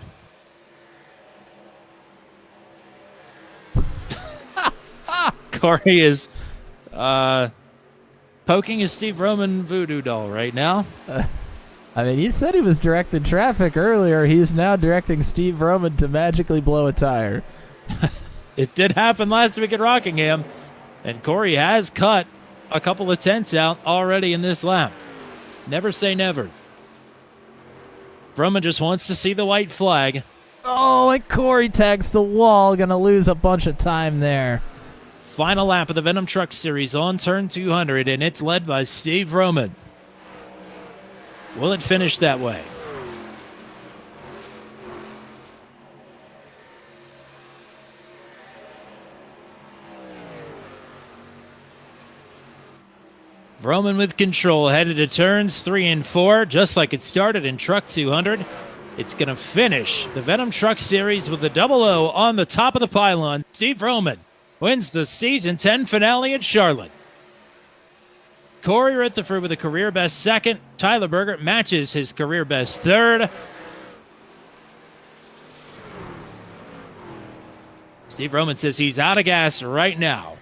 Corey is poking his Steve Roman voodoo doll right now. I mean, you said he was directing traffic earlier. He's now directing Steve Roman to magically blow a tire. It did happen last week at Rockingham, and Corey has cut a couple of tenths out already in this lap. Never say never. Vroman just wants to see the white flag. Oh, and Corey tags the wall. Going to lose a bunch of time there. Final lap of the Venom Truck Series on turn 200, and it's led by Steve Roman. Will it finish that way? Vroman with control, headed to turns 3 and 4, just like it started in Truck 200. It's going to finish the Venom Truck Series with the 0-0 on the top of the pylon. Steve Roman wins the Season 10 finale at Charlotte. Corey Rutherford with a career-best second. Tyler Berger matches his career-best third. Steve Roman says he's out of gas right now.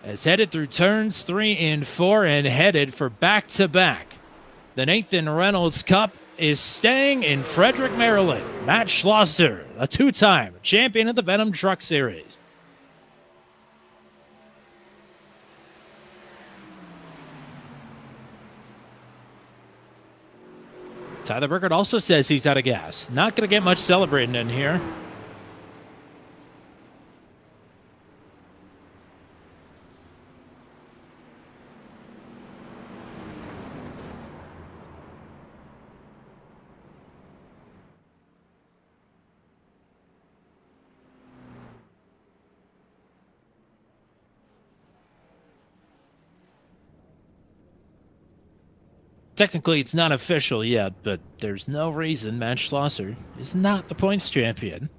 As headed through turns 3 and 4 and headed for back-to-back. The Nathan Reynolds Cup is staying in Frederick, Maryland. Matt Schlosser, a 2-time champion of the Venom Truck Series. Tyler Berger also says he's out of gas. Not going to get much celebrating in here. Technically, it's not official yet, but there's no reason Matt Schlosser is not the points champion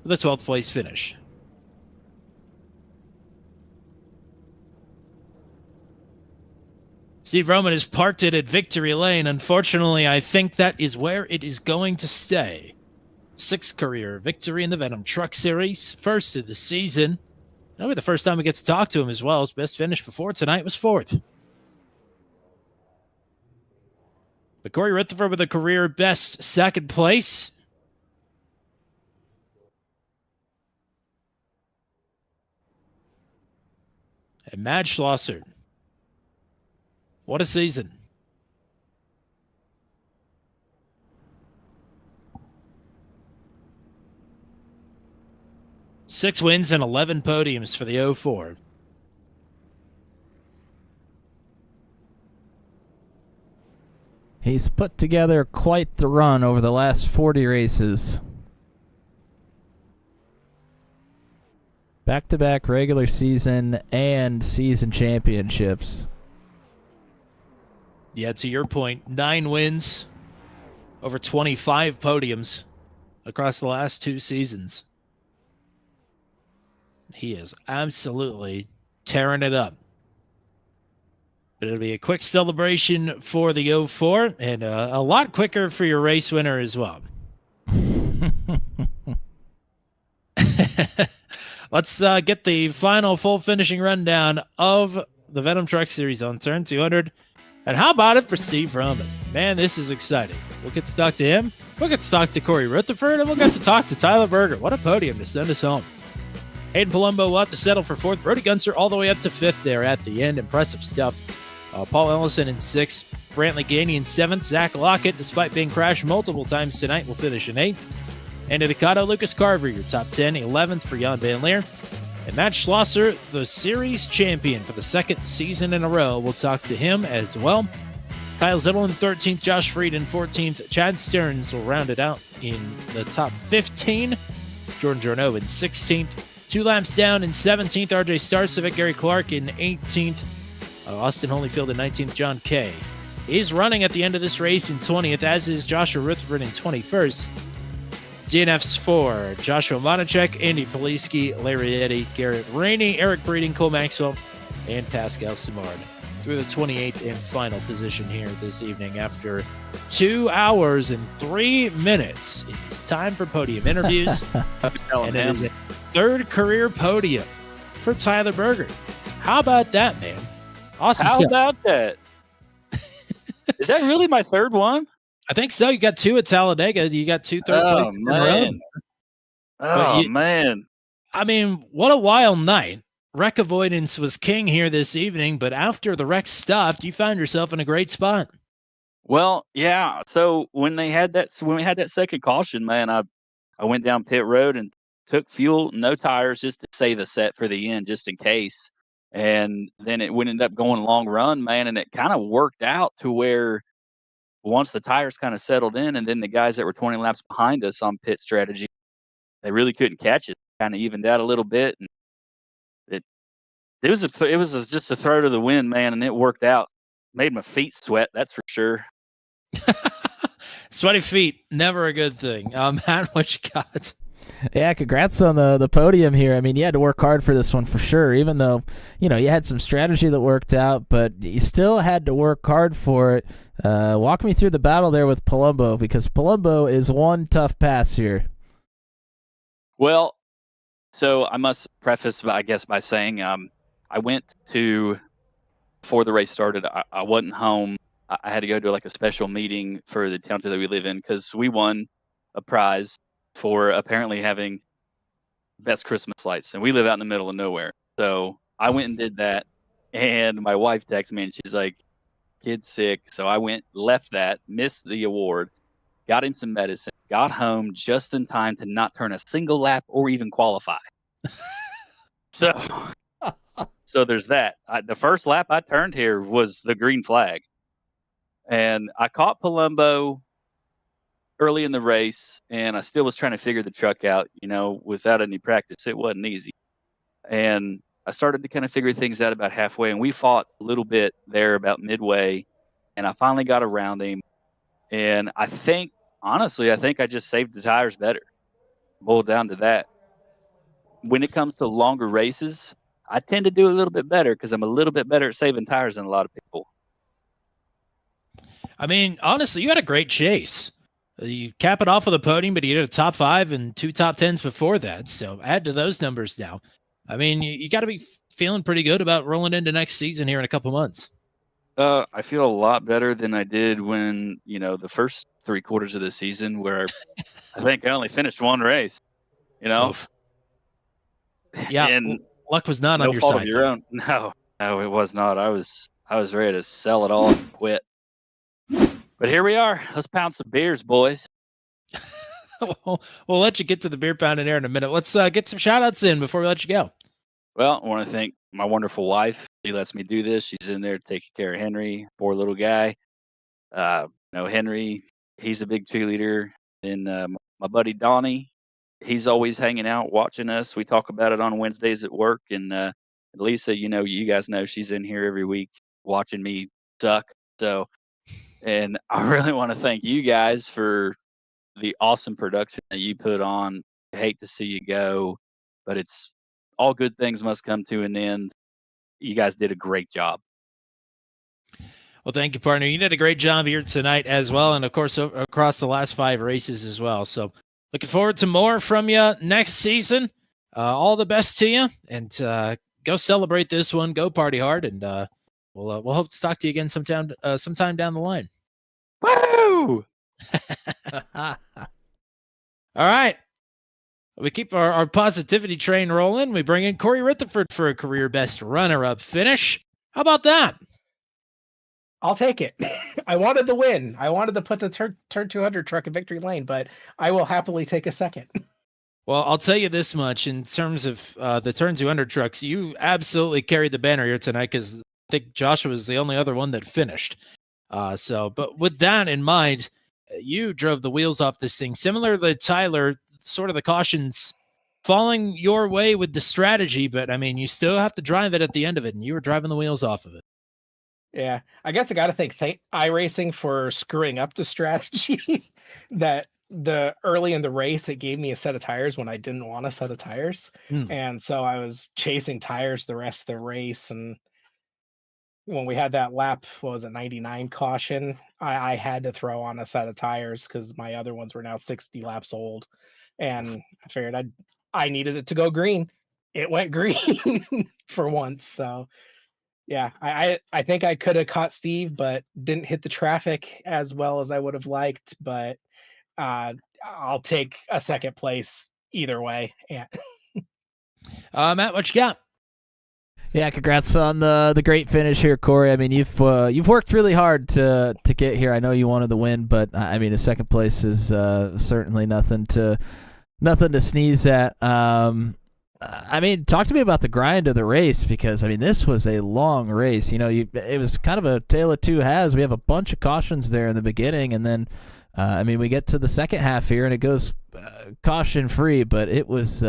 with a 12th place finish. Steve Roman has parked it at Victory Lane. Unfortunately, I think that is where it is going to stay. 6th career victory in the Venom Truck Series, first of the season. It'll be the first time we get to talk to him as well. His best finish before tonight was 4th. But Corey Rutherford with a career best 2nd place. And Matt Schlosser. What a season. Six wins and 11 podiums for the 04. He's put together quite the run over the last 40 races. Back-to-back regular season and season championships. Yeah, to your point, 9 wins, over 25 podiums across the last 2 seasons. He is absolutely tearing it up. But it'll be a quick celebration for the 04 and a lot quicker for your race winner as well. Let's get the final full finishing rundown of the Venom Truck Series on turn 200. And how about it for Steve Roman? Man, this is exciting. We'll get to talk to him. We'll get to talk to Corey Rutherford, and we'll get to talk to Tyler Berger. What a podium to send us home. Hayden Palumbo will have to settle for 4th. Brody Gunser all the way up to 5th there at the end. Impressive stuff. Paul Ellison in 6th. Brantley Gainey in 7th. Zach Lockett, despite being crashed multiple times tonight, will finish in 8th. And Ducato Lucas Carver, your top 10. 11th for Jan Van Leer. And Matt Schlosser, the series champion for the 2nd season in a row. We'll talk to him as well. Kyle Zittel in 13th. Josh Freed in 14th. Chad Stearns will round it out in the top 15. Jordan Jorno in 16th. 2 laps down in 17th. RJ Starcevic. Gary Clark in 18th. Austin Holyfield in 19th. John Kay is running at the end of this race in 20th, as is Joshua Rutherford in 21st. DNFs for Joshua Monachek, Andy Poliski, Larry Eddy, Garrett Rainey, Eric Breeding, Cole Maxwell, and Pascal Simard through the 28th and final position here this evening after 2 hours and 3 minutes. It is time for podium interviews, and it is a 3rd career podium for Tyler Berger. How about that, man? Awesome How stuff. about that? Is that really my 3rd one? I think so. You got 2 at Talladega. You got 2 third places in a row. Man. I mean, what a wild night. Wreck avoidance was king here this evening, but after the wreck stopped, you found yourself in a great spot. Well, yeah. So when we had that 2nd caution, man, I went down pit road and took fuel, no tires, just to save a set for the end, just in case. And then it ended up going a long run, man, and it kind of worked out to where once the tires kind of settled in, and then the guys that were 20 laps behind us on pit strategy, they really couldn't catch it. Kind of evened out a little bit, and it was just a throw to the wind, man, and it worked out. Made my feet sweat, that's for sure. Sweaty feet, never a good thing. Matt, what you got? Yeah, congrats on the podium here. I mean, you had to work hard for this one for sure, even though, you had some strategy that worked out, but you still had to work hard for it. Walk me through the battle there with Palumbo, because Palumbo is one tough pass here. Well, so I must preface, I guess, by saying I went to, before the race started, I wasn't home. I had to go to like a special meeting for the township that we live in because we won a prize for apparently having best Christmas lights, and we live out in the middle of nowhere. So I went and did that, and my wife texted me, and she's like, "Kid's sick." So I went, left that, missed the award, got him some medicine, got home just in time to not turn a single lap or even qualify. So there's that. The first lap I turned here was the green flag, and I caught Palumbo early in the race, and I still was trying to figure the truck out. Without any practice, it wasn't easy. And I started to kind of figure things out about halfway, and we fought a little bit there about midway, and I finally got around him. And I think I just saved the tires better. Boiled down to that. When it comes to longer races, I tend to do a little bit better because I'm a little bit better at saving tires than a lot of people. I mean, honestly, you had a great chase. You cap it off with a podium, but you did a top 5 and 2 top 10s before that. So add to those numbers now. I mean, you got to be feeling pretty good about rolling into next season here in a couple months. I feel a lot better than I did when, the first 3 quarters of the season where I think I only finished 1 race, you know? Oof. Yeah, And luck was not on no your fault of side your there. own. No, it was not. I was ready to sell it all and quit. But here we are. Let's pound some beers, boys. We'll let you get to the beer pound in there in a minute. Let's get some shout outs in before we let you go. Well, I want to thank my wonderful wife. She lets me do this. She's in there taking care of Henry, poor little guy. Henry, he's a big cheerleader. And my buddy Donnie, he's always hanging out watching us. We talk about it on Wednesdays at work. And Lisa, you guys know she's in here every week watching me suck. So, and I really want to thank you guys for the awesome production that you put on. I hate to see you go, but it's all good things must come to an end. You guys did a great job. Well, thank you, partner. You did a great job here tonight as well, and of course across the last 5 races as well. So, looking forward to more from you next season. All the best to you, and go celebrate this one. Go party hard, and we'll hope to talk to you again sometime down the line. Woo! All right. We keep our positivity train rolling. We bring in Corey Rutherford for a career best runner-up finish. How about that? I'll take it. I wanted the win. I wanted to put the turn 200 truck in victory lane, but I will happily take a second. Well, I'll tell you this much. In terms of the turn 200 trucks, you absolutely carried the banner here tonight because I think Joshua was the only other one that finished. But with that in mind, you drove the wheels off this thing. Similar to Tyler, sort of the cautions falling your way with the strategy, but I mean, you still have to drive it at the end of it, and you were driving the wheels off of it. Yeah, I guess I got to thank iRacing for screwing up the strategy that the early in the race it gave me a set of tires when I didn't want a set of tires. Hmm. And so I was chasing tires the rest of the race, and when we had that lap, what was it, 99 caution, I had to throw on a set of tires because my other ones were now 60 laps old. And I figured I needed it to go green. It went green for once. So yeah, I think I could have caught Steve, but didn't hit the traffic as well as I would have liked. But I'll take a second place either way. Yeah. Matt, what you got? Yeah, congrats on the great finish here, Corey. I mean, you've worked really hard to get here. I know you wanted the win, but I mean, a second place is certainly nothing to sneeze at. I mean, talk to me about the grind of the race because I mean, this was a long race. It was kind of a tale of two halves. We have a bunch of cautions there in the beginning, and then I mean, we get to the second half here, and it goes caution free. But it was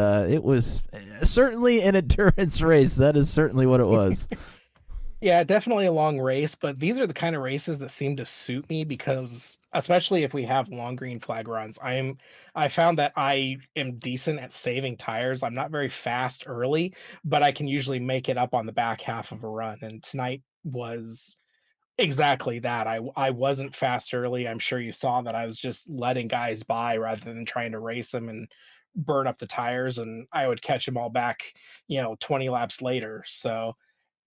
certainly an endurance race. That is certainly what it was. Yeah, definitely a long race, but these are the kind of races that seem to suit me because especially if we have long green flag runs, I found that I am decent at saving tires. I'm not very fast early, but I can usually make it up on the back half of a run. And tonight was exactly that. I wasn't fast early. I'm sure you saw that I was just letting guys by rather than trying to race them and burn up the tires, and I would catch them all back, 20 laps later. So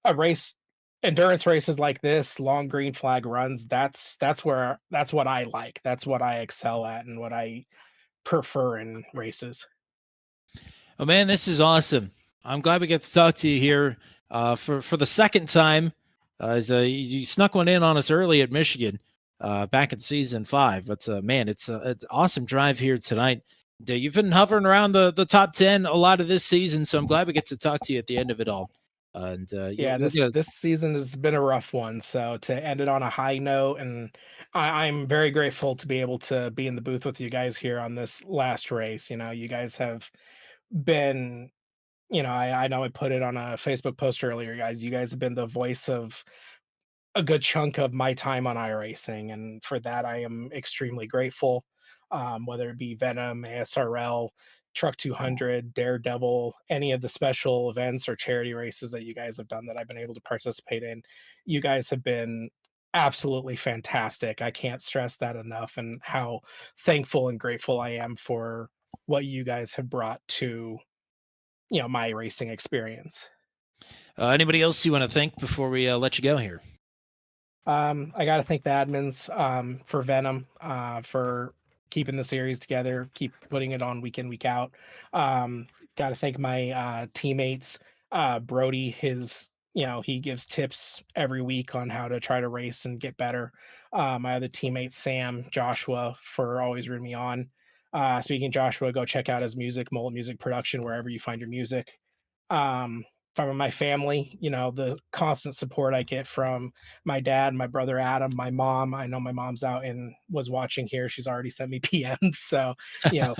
a race endurance races like this, long green flag runs, that's what I like. That's what I excel at and what I prefer in races. Oh man, this is awesome. I'm glad we get to talk to you here for the second time. You snuck one in on us early at Michigan back in season 5. But man, it's an awesome drive here tonight. You've been hovering around the top 10 a lot of this season, so I'm glad we get to talk to you at the end of it all. And Yeah, this season has been a rough one. So to end it on a high note, and I'm very grateful to be able to be in the booth with you guys here on this last race. You guys have been, I know I put it on a Facebook post earlier, guys. You guys have been the voice of a good chunk of my time on iRacing, and for that I am extremely grateful. Whether it be Venom, ASRL, Truck 200, Daredevil, any of the special events or charity races that you guys have done that I've been able to participate in, you guys have been absolutely fantastic. I can't stress that enough, and how thankful and grateful I am for what you guys have brought to, my racing experience. Anybody else you want to thank before we let you go here? I got to thank the admins for Venom for keeping the series together, keep putting it on week in, week out. Um, got to thank my teammates, Brody. He gives tips every week on how to try to race and get better. My other teammates, Sam, Joshua, for always rooting me on. Speaking of Joshua, go check out his music, Mullet Music Production, wherever you find your music. Um, from my family, the constant support I get from my dad, my brother Adam, my mom. I know my mom's out and was watching here. She's already sent me PMs. So, you know,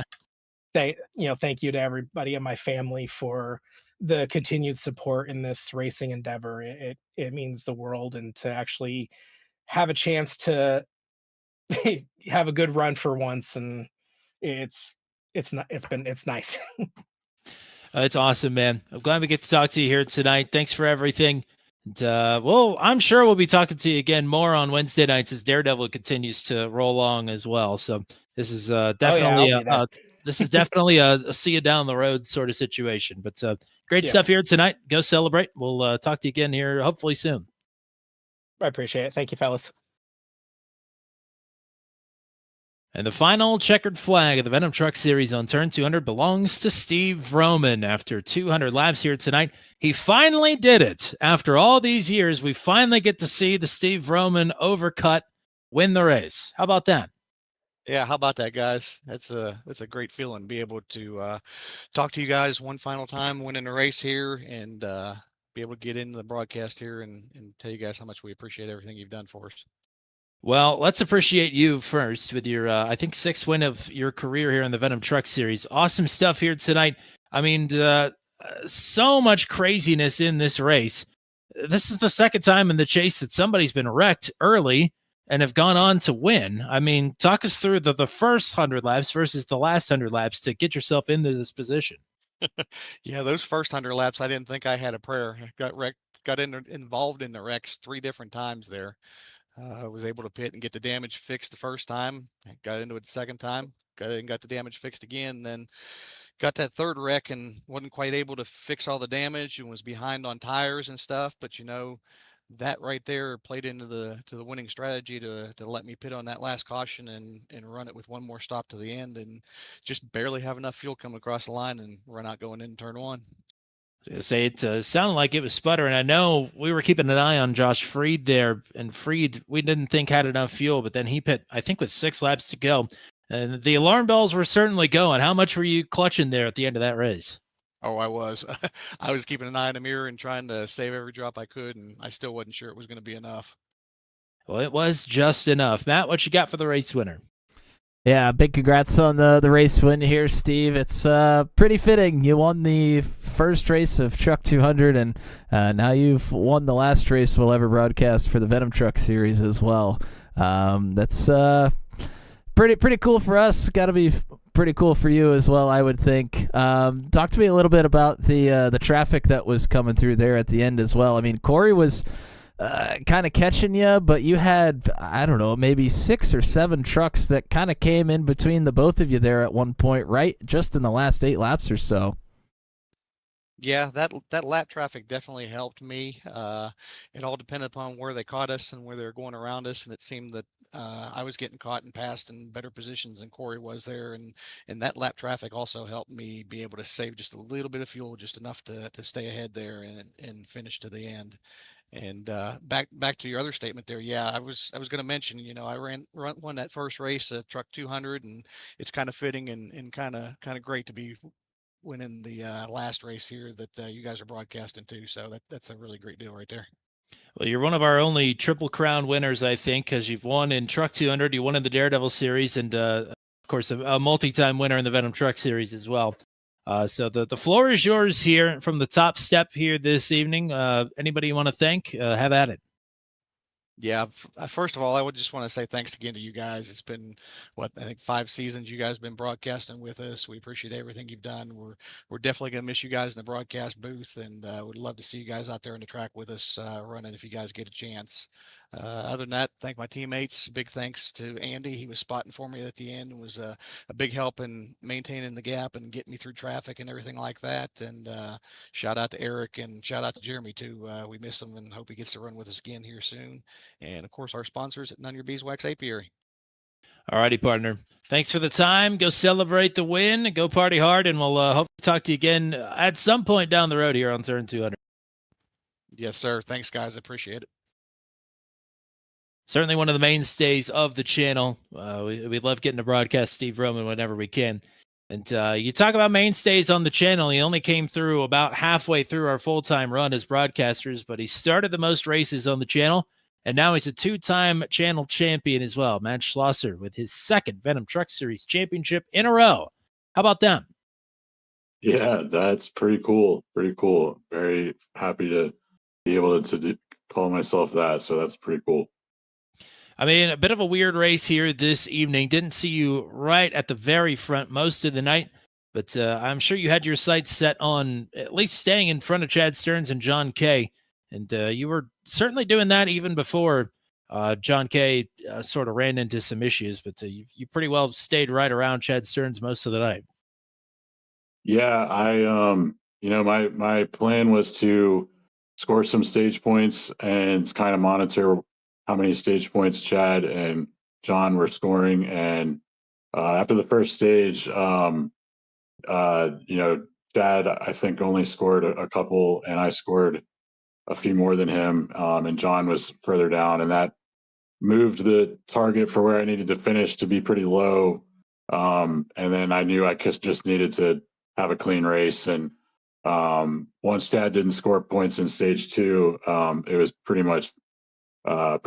thank you to everybody in my family for the continued support in this racing endeavor. It means the world, and to actually have a chance to have a good run for once, and it's it's nice. It's awesome, man. I'm glad we get to talk to you here tonight. Thanks for everything. And, well, I'm sure we'll be talking to you again more on Wednesday nights as Daredevil continues to roll along as well. So this is Oh yeah, definitely I'll be there. this is definitely a see you down the road sort of situation. But great Yeah, stuff here tonight. Go celebrate. We'll talk to you again here hopefully soon. I appreciate it. Thank you, fellas. And the final checkered flag of the Venom Truck Series on turn 200 belongs to Steve Vroman. After 200 laps here tonight, he finally did it. After all these years, we finally get to see the Steve Vroman overcut win the race. How about that? Yeah, how about that, guys? That's a great feeling. Be able to talk to you guys one final time, winning the race here, and be able to get into the broadcast here and tell you guys how much we appreciate everything you've done for us. Well, let's appreciate you first with your, I think, sixth win of your career here in the Venom Truck Series. Awesome stuff here tonight. I mean, so much craziness in this race. This is the second time in the chase that somebody's been wrecked early and have gone on to win. I mean, talk us through the first 100 laps versus the last 100 laps to get yourself into this position. Yeah, those first 100 laps, I didn't think I had a prayer. I got wrecked, involved in the wrecks 3 different times there. I was able to pit and get the damage fixed the first time. Got into it the second time. Got the damage fixed again. Then got that third wreck and wasn't quite able to fix all the damage and was behind on tires and stuff. But that right there played into the winning strategy to let me pit on that last caution and run it with one more stop to the end and just barely have enough fuel come across the line and run out going in turn one. Say it sounded like it was sputtering. I know we were keeping an eye on Josh Freed there, and Freed we didn't think had enough fuel, but then he pit, I think, with 6 laps to go, and the alarm bells were certainly going. How much were you clutching there at the end of that race? Oh, I was. I was keeping an eye in the mirror and trying to save every drop I could, and I still wasn't sure it was going to be enough. Well, it was just enough. Matt, what you got for the race winner? Yeah, big congrats on the race win here, Steve. It's pretty fitting. You won the first race of Truck 200, and now you've won the last race we'll ever broadcast for the Venom Truck Series as well. That's pretty cool for us. Got to be pretty cool for you as well, I would think. Talk to me a little bit about the traffic that was coming through there at the end as well. I mean, Corey was kind of catching you, but you had, I don't know, maybe 6 or 7 trucks that kind of came in between the both of you there at one point, right? Just in the last 8 laps or so. Yeah, that lap traffic definitely helped me. It all depended upon where they caught us and where they were going around us, and it seemed that I was getting caught and passed in better positions than Corey was there, and that lap traffic also helped me be able to save just a little bit of fuel, just enough to stay ahead there and finish to the end. And back to your other statement there, yeah, I was going to mention, I won that first race, Truck 200, and it's kind of fitting and kind of great to be winning the last race here that you guys are broadcasting too. So that's a really great deal right there. Well, you're one of our only Triple Crown winners, I think, because you've won in Truck 200, you won in the Daredevil Series, and of course a multi-time winner in the Venom Truck Series as well. So the floor is yours here from the top step here this evening. Anybody you want to thank, have at it. Yeah, first of all, I would just want to say thanks again to you guys. It's been I think 5 seasons you guys have been broadcasting with us. We appreciate everything you've done. We're definitely gonna miss you guys in the broadcast booth, and would love to see you guys out there on the track with us running if you guys get a chance. Other than that, thank my teammates. Big thanks to Andy. He was spotting for me at the end and was a big help in maintaining the gap and getting me through traffic and everything like that. And shout out to Eric and shout out to Jeremy too. We miss him and hope he gets to run with us again here soon. And of course, our sponsors at None Your Beeswax Apiary. All righty, partner. Thanks for the time. Go celebrate the win. Go party hard, and we'll hope to talk to you again at some point down the road here on Turn 200. Yes, sir. Thanks, guys. I appreciate it. Certainly one of the mainstays of the channel. We love getting to broadcast Steve Roman whenever we can. And you talk about mainstays on the channel. He only came through about halfway through our full-time run as broadcasters, but he started the most races on the channel, and now he's a two-time channel champion as well. Matt Schlosser with his second Venom Truck Series championship in a row. How about them? Yeah, that's pretty cool. Pretty cool. Very happy to be able to call myself that. So that's pretty cool. I mean, a bit of a weird race here this evening. Didn't see you right at the very front most of the night, but I'm sure you had your sights set on at least staying in front of Chad Stearns and John Kay. And you were certainly doing that even before John Kay sort of ran into some issues, but you pretty well stayed right around Chad Stearns most of the night. Yeah, my plan was to score some stage points and kind of monitor how many stage points Chad and John were scoring. And after the first stage, Chad, I think only scored a couple, and I scored a few more than him. And John was further down, and that moved the target for where I needed to finish to be pretty low. And then I knew I just needed to have a clean race. And once Chad didn't score points in stage 2, it was pretty much, I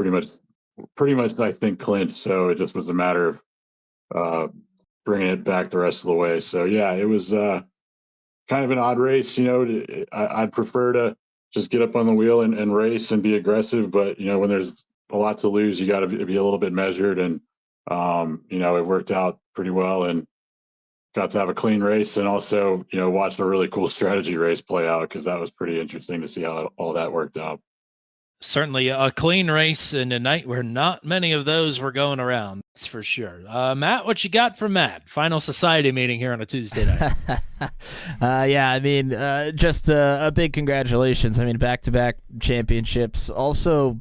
think, clinched. So it just was a matter of bringing it back the rest of the way. So yeah, it was kind of an odd race. I'd prefer to just get up on the wheel and race and be aggressive. But when there's a lot to lose, you got to be a little bit measured. And it worked out pretty well, and got to have a clean race, and also watched a really cool strategy race play out, because that was pretty interesting to see how all that worked out. Certainly a clean race in a night where not many of those were going around. That's for sure. Matt, what you got from Matt? Final society meeting here on a Tuesday night. Yeah, I mean, just a big congratulations. I mean, back-to-back championships. Also,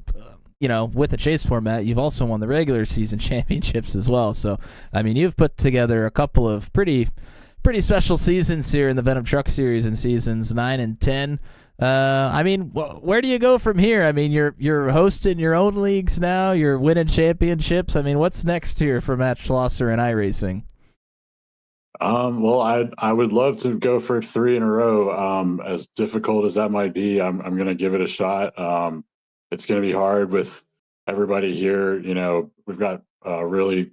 with the chase format, you've also won the regular season championships as well. So, I mean, you've put together a couple of pretty special seasons here in the Venom Truck Series in seasons 9 and 10. I mean, where do you go from here? I mean, you're hosting your own leagues now. You're winning championships. I mean, what's next here for Matt Schlosser and iRacing? Well, I would love to go for 3 in a row. As difficult as that might be, I'm going to give it a shot. It's going to be hard with everybody here. We've got really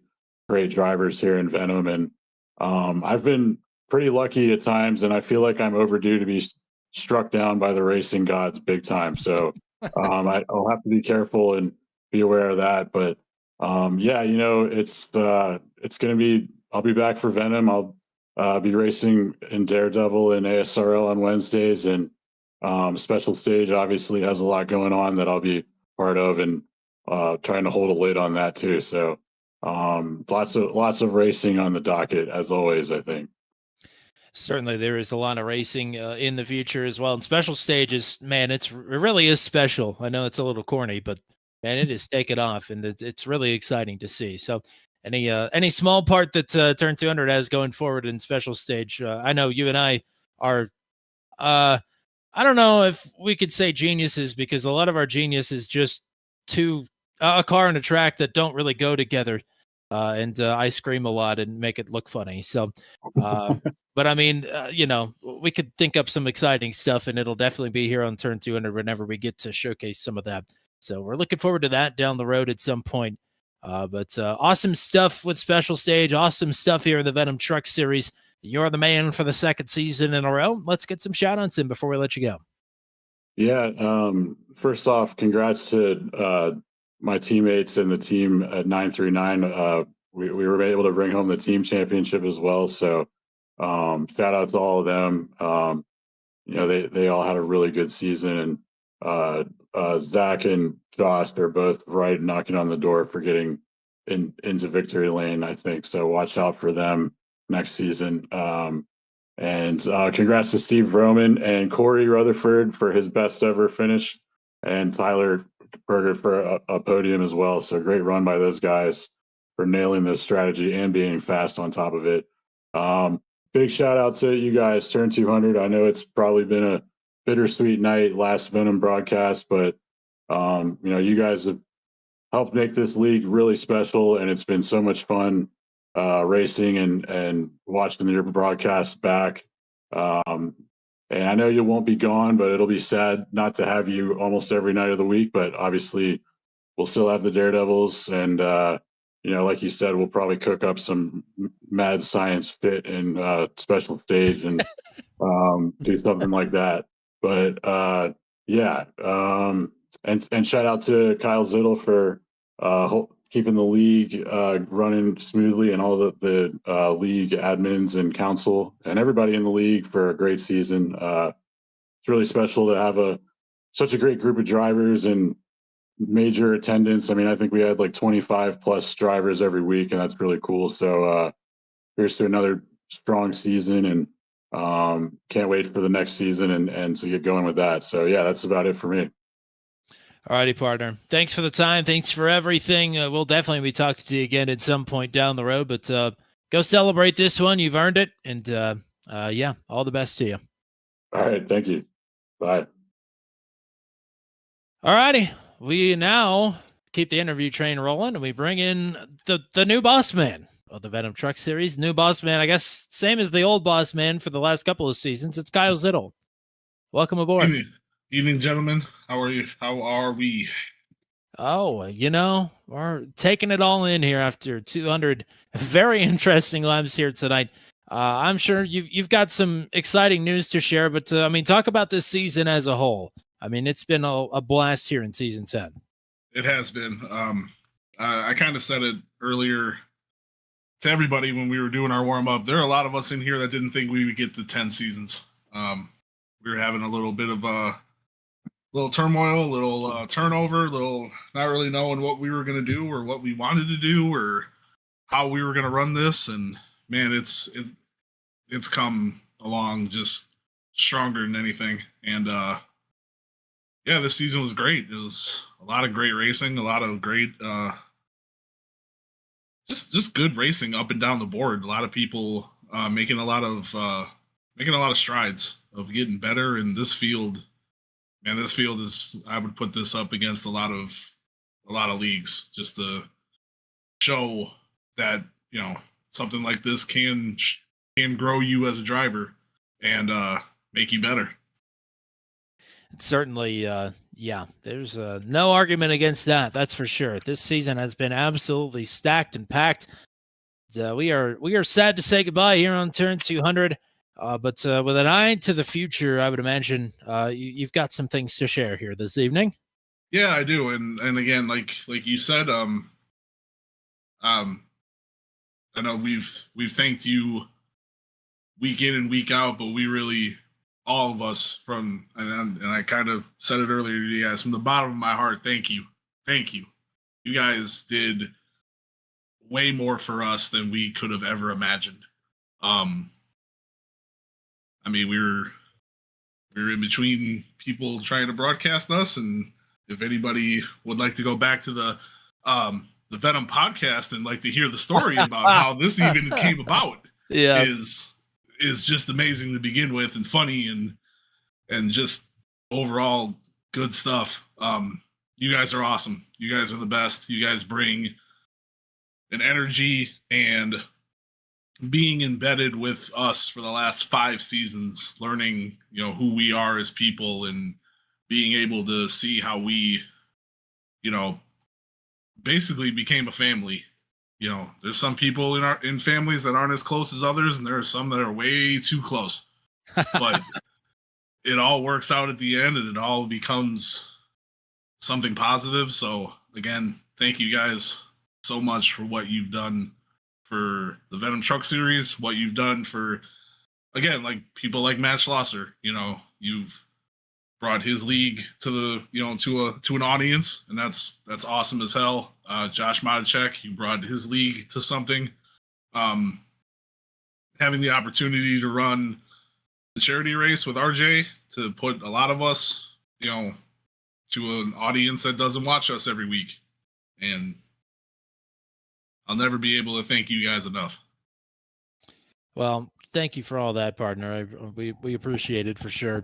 great drivers here in Venom, and I've been pretty lucky at times, and I feel like I'm overdue to be struck down by the racing gods big time. So I'll have to be careful and be aware of that. But yeah, it's going to be. I'll be back for Venom. I'll be racing in Daredevil and ASRL on Wednesdays, and special stage obviously has a lot going on that I'll be part of, and trying to hold a lid on that too. So lots of racing on the docket as always, I think. Certainly there is a lot of racing in the future as well. And special stages, man, it really is special. I know it's a little corny, but man, it is taken off, and it's really exciting to see. So any small part that Turn 200 has going forward in special stage, I know you and I are, I don't know if we could say geniuses, because a lot of our genius is just a car and a track that don't really go together. And I scream a lot and make it look funny. So, but I mean, we could think up some exciting stuff, and it'll definitely be here on Turn 200 whenever we get to showcase some of that. So we're looking forward to that down the road at some point. But awesome stuff with special stage. Awesome stuff here in the Venom Truck Series. You're the man for the second season in a row. Let's get some shout-outs in before we let you go. Yeah. First off, congrats to my teammates and the team at 939, we were able to bring home the team championship as well. So shout out to all of them. They all had a really good season, and Zach and Josh, they're both right knocking on the door for getting into victory lane, I think. So watch out for them next season. And congrats to Steve Roman and Corey Rutherford for his best ever finish, and Tyler Berger for a podium as well. So great run by those guys for nailing this strategy and being fast on top of it. Big shout out to you guys, Turn 200. I know it's probably been a bittersweet night, last Venom broadcast, but you guys have helped make this league really special, and it's been so much fun racing and watching your broadcast back. And I know you won't be gone, but it'll be sad not to have you almost every night of the week. But obviously, we'll still have the Daredevils, and like you said, we'll probably cook up some mad science fit and special stage and do something like that. But and shout out to Kyle Zittel for keeping the league running smoothly, and all the league admins and council and everybody in the league for a great season. It's really special to have such a great group of drivers and major attendance. I mean, I think we had like 25 plus drivers every week, and that's really cool. So here's to another strong season, and can't wait for the next season and to get going with that. So yeah, that's about it for me. All righty, partner. Thanks for the time. Thanks for everything. We'll definitely be talking to you again at some point down the road, but go celebrate this one. You've earned it. And all the best to you. All right. Thank you. Bye. All righty. We now keep the interview train rolling, and we bring in the new boss man of the Venom Truck Series. New boss man, I guess, same as the old boss man for the last couple of seasons. It's Kyle Zittel. Welcome aboard. Evening, gentlemen. How are you? How are we? Oh, we're taking it all in here after 200 very interesting laps here tonight. I'm sure you've got some exciting news to share, but talk about this season as a whole. I mean, it's been a blast here in season 10. It has been. I kind of said it earlier to everybody when we were doing our warm up. There are a lot of us in here that didn't think we would get to 10 seasons. We were having a little bit of little turmoil, a little turnover, a little not really knowing what we were going to do or what we wanted to do or how we were going to run this. And man, it's come along just stronger than anything. And this season was great. It was a lot of great racing, a lot of great just good racing up and down the board. A lot of people making a lot of strides of getting better in this field. And this field I would put this up against a lot of leagues, just to show that, something like this can grow you as a driver and make you better. Certainly, there's no argument against that. That's for sure. This season has been absolutely stacked and packed. We are sad to say goodbye here on Turn 200. But with an eye to the future, I would imagine you've got some things to share here this evening. Yeah, I do, and again, like you said, I know we've thanked you week in and week out, but we really, all of us and I kind of said it earlier to you guys, from the bottom of my heart, thank you. You guys did way more for us than we could have ever imagined. We were in between people trying to broadcast us, and if anybody would like to go back to the Venom podcast and like to hear the story about how this even came about, is just amazing to begin with, and funny and just overall good stuff. You guys are awesome. You guys are the best. You guys bring an energy and being embedded with us for the last 5 seasons, learning, who we are as people and being able to see how we, basically became a family. There's some people in families that aren't as close as others, and there are some that are way too close, but it all works out at the end and it all becomes something positive. So again, thank you guys so much for what you've done for the Venom Truck Series, what you've done for, again, like people like Matt Schlosser. You've brought his league to the to an audience, and that's awesome as hell. Josh Modicek, you brought his league to something. Having the opportunity to run the charity race with RJ, to put a lot of us, to an audience that doesn't watch us every week, and I'll never be able to thank you guys enough. Well, thank you for all that, partner. We appreciate it for sure.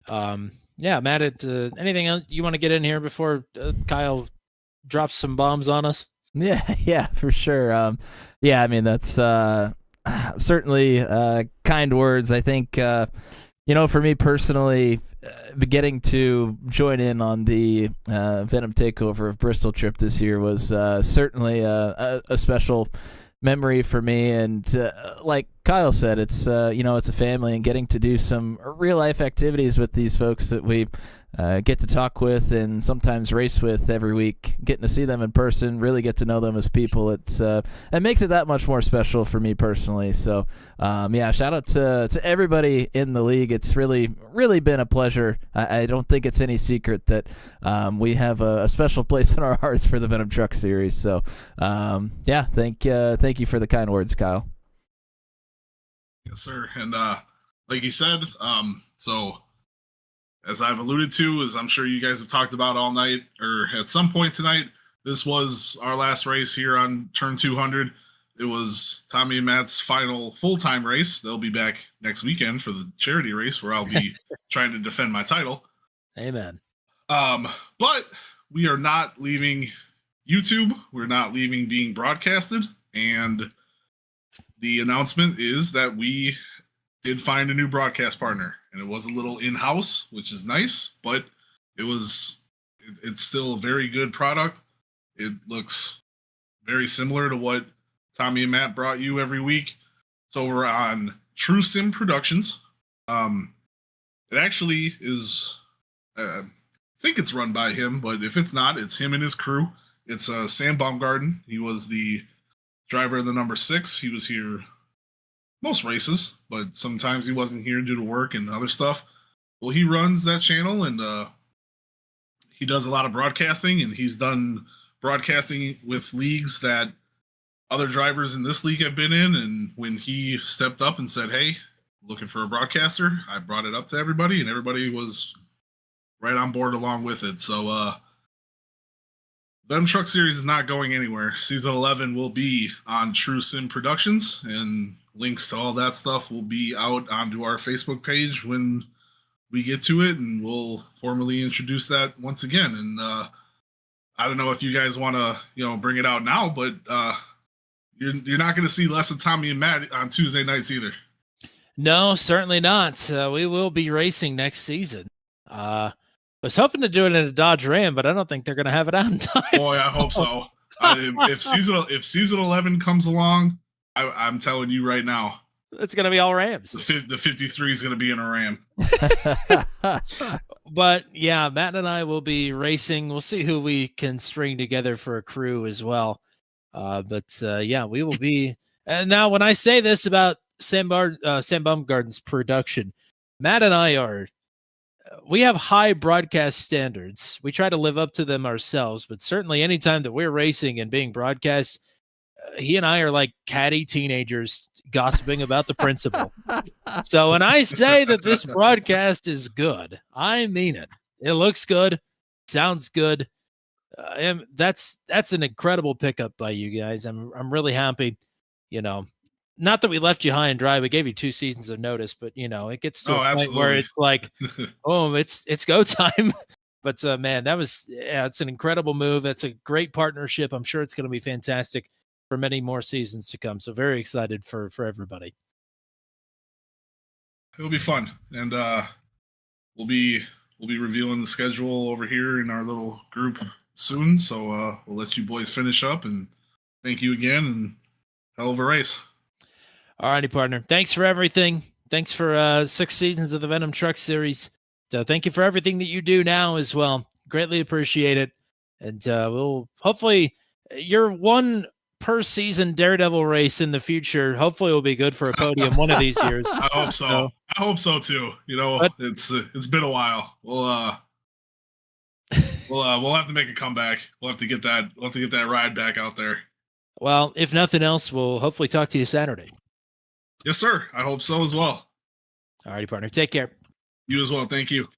Yeah, Matt, anything else you want to get in here before Kyle drops some bombs on us? Yeah, for sure. Yeah, I mean, that's certainly kind words. I think, for me personally, getting to join in on the Venom takeover of Bristol trip this year was certainly a special memory for me. And like Kyle said, it's it's a family, and getting to do some real life activities with these folks that we get to talk with and sometimes race with every week, getting to see them in person, really get to know them as people. It makes it that much more special for me personally. So shout out to everybody in the league. It's really been a pleasure. I don't think it's any secret that we have a special place in our hearts for the Venom Truck Series. So thank you for the kind words, Kyle. Yes, sir. And like you said, so as I've alluded to, as I'm sure you guys have talked about all night or at some point tonight, this was our last race here on Turn 200. It was Tommy and Matt's final full-time race. They'll be back next weekend for the charity race where I'll be trying to defend my title. Amen. But we are not leaving YouTube. We're not leaving being broadcasted. And the announcement is that we did find a new broadcast partner. And it was a little in-house, which is nice, but it's still a very good product. It looks very similar to what Tommy and Matt brought you every week. It's over on True Sim Productions. It actually is, I think it's run by him, but if it's not, it's him and his crew. It's Sam Baumgarten. He was the driver of the number 6. He was here most races, but sometimes he wasn't here due to work and other stuff. Well, he runs that channel, and he does a lot of broadcasting, and he's done broadcasting with leagues that other drivers in this league have been in. And when he stepped up and said, "Hey, looking for a broadcaster," I brought it up to everybody, and everybody was right on board along with it. So Venom Truck Series is not going anywhere. Season 11 will be on True Sim Productions, and links to all that stuff will be out onto our Facebook page when we get to it, and we'll formally introduce that once again. And I don't know if you guys want to, bring it out now, but you're not going to see less of Tommy and Matt on Tuesday nights either. No, certainly not. We will be racing next season. I was hoping to do it in a Dodge Ram, but I don't think they're going to have it out in time. Boy, I hope so. If season 11 comes along, I'm telling you right now, it's going to be all Rams. The 53 is going to be in a Ram. But yeah, Matt and I will be racing. We'll see who we can string together for a crew as well. We will be. And now, when I say this about Sam Baumgarten's production, Matt and I we have high broadcast standards. We try to live up to them ourselves, but certainly anytime that we're racing and being broadcast, he and I are like catty teenagers gossiping about the principal. So when I say that this broadcast is good, I mean it. It looks good, sounds good. And that's an incredible pickup by you guys. I'm really happy. Not that we left you high and dry. We gave you 2 seasons of notice, but it gets to a point where it's like, oh, it's go time. But man, it's an incredible move. That's a great partnership. I'm sure it's going to be fantastic for many more seasons to come. So very excited for everybody. It'll be fun, and we'll be revealing the schedule over here in our little group soon. So we'll let you boys finish up, and thank you again, and hell of a race. All righty, partner. Thanks for everything. Thanks for 6 seasons of the Venom Truck Series. So thank you for everything that you do now as well. Greatly appreciate it. and we'll hopefully your one per season Daredevil race in the future. Hopefully, will be good for a podium one of these years. I hope so. So, I hope so too. You know, but- it's been a while. We'll have to make a comeback. We'll have to get that ride back out there. Well, if nothing else, we'll hopefully talk to you Saturday. Yes, sir. I hope so as well. All righty, partner. Take care. You as well. Thank you.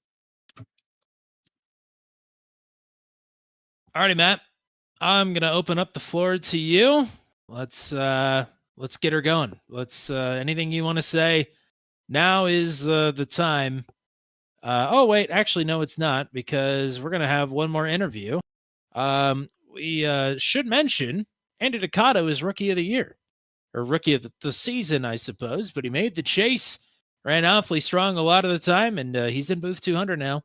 All righty, Matt. I'm gonna open up the floor to you. Let's get her going. Let's anything you want to say. Now is the time. Oh wait, actually no, it's not, because we're gonna have one more interview. We should mention Andy Ducato is Rookie of the Year, or Rookie of the season, I suppose. But he made the chase, ran awfully strong a lot of the time, and he's in booth 200 now.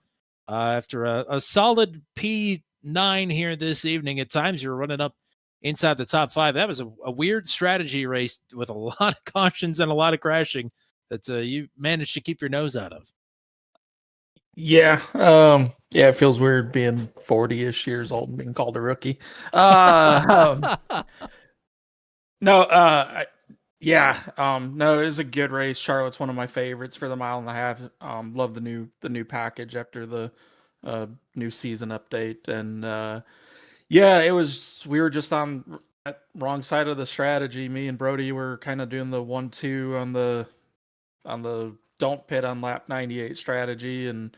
After a solid P9 here this evening, at times you were running up inside the top 5. That was a weird strategy race with a lot of cautions and a lot of crashing that you managed to keep your nose out of. Yeah, it feels weird being 40-ish years old and being called a rookie. No, no, it was a good race. Charlotte's one of my favorites for the mile and a half. Love the new package after the new season update, and we were just on that wrong side of the strategy. Me and Brody were kind of doing the 1-2 on the don't pit on lap 98 strategy, and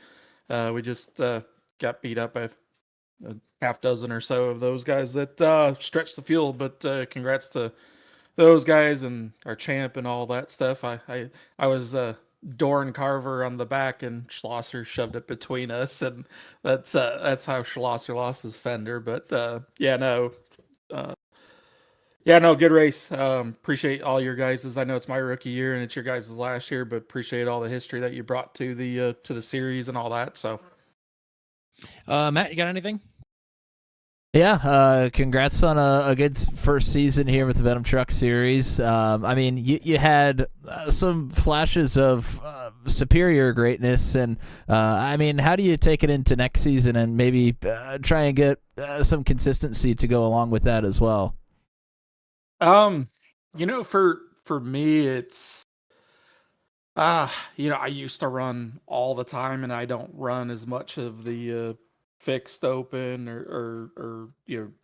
we just got beat up by a half dozen or so of those guys that stretched the field. But congrats to those guys and our champ and all that stuff. I was Doran Carver on the back, and Schlosser shoved it between us, and that's how Schlosser lost his fender. But good race. Appreciate all your guys's. I know it's my rookie year and it's your guys' last year, but appreciate all the history that you brought to the series and all that. So, Matt, you got anything? Yeah, congrats on a good first season here with the Venom Truck Series. I mean, you had some flashes of superior greatness, and I mean, how do you take it into next season and maybe try and get some consistency to go along with that as well? for me, it's I used to run all the time, and I don't run as much of the fixed open or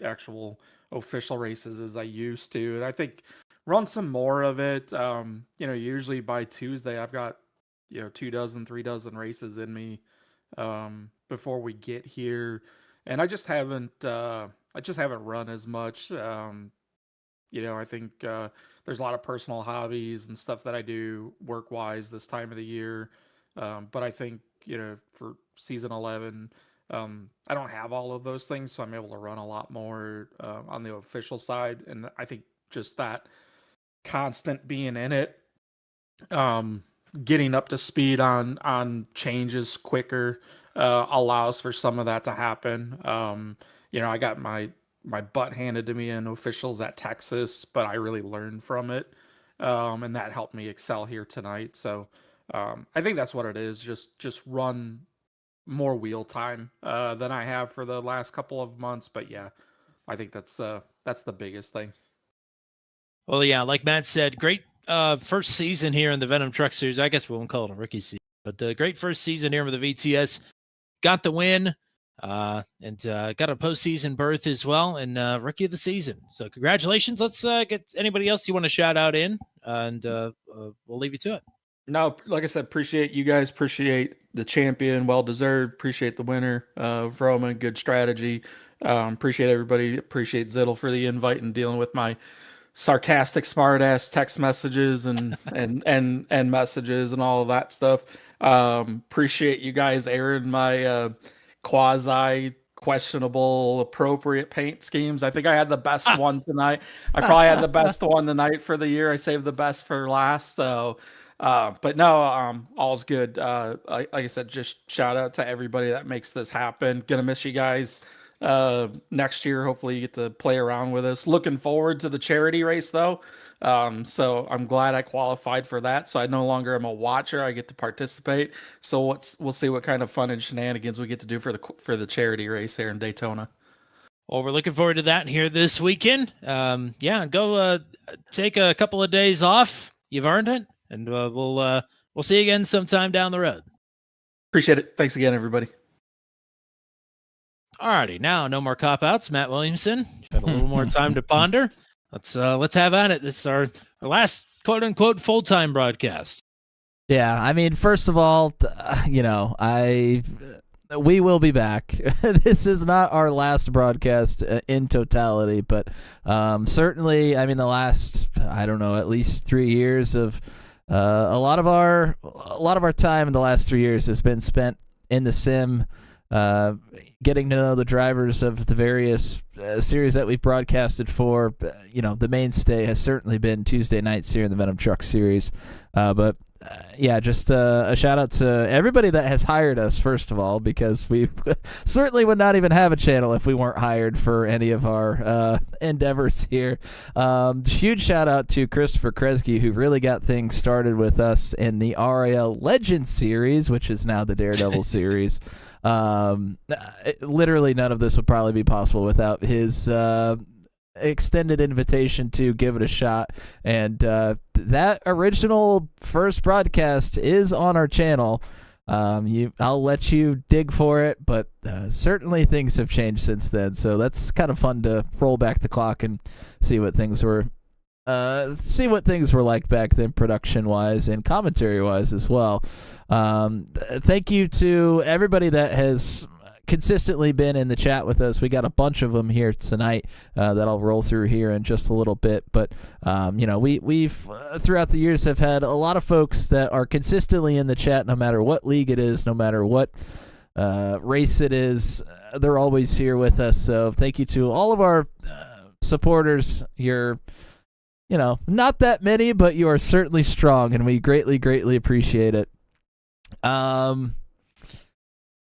actual official races as I used to. And I think run some more of it. Usually by Tuesday I've got 3 dozen races in me before we get here, and I just haven't run as much. I think there's a lot of personal hobbies and stuff that I do work wise this time of the year. But I think, for season 11, I don't have all of those things, so I'm able to run a lot more on the official side. And I think just that constant being in it, getting up to speed on changes quicker allows for some of that to happen. I got my butt handed to me in officials at Texas, but I really learned from it, and that helped me excel here tonight. So I think that's what it is. Just run more wheel time than I have for the last couple of months. But yeah, I think that's the biggest thing. Well, yeah, like Matt said, great first season here in the Venom Truck Series. I guess we won't call it a rookie season, but great first season here with the VTS. Got the win, and got a postseason berth as well, and rookie of the season. So congratulations. Let's get anybody else you want to shout out in, and we'll leave you to it. No, like I said, appreciate you guys. Appreciate the champion, well deserved. Appreciate the winner, Vroman. Good strategy. Appreciate everybody. Appreciate Zittel for the invite and dealing with my sarcastic, smart ass text messages and messages and all of that stuff. Appreciate you guys airing my quasi questionable appropriate paint schemes. I think I had the best one tonight. I probably had the best one tonight for the year. I saved the best for last. So but no, all's good. Like I said, just shout out to everybody that makes this happen. Gonna miss you guys next year. Hopefully you get to play around with us. Looking forward to the charity race though. So I'm glad I qualified for that. So I no longer am a watcher. I get to participate. So we'll see what kind of fun and shenanigans we get to do for the charity race here in Daytona. Well, we're looking forward to that here this weekend. Go take a couple of days off. You've earned it, and we'll see you again sometime down the road. Appreciate it. Thanks again, everybody. Alrighty, now no more cop-outs. Matt Williamson, you've had a little more time to ponder. Let's have at it. This is our last quote-unquote full-time broadcast. Yeah, I mean, first of all, we will be back. This is not our last broadcast in totality, but certainly, I mean, the last, I don't know, at least 3 years of a lot of our time in the last 3 years has been spent in the sim, getting to know the drivers of the various series that we've broadcasted for. The mainstay has certainly been Tuesday nights here in the Venom Truck series, but just a shout out to everybody that has hired us, first of all, because we certainly would not even have a channel if we weren't hired for any of our endeavors here. Huge shout out to Christopher Kresge, who really got things started with us in the RAL Legends series, which is now the Daredevil series. Literally none of this would probably be possible without his extended invitation to give it a shot, and that original first broadcast is on our channel. I'll let you dig for it, but certainly things have changed since then, so that's kind of fun to roll back the clock and see what things were like back then, production wise and commentary wise as well. Thank you to everybody that has consistently been in the chat with us. We got a bunch of them here tonight that I'll roll through here in just a little bit. But we've throughout the years have had a lot of folks that are consistently in the chat, no matter what league it is, no matter what race it is. They're always here with us. So thank you to all of our supporters. You're not that many, but you are certainly strong, and we greatly, greatly appreciate it.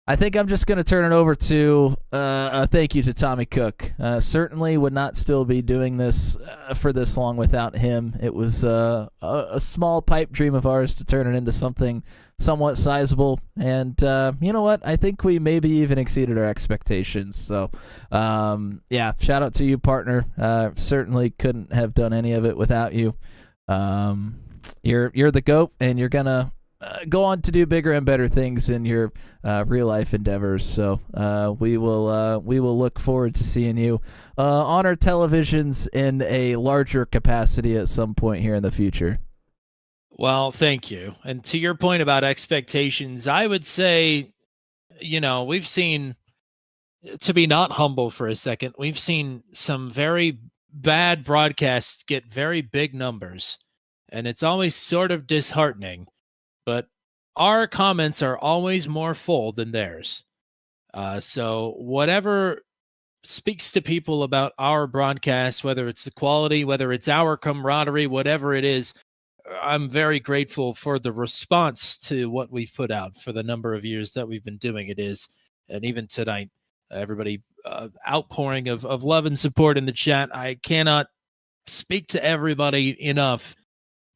I think I'm just going to turn it over to a thank you to Tommy Cook. Certainly would not still be doing this for this long without him. It was a small pipe dream of ours to turn it into something somewhat sizable. And you know what? I think we maybe even exceeded our expectations. So, shout out to you, partner. Certainly couldn't have done any of it without you. You're the GOAT, and you're going to go on to do bigger and better things in your real life endeavors. So we will look forward to seeing you on our televisions in a larger capacity at some point here in the future. Well, thank you. And to your point about expectations, I would say, we've seen, to be not humble for a second, we've seen some very bad broadcasts get very big numbers, and it's always sort of disheartening. But our comments are always more full than theirs. So whatever speaks to people about our broadcast, whether it's the quality, whether it's our camaraderie, whatever it is, I'm very grateful for the response to what we've put out for the number of years that we've been doing it is. And even tonight, everybody outpouring of love and support in the chat. I cannot speak to everybody enough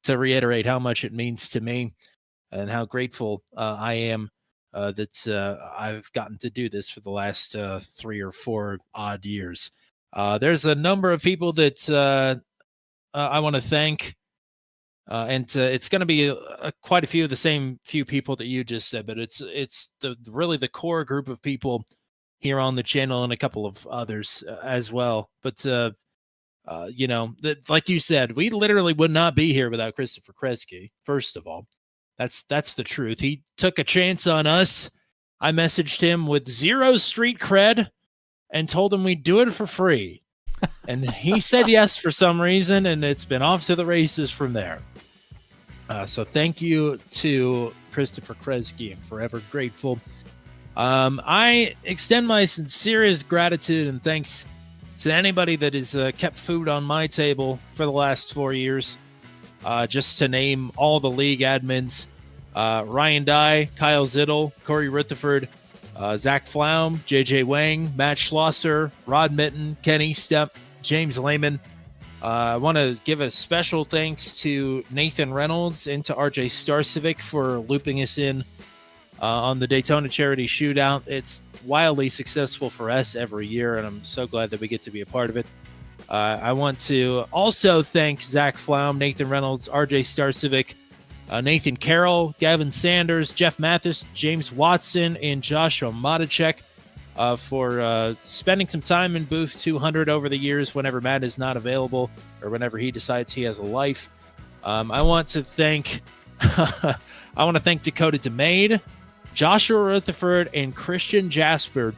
to reiterate how much it means to me and how grateful I am that I've gotten to do this for the last 3 or 4 odd years. There's a number of people that I want to thank, and it's going to be quite a few of the same few people that you just said, but it's really the core group of people here on the channel and a couple of others as well. But like you said, we literally would not be here without Christopher Kresge. First of all. That's the truth. He took a chance on us. I messaged him with 0 street cred and told him we'd do it for free. And he said yes for some reason, and it's been off to the races from there. So thank you to Christopher Kresge. I'm forever grateful. I extend my sincerest gratitude and thanks to anybody that has kept food on my table for the last 4 years. Just to name all the league admins, Ryan Dye, Kyle Zittel, Corey Rutherford, Zach Flaum, JJ Wang, Matt Schlosser, Rod Mitten, Kenny Stepp, James Lehman. I want to give a special thanks to Nathan Reynolds and to RJ Starcevic for looping us in on the Daytona Charity Shootout. It's wildly successful for us every year, and I'm so glad that we get to be a part of it. I want to also thank Zach Flaum, Nathan Reynolds, RJ Starcevic, Nathan Carroll, Gavin Sanders, Jeff Mathis, James Watson, and Joshua Matichek for spending some time in booth 200 over the years whenever Matt is not available or whenever he decides he has a life. I want to thank Dakota DeMade, Joshua Rutherford, and Christian Jasper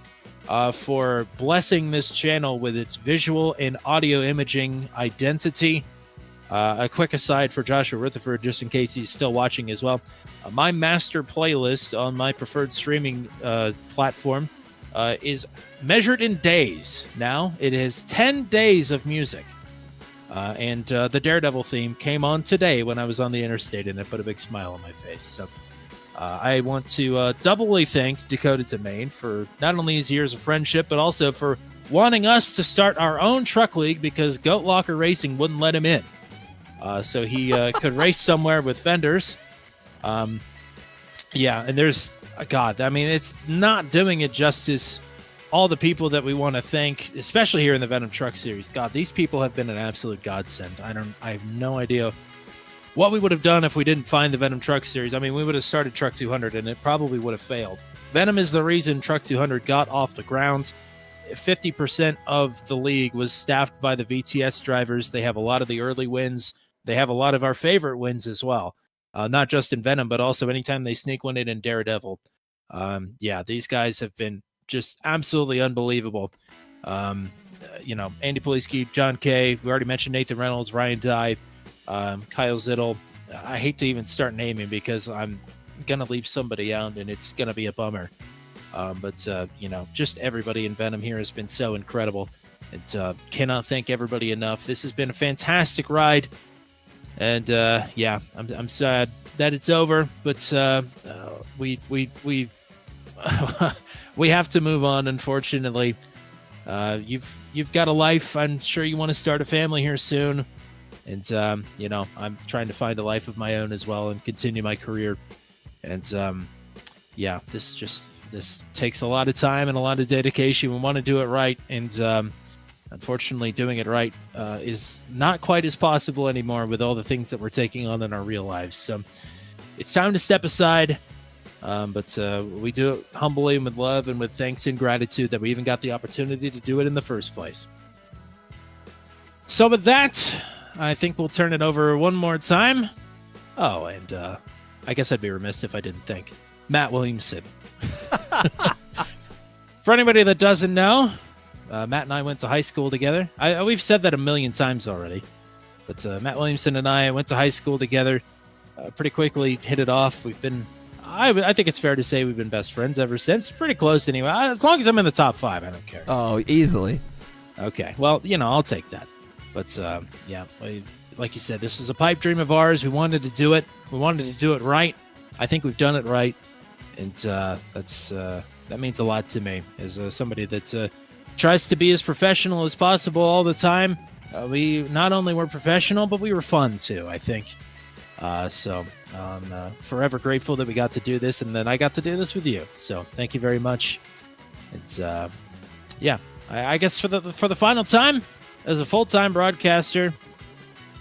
for blessing this channel with its visual and audio imaging identity. A quick aside for Joshua Rutherford, just in case he's still watching as well. My master playlist on my preferred streaming platform is measured in days now. It is 10 days of music. And the Daredevil theme came on today when I was on the interstate, and it put a big smile on my face. So I want to doubly thank Dakota DeMaine for not only his years of friendship, but also for wanting us to start our own truck league because Goat Locker Racing wouldn't let him in. So he could race somewhere with vendors. Yeah, and there's God. I mean, it's not doing it justice. All the people that we want to thank, especially here in the Venom Truck Series. God, these people have been an absolute godsend. I have no idea what we would have done if we didn't find the Venom Truck Series. I mean, we would have started Truck 200, and it probably would have failed. Venom is the reason Truck 200 got off the ground. 50% of the league was staffed by the VTS drivers. They have a lot of the early wins. They have a lot of our favorite wins as well. Not just in Venom, but also anytime they sneak one in Daredevil. Yeah, these guys have been just absolutely unbelievable. Andy Poliski, John Kay, we already mentioned Nathan Reynolds, Ryan Dye, Kyle Zittel. I hate to even start naming because I'm going to leave somebody out and it's going to be a bummer. But just everybody in Venom here has been so incredible. And cannot thank everybody enough. This has been a fantastic ride. And I'm sad that it's over, but we we have to move on, unfortunately. You've got a life. I'm sure you want to start a family here soon. And, I'm trying to find a life of my own as well and continue my career. And, this takes a lot of time and a lot of dedication. We want to do it right. And, unfortunately, doing it right is not quite as possible anymore with all the things that we're taking on in our real lives. So it's time to step aside. But we do it humbly and with love and with thanks and gratitude that we even got the opportunity to do it in the first place. So with that, I think we'll turn it over one more time. Oh, and I guess I'd be remiss if I didn't thank Matt Williamson. For anybody that doesn't know, Matt and I went to high school together. We've said that a million times already. But Matt Williamson and I went to high school together. Pretty quickly hit it off. We've been... I think it's fair to say we've been best friends ever since. Pretty close anyway. As long as I'm in the top 5, I don't care. Oh, easily. Okay. Well, I'll take that. But, like you said, this is a pipe dream of ours. We wanted to do it. We wanted to do it right. I think we've done it right. And that means a lot to me as somebody that tries to be as professional as possible all the time. We not only were professional, but we were fun, too, I think. So I'm forever grateful that we got to do this, and then I got to do this with you. So thank you very much. It's I guess for the final time as a full-time broadcaster,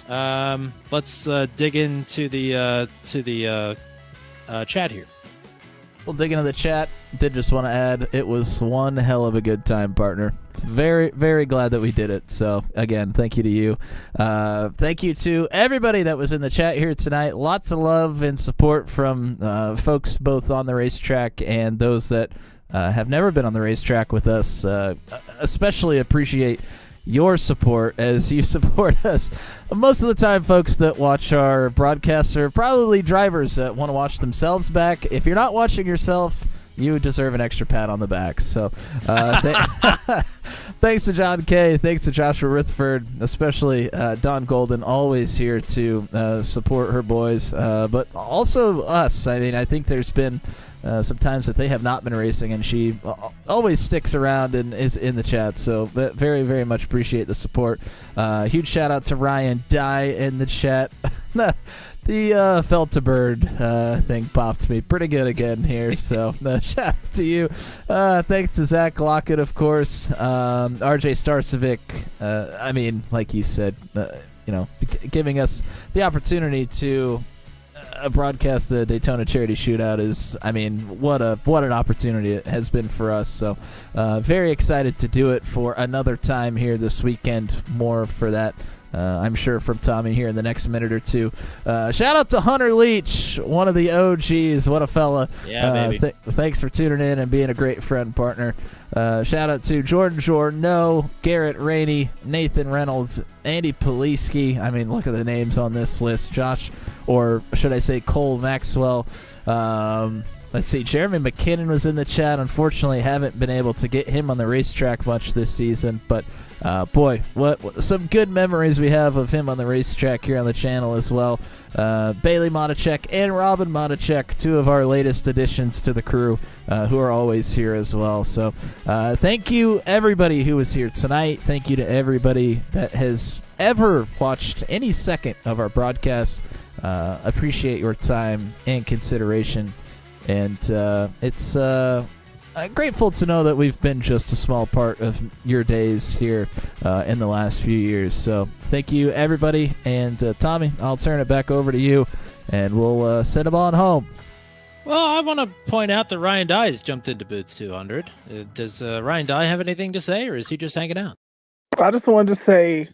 let's dig into the chat here. We'll dig into the chat. Did just want to add, it was one hell of a good time, partner. Very, very glad that we did it. So, again, thank you to you. Thank you to everybody that was in the chat here tonight. Lots of love and support from folks both on the racetrack and those that have never been on the racetrack with us. Especially appreciate your support as you support us. Most of the time, folks that watch our broadcasts are probably drivers that want to watch themselves back. If you're not watching yourself, you deserve an extra pat on the back. So thanks to John Kay. Thanks to Joshua Rutherford, especially Dawn Golden, always here to support her boys, but also us. I mean, I think there's been some times that they have not been racing, and she always sticks around and is in the chat. So very, very much appreciate the support. Huge shout out to Ryan Dye in the chat. The felt to bird thing popped me pretty good again here. So shout out to you. Thanks to Zach Lockett, of course. RJ Starcevic. I mean, like you said, giving us the opportunity to broadcast the Daytona Charity Shootout is, I mean, what an opportunity it has been for us. So very excited to do it for another time here this weekend. More for that, I'm sure, from Tommy here in the next minute or two. Shout out to Hunter Leach, one of the OGs. What a fella. Yeah, baby. Thanks for tuning in and being a great friend, partner. Shout out to Jordan Jorno, Garrett Rainey, Nathan Reynolds, Andy Poliski. I mean, look at the names on this list. Josh, or should I say Cole Maxwell. Let's see, Jeremy McKinnon was in the chat. Unfortunately, haven't been able to get him on the racetrack much this season. But, boy, what some good memories we have of him on the racetrack here on the channel as well. Bailey Matichek and Robin Matichek, two of our latest additions to the crew, who are always here as well. So thank you, everybody who was here tonight. Thank you to everybody that has ever watched any second of our broadcast. Appreciate your time and consideration. And it's grateful to know that we've been just a small part of your days here in the last few years. So thank you, everybody. And Tommy, I'll turn it back over to you, and we'll send them on home. Well, I want to point out that Ryan Dye has jumped into Booth 200. Does Ryan Dye have anything to say, or is he just hanging out? I just wanted to say,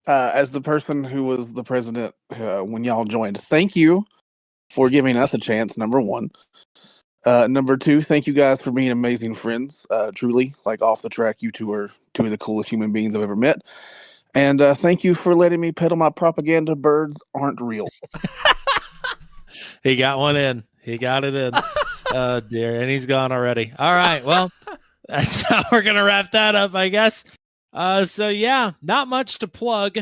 as the person who was the president when y'all joined, thank you for giving us a chance, number one. Number two, thank you guys for being amazing friends. Truly, like off the track, you two are two of the coolest human beings I've ever met. And thank you for letting me peddle my propaganda. Birds aren't real. He got one in. He got it in. Oh, dear. And he's gone already. All right. Well, that's how we're going to wrap that up, I guess. So, yeah, not much to plug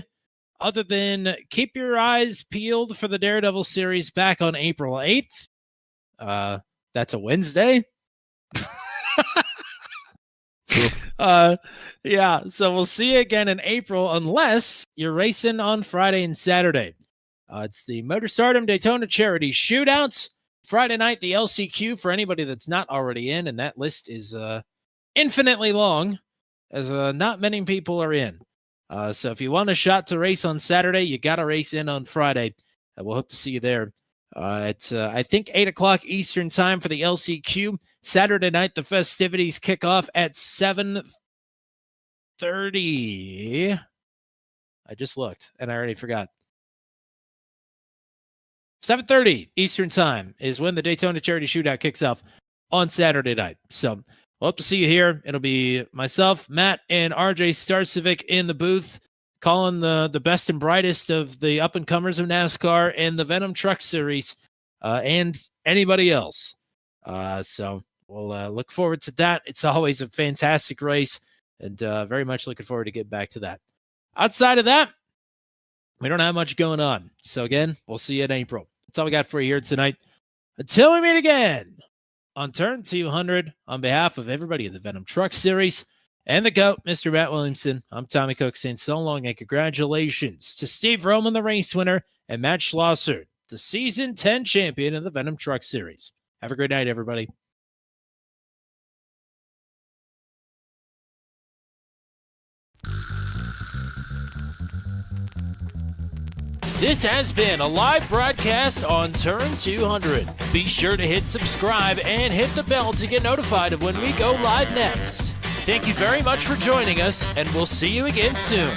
other than keep your eyes peeled for the Daredevil series back on April 8th. That's a Wednesday. Yeah, so we'll see you again in April unless you're racing on Friday and Saturday. It's the Motorstardom Daytona Charity Shootouts. Friday night, the LCQ for anybody that's not already in, and that list is infinitely long, as not many people are in. So if you want a shot to race on Saturday, you got to race in on Friday. We'll hope to see you there. It's, I think, 8 o'clock Eastern time for the LCQ. Saturday night, the festivities kick off at 7:30. I just looked, and I already forgot. 7:30 Eastern time is when the Daytona Charity Shootout kicks off on Saturday night. So we'll hope to see you here. It'll be myself, Matt, and RJ Starcevic in the booth, calling the best and brightest of the up-and-comers of NASCAR and the Venom Truck Series, and anybody else. So we'll look forward to that. It's always a fantastic race, and very much looking forward to getting back to that. Outside of that, we don't have much going on. So again, we'll see you in April. That's all we got for you here tonight. Until we meet again on Turn 200, on behalf of everybody in the Venom Truck Series, and the GOAT, Mr. Matt Williamson, I'm Tommy Cook saying so long and congratulations to Steve Roman, the race winner, and Matt Schlosser, the Season 10 champion of the Venom Truck Series. Have a great night, everybody. This has been a live broadcast on Turn 200. Be sure to hit subscribe and hit the bell to get notified of when we go live next. Thank you very much for joining us, and we'll see you again soon.